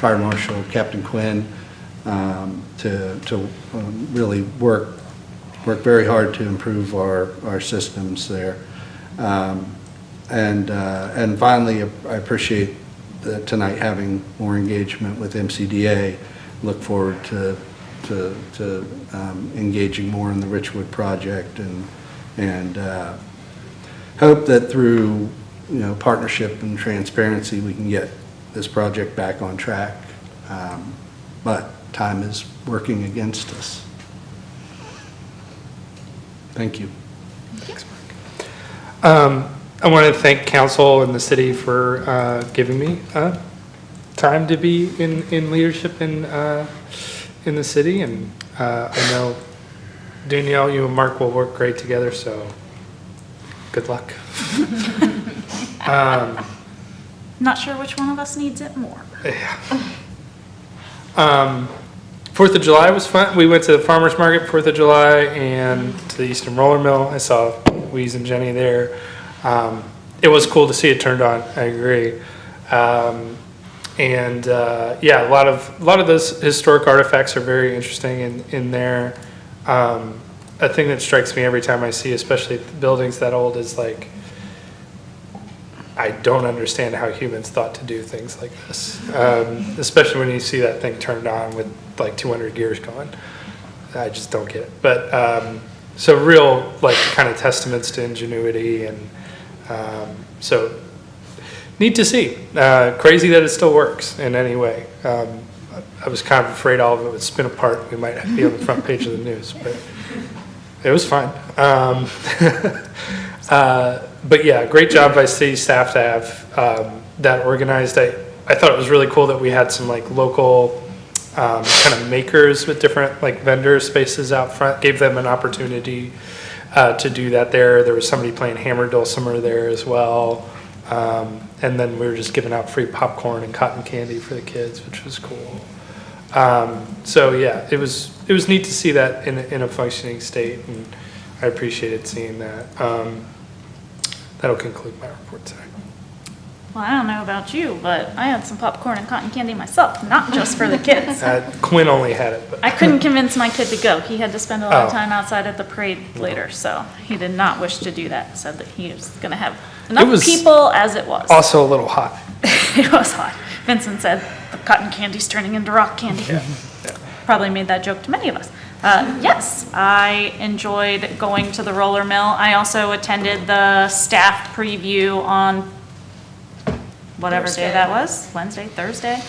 Speaker 17: Fire Marshal Captain Quinn, to really work very hard to improve our systems there. And finally, I appreciate tonight having more engagement with MCDA. Look forward to engaging more in the Richwood project, and hope that through partnership and transparency we can get this project back on track. But time is working against us. Thank you.
Speaker 2: Thanks, Mark. I want to thank council and the city for giving me time to be in leadership in the city, and I know Danielle, you and Mark will work great together, so good luck.
Speaker 3: Not sure which one of us needs it more.
Speaker 2: Yeah. 4th of July was fun. We went to the farmer's market 4th of July and to the Eastern Roller Mill. I saw Weeze and Jenny there. It was cool to see it turned on. I agree. Yeah, a lot of those historic artifacts are very interesting in there. A thing that strikes me every time I see, especially buildings that old, is like, I don't understand how humans thought to do things like this, especially when you see that thing turned on with like 200 gears going. I just don't get it. But so real, like, kind of testaments to ingenuity, and so neat to see. Crazy that it still works in any way. I was kind of afraid all of it would spin apart. We might be on the front page of the news, but it was fine. But yeah, great job by city staff to have that organized. I thought it was really cool that we had some like local kind of makers with different like vendor spaces out front, gave them an opportunity to do that there. There was somebody playing hammer dulcimer there as well. And then we were just giving out free popcorn and cotton candy for the kids, which was cool. So yeah, it was neat to see that in a functioning state, and I appreciated seeing that. That'll conclude my report today.
Speaker 3: Well, I don't know about you, but I had some popcorn and cotton candy myself, not just for the kids.
Speaker 2: Quinn only had it, but
Speaker 3: I couldn't convince my kid to go. He had to spend a lot of
Speaker 2: Oh.
Speaker 3: time outside at the parade later, so he did not wish to do that. Said that he was going to have enough
Speaker 2: was
Speaker 3: people as it was.
Speaker 2: also a little hot.
Speaker 3: It was hot. Vincent said the cotton candy's turning into rock candy. Probably made that joke to many of us. Yes, I enjoyed going to the roller mill. I also attended the staff preview on whatever day that was, Wednesday, Thursday,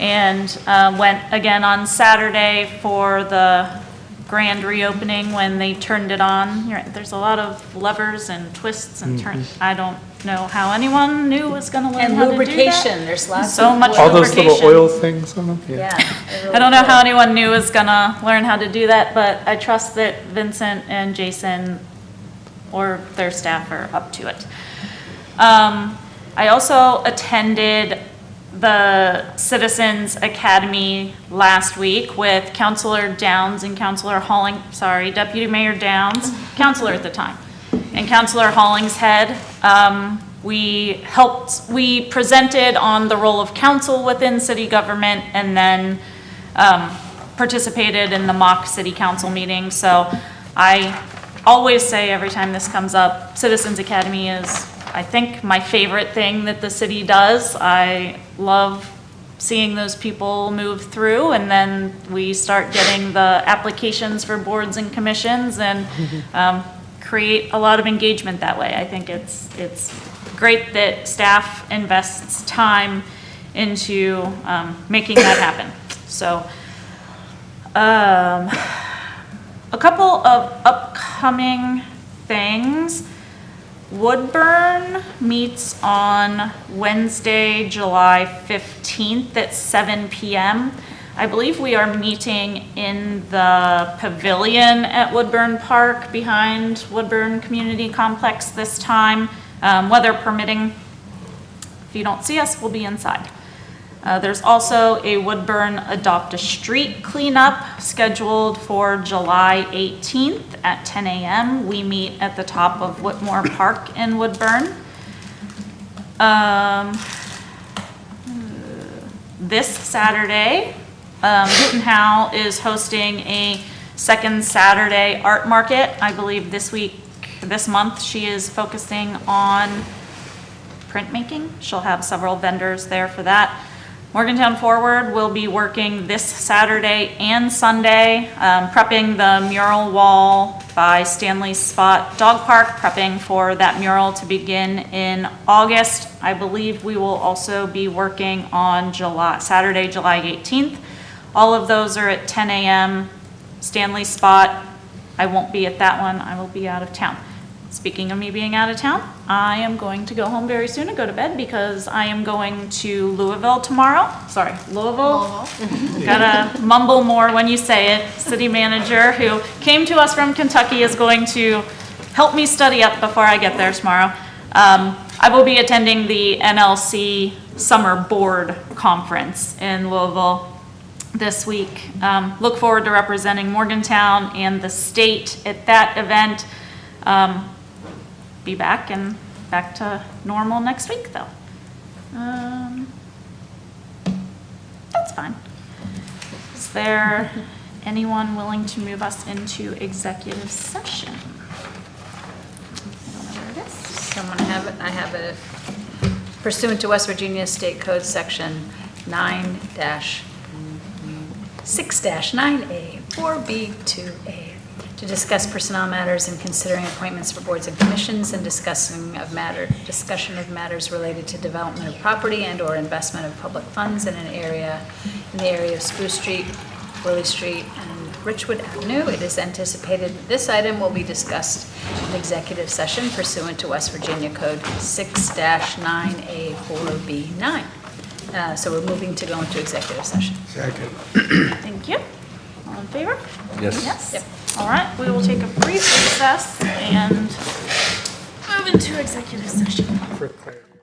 Speaker 3: and went again on Saturday for the grand reopening when they turned it on. There's a lot of levers and twists and turns. I don't know how anyone knew was going to learn
Speaker 13: And
Speaker 3: how to do that.
Speaker 13: lubrication, there's lots
Speaker 3: So
Speaker 13: of
Speaker 3: much
Speaker 2: All those little
Speaker 3: lubrication.
Speaker 2: oil things on them.
Speaker 13: Yeah.
Speaker 3: I don't know how anyone new is gonna learn how to do that, but I trust that Vincent and Jason or their staff are up to it. I also attended the Citizens Academy last week with Councilor Downs and Councilor Deputy Mayor Downs, Councilor at the time, and Councilor Hollingshead. We presented on the role of council within city government and then participated in the mock city council meeting. So I always say every time this comes up, Citizens Academy is, I think, my favorite thing that the city does. I love seeing those people move through, and then we start getting the applications for boards and commissions and create a lot of engagement that way. I think it's great that staff invests time into making that happen. So a couple of upcoming things. Woodburn meets on Wednesday, July 15th at 7 p.m. I believe we are meeting in the pavilion at Woodburn Park behind Woodburn Community Complex this time, weather permitting. If you don't see us, we'll be inside. There's also a Woodburn Adopt a Street cleanup scheduled for July 18th at 10 a.m. We meet at the top of Whitmore Park in Woodburn. This Saturday, Hooten Howe is hosting a second Saturday art market. I believe this month, she is focusing on printmaking. She'll have several vendors there for that. Morgantown Forward will be working this Saturday and Sunday, prepping the mural wall by Stanley's Spot Dog Park, prepping for that mural to begin in August. I believe we will also be working on Saturday, July 18th. All of those are at 10 a.m. Stanley's Spot. I won't be at that one. I will be out of town. Speaking of me being out of town, I am going to go home very soon and go to bed because I am going to Louisville tomorrow. Sorry, Louisville. Gotta mumble more when you say it. City manager who came to us from Kentucky is going to help me study up before I get there tomorrow. I will be attending the NLC Summer Board Conference in Louisville this week. Look forward to representing Morgantown and the state at that event. Be back to normal next week, though. That's fine. Is there anyone willing to move us into executive session? I don't know where it is.
Speaker 13: Someone have it? I have it. Pursuant to West Virginia State Code Section 9-6-9A, 4B2A. To discuss personnel matters and considering appointments for boards and commissions and discussion of matters related to development of property and/or investment of public funds in the area of Spruce Street, Willie Street, and Richwood Avenue. It is anticipated that this item will be discussed in executive session pursuant to West Virginia Code 6-9A4B9. So we're moving to go into executive session.
Speaker 2: Second.
Speaker 3: Thank you. All in favor?
Speaker 2: Yes.
Speaker 3: Yes. Yep. All right, we will take a brief recess and move into executive session.
Speaker 2: For clarity.